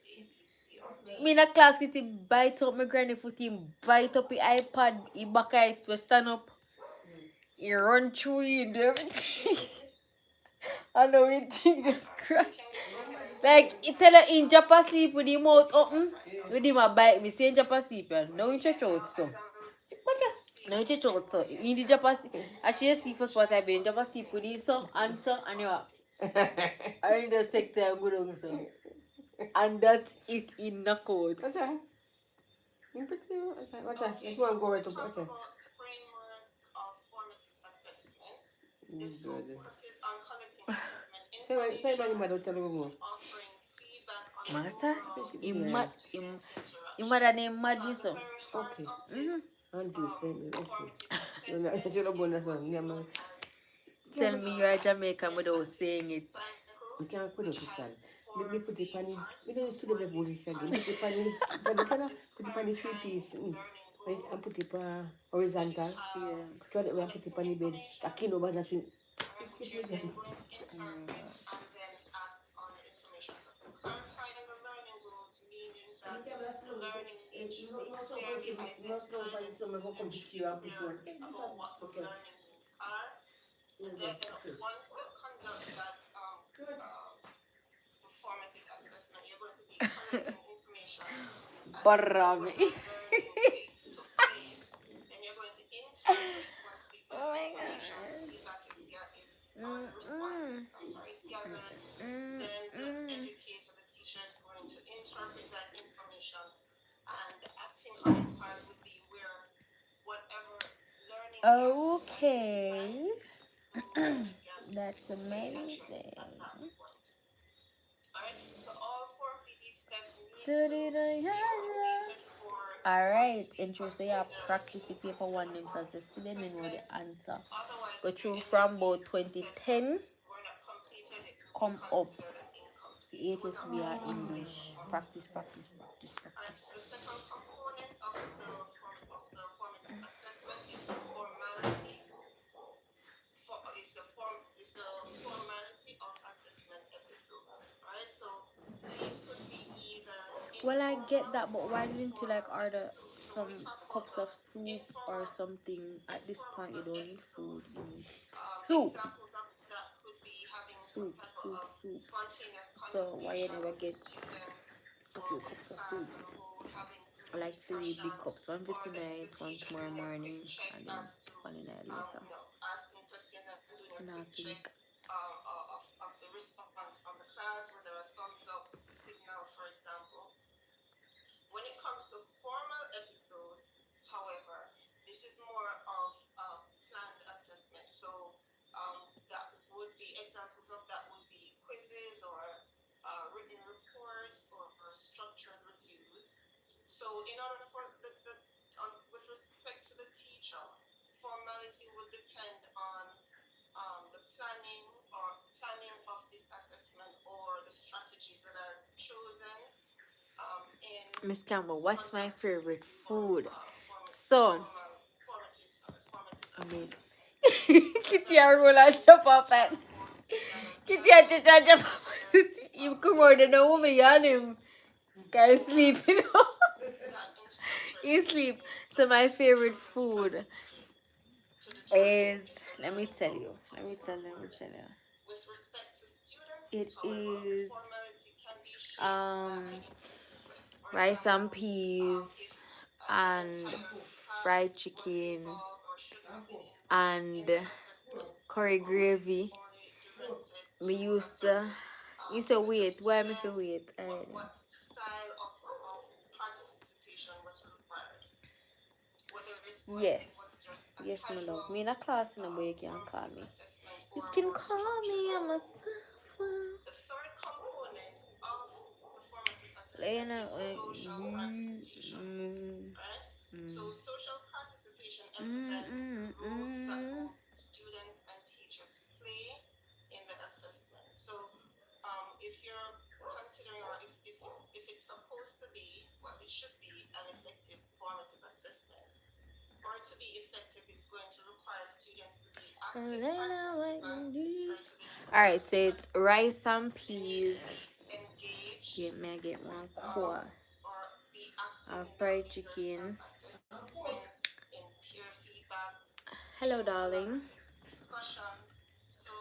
Me in a class Kitty bite up my granny foot him bite up the iPad, he back it to stand up. He run through it and do everything. I know it just crash. Like he tell her in drop asleep with him mouth open. With him a bite me say drop asleep and now he stretch out so. Now he stretch out so. In the drop asleep. As she see first part I been drop asleep with him so answer and you are. I just take time go down so. And that's it in the code. What's that? What's that? Let's go and go right to what's that? Framework of formative assessment. This focuses on collecting assessment information, offering feedback on the Masa, overall imad student interaction. imada name mad So me at the so. very heart Okay. of this formative assessment is what we known as Tell me you are Jamaican assessment without saying it. cycle, We can't put which up this has time. four Me put it main on it. parts We don't or used to four the main police again. Put it on it. participants. But you can This put it on the three clarifying piece. learning Right? And goals. put it Then you horizontal. have Yeah. Try that way and put it collecting on the bed. A information, kino but that's it. right, which you're then going to interpret and then act on the information. So clarifying the learning goals, meaning that the learning needs to be clearly identified and students should be clear about what the learning goals are. And then once you conduct that formative assessment, you're going to be collecting information as to what Barami. the learning took place. Then you're going to interpret once the Oh my information, the god. feedback or the responses, is gathered. Then the educator, the teacher is going to interpret that information, and the acting on it part would be where whatever learning gaps that have been identified, Okay. those learning gaps That's would be addressed amazing. at that point. All right. So all four of these steps need to be completed for it Alright, to be interesting. Yeah, considered practice the paper one themselves. The student may know the assessment. answer. Otherwise, Go if through any of from about these steps 2010, were not completed, it would be come up. considered an incomplete. The It would not HSB be are considered English. formative. Practice, practice, practice, All right. practice. The second component of the formative assessment is the formality. Is the formality of assessment episodes. Right. So these could be either Well, I get informal that, but or why didn't you like formal order episodes. So when some we talk about cups the of soup or informal something? At this point, you don't need food. episodes, You need soup. examples of that could be having some Soup, type soup, of soup. spontaneous So why you conversation never with the get students a or few with the cups of class soup? as a whole, having group I like to read discussion, big cups. One for or the tonight, one teacher tomorrow doing a quick morning, check and then as to one the night later. asking questions and doing a And I quick check think of the response from the class, whether a thumbs up signal, for example. When it comes to formal episode, however, this is more of a planned assessment. So that would be examples of that would be quizzes or written reports or structured reviews. So in order for with respect to the teacher, formality would depend on the planning of this assessment or the strategies that are chosen in Miss Campbell, what's my conducting favorite this food? So, formative I mean, assessment. So Kitty that a roll and includes chop up and examples that are Kitty a chop up. You come out and know me and him. Guy sleep, you know. that instructor He is sleep. using So to my favorite determine food strategies to determine is, the let me learning tell you, outcomes for a let me tell you. It is rice and peas and fried chicken and curry gravy. Me used to. You say wait, why me feel wait? What style of participation was required? Yes. Yes, my love. Me in a class in a way you can call me. You can call me, I'm a suffer. The third component of the formative assessment Lena, is social participation. Right? So social participation emphasizes the role that both students and teachers play in the assessment. So if you're considering or if it's supposed to be, well, it should be an effective formative assessment. For it to be effective, it's going to require students to be active participants. Right? So they need to Alright, so it's rice and peas. engage Yeah, may I get one core or be active of in their fried self-assessment, chicken. in peer feedback, Hello, in darling. collaborative discussions. So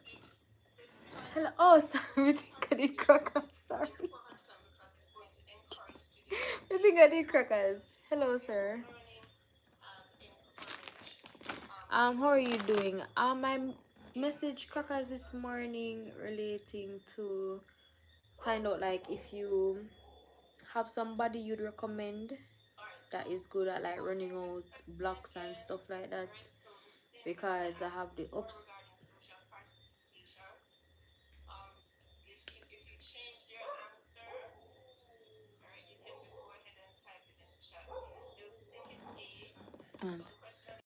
it's this kind Hello. of Oh, sorry. We think I did participation crackers. Sorry. is important because it's going to encourage students to We take think I did crackers. Hello, responsibility sir. for learning and encourage How are you independence. doing? I messaged crackers this morning relating to find out like if you have somebody you'd recommend that is good at like running out blocks and stuff like that, So same because question I as have the before ups. regarding social participation. If you change your answer, alright, you can just go ahead and type it in the chat. Do you still think it's A? So the question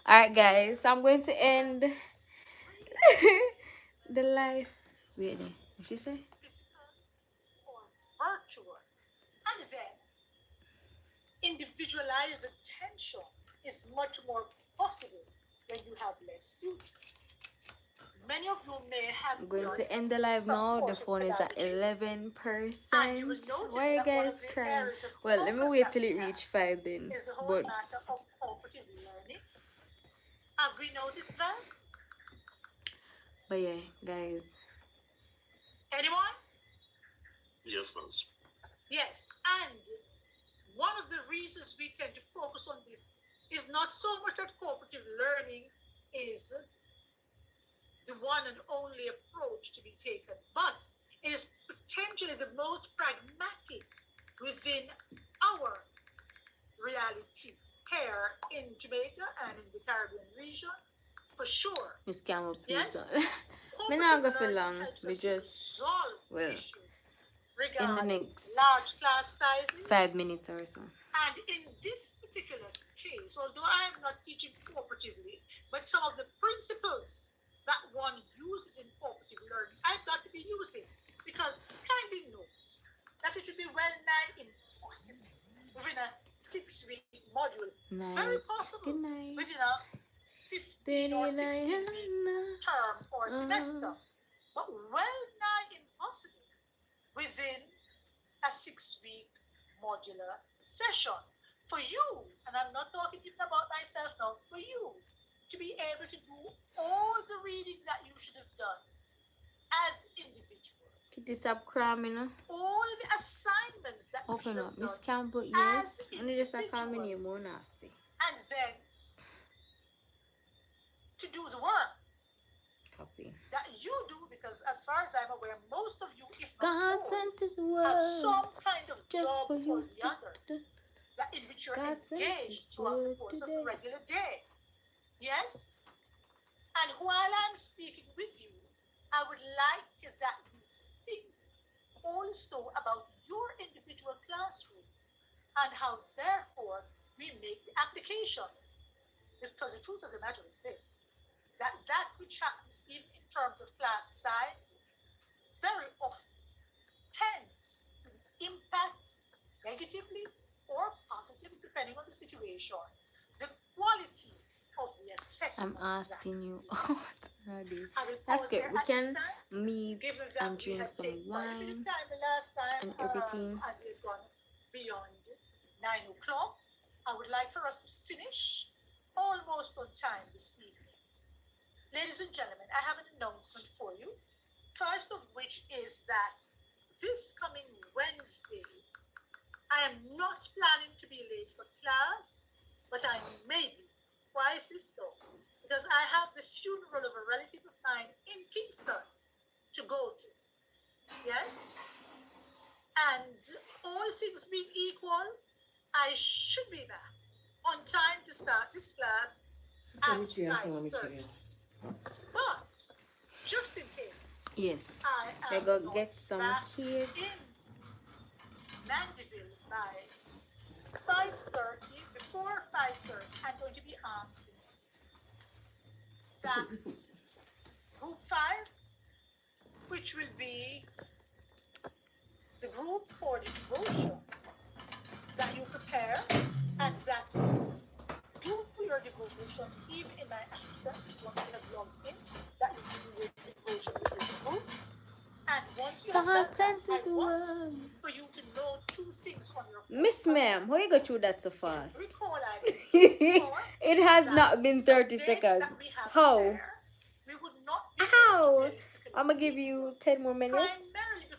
Alright, guys, so I'm going to end the live. Wait there. What she say? Physical or virtual. And then individualized attention is much more possible when you have less students. Many of you may have I'm going done to end the live some now. The course in phone is at pedagogy, 11%. and you will notice Why are you that one guys of the crying? areas of Well, let me focus wait that till we it have reach 5 then. is the whole But matter of cooperative learning. Have we noticed that? but yeah, guys. Anyone? Yes, boss. Yes. And one of the reasons we tend to focus on this is not so much that cooperative learning is the one and only approach to be taken, but it is potentially the most pragmatic within our reality here in Jamaica and in the Caribbean region, for sure. Miss Campbell, please Yes? don't. Me not go for Cooperative long. learning helps Me us to just resolve well issues in the regarding next large class sizes. 5 minutes or so. And in this particular case, although I am not teaching cooperatively, but some of the principles that one uses in cooperative learning, I've got to be using, because kindly note that it would be well nigh impossible within a 6-week module, very possible within a 15 or 16-week term or semester, but well nigh impossible within a 6-week modular session. For you, and I'm not talking even about myself now, for you to be able to do all the reading that you should have done as individual. Kitty stop cramming. All the assignments that you should Open have up. Miss done Campbell, as yes. Only just a individuals. cramming you more nasty. And then to do the work Copy. that you do, because as far as I'm aware, most of you, if not God all, sent his have word some kind of just job for you. or the other that in which you're God sent engaged his throughout the word course of today. a regular day. Yes? And while I'm speaking with you, I would like is that you think also about your individual classroom and how therefore we make the applications. Because the truth of the matter is this, that which happens even in terms of class size very often tends to impact negatively or positively, depending on the situation, the quality of the assessment. I'm asking you. That's good. We can meet and drink some wine and everything. And we've gone beyond 9 o'clock. I would like for us to finish almost on time this evening. Ladies and gentlemen, I have an announcement for you. First of which is that this coming Wednesday, I am not planning to be late for class, but I may be. Why is this so? Because I have the funeral of a relative of mine in Kingston to go to. Yes? And all things being equal, I should be back on time to start this class at 5:30. But just in case, yes, I am go get some cake in Mandeville by 5:30. Before 5:30, I'm going to be asking that group 5, which will be the group for the devotion, that you prepare and that do your devotion even in my absence once you have logged in, that you do your devotion within the group. And once you have done that, I want for you to know 2 things on your phone. Miss Ma'am, how you go through that so fast? Recall it has not been 30 seconds. How? We would not be How? I'm gonna give you 10 more minutes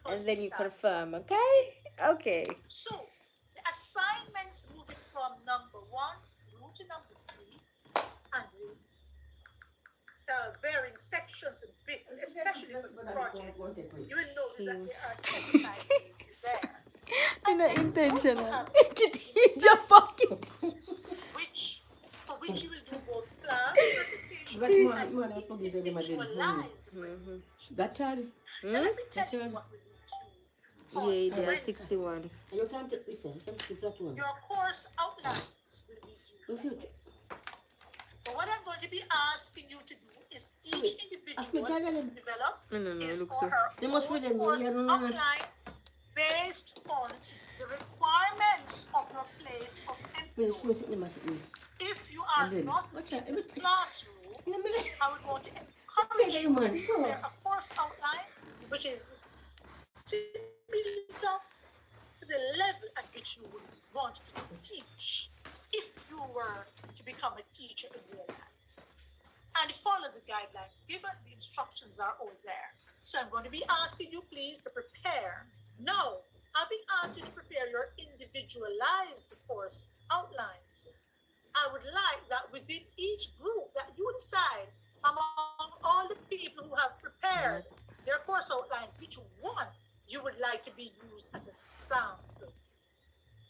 and then you confirm, okay? Okay. So, the assignments moving from number 1 through to number 3 and the varying sections and bits, especially for the project, you will notice that there are specified dates there. And not intentional. Jump for which you will do both class presentation and individualized presentation. That's all. Now let me tell you what we will do. Yeah, 61. You can't listen. You can't keep that one. Your course outlines will be due. But what I'm develop No, his look or so. her They must be own them. course Yeah, no. outline based on the requirements of your place of employment. If you are not in the classroom, I would want to encourage you to prepare a course outline which is similar to the level at which you would want to teach if you were to become a teacher in real life. And follow the guidelines given. The instructions are all there. So I'm going to be asking you please to prepare. Now, having asked you to prepare your individualized course outlines, I would like that within each group that you decide among all the people who have prepared their course outlines which one you would like to be used as a sample.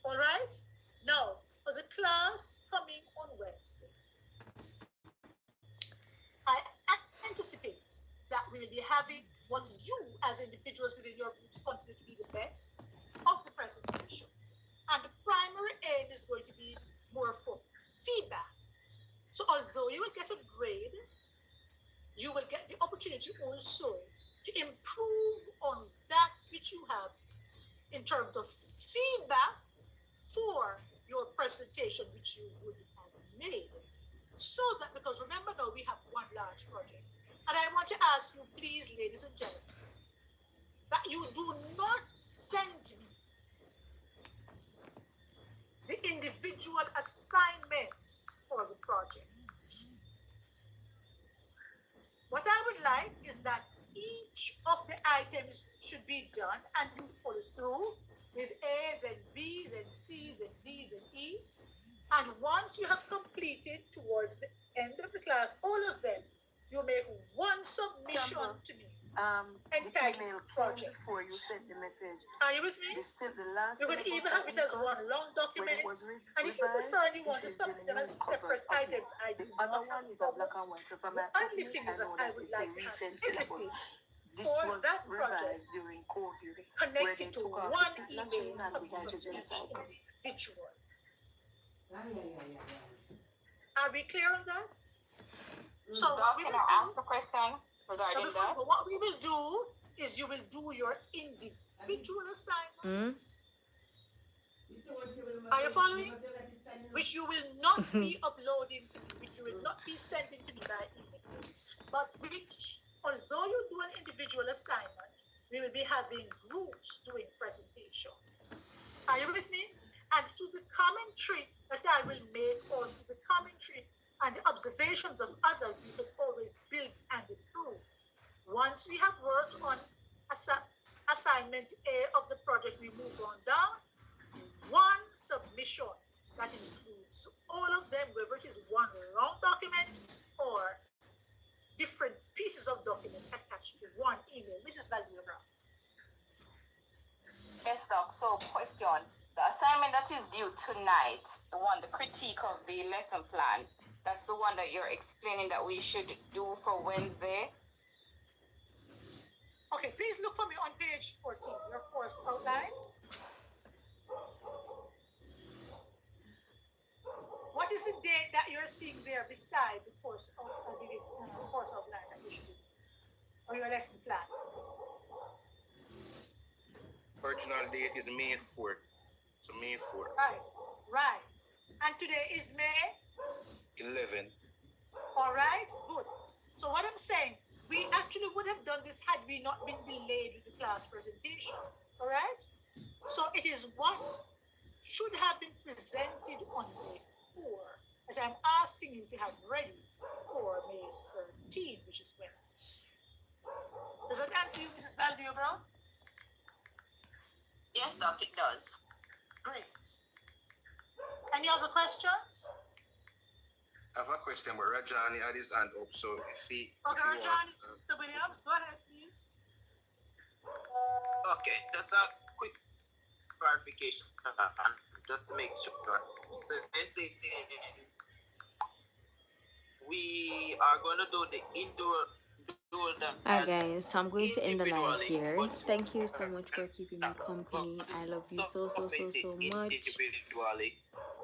All right? Now, for the class coming on Wednesday, I anticipate that we will be having what you as individuals within your groups consider to be the best of the presentation. And the primary aim is going to be more for feedback. So although you will get a grade, you will get the opportunity also to improve on that which you have in terms of feedback for your presentation which you would have made. So that, because remember now we have one large project, and I want to ask you please, ladies and gentlemen, that you do not send me the individual assignments for the project. What I would like is that each of the items should be done and you follow through with A, then B, then C, then D, then E. And once you have completed towards the end of the class, all of them, you make one submission to me. Entitled project. Before you sent the message. Are you with me? You could even have it as one long document. And if you prefer and you want to submit them as separate items, I do not have a problem. The only thing is that I would like to have everything for that project connected to one email of each individual. Are we clear on that? So can I ask a question regarding that? What we will do is you will do your individual assignments. Are you following? Which you will not be uploading to me, which you will not be sending to me by email. But which, although you do an individual assignment, we will be having groups doing presentations. Are you with me? And through the commentary that I will make, or through the commentary and the observations of others, you can always build and improve. Once we have worked on assignment A of the project, we move on down to one submission that includes all of them, whether it is one long document or different pieces of document attached to one email. Mrs. Valdera. Yes, Doc. So, question. The assignment that is due tonight, the critique of the lesson plan, that's the one that you're explaining that we should do for Wednesday. Okay, please look for me on page 14, your course outline. What is the date that you're seeing there beside the course outline that you should do? Or your lesson plan? Original date is May 4th. So May 4th. Right. And today is May 11. All right, good. So what I'm saying, we actually would have done this had we not been delayed with the class presentation. All right? So it is what should have been presented on May 4 that I'm asking you to have ready for May 13, which is Wednesday. Does that answer you, Mrs. Valdeo Brown? Yes, Doc, it does. Great. Any other questions? I have a question, but Rajani had his hand up, so if he... Okay, Rajani, Mr. Williams, go ahead, please. Okay, just a quick clarification, just to make sure. So basically, we are going to do the indoor... Alright guys, so I'm going to end the live here. Thank you so much for keeping me company. I love you so much. Individually.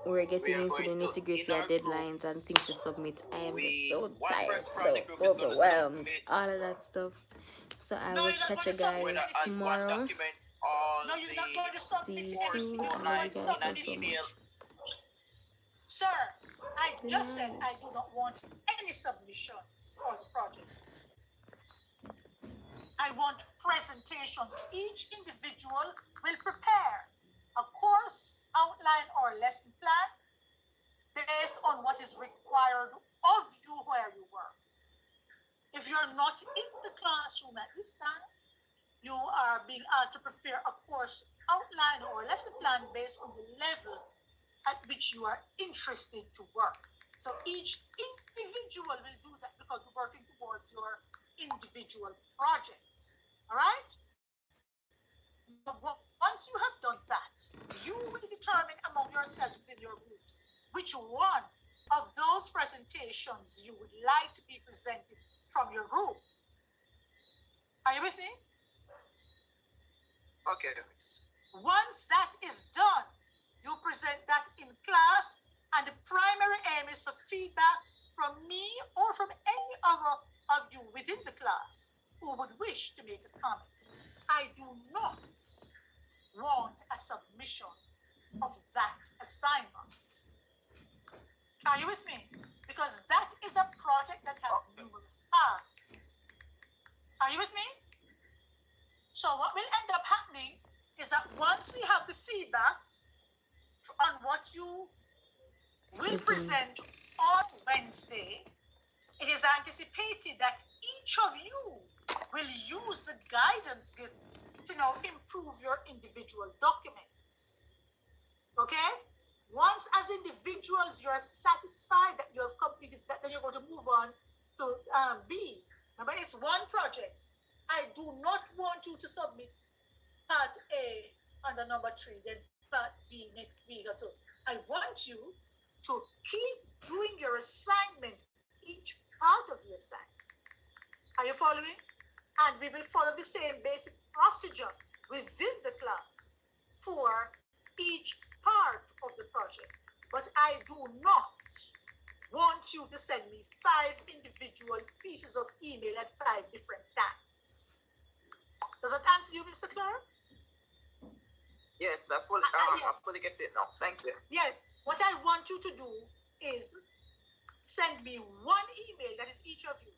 we're getting into the nitty-gritty of deadlines and things to submit. I am just so tired, so overwhelmed, all of that stuff. So I will catch you guys tomorrow. See you soon. I love you guys so much. Sir, I just said I do not want any submissions for the project. I want presentations. Each individual will prepare a course outline or lesson plan based on what is required of you where you work. If you're not in the classroom at this time, you are being asked to prepare a course outline or lesson plan based on the level at which you are interested to work. So each individual will do that because we're working towards your individual projects. All right? Now, once you have done that, you will determine among yourselves within your groups which one of those presentations you would like to be presented from your group. Are you with me? Okay. Once that is done, you present that in class, and the primary aim is for feedback from me or from any other of you within the class who would wish to make a comment. I do not want a submission of that assignment. Are you with me? Because that is a project that has numerous parts. Are you with me? So what will end up happening is that once we have the feedback on what you will present on Wednesday, it is anticipated that each of you will use the guidance given to now improve your individual documents. Okay? Once as individuals you're satisfied that you have completed that, then you're going to move on to B. Remember, it's one project. I do not want you to submit part A under number 3, then part B next week or so. I want you to keep doing your assignments, each part of the assignments. Are you following? And we will follow the same basic procedure within the class for each part of the project. But I do not want you to send me 5 individual pieces of email at 5 different times. Does that answer you, Mr. Clark? Yes, I fully get it now. Thank you. Yes. What I want you to do is send me one email, that is each of you.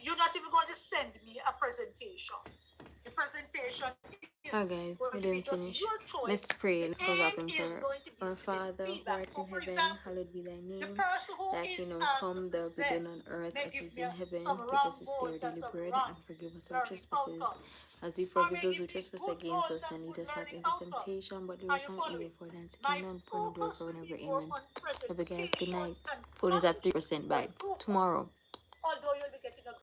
You're not even going to send me a presentation. The presentation is guys, we didn't finish. Let's pray. Let's close out in prayer. Our Father, who art in heaven, hallowed be thy name. Thy kingdom come, thy will be done on earth as it is in heaven. Give us this day our daily bread, and forgive us our trespasses, as we forgive those who trespass against us, and lead us not into temptation, but deliver us from evil. For thine is the kingdom, power, and glory forever and ever. Amen. Love you guys. Good night. Phone is at 3%. Bye. Tomorrow. Although you'll be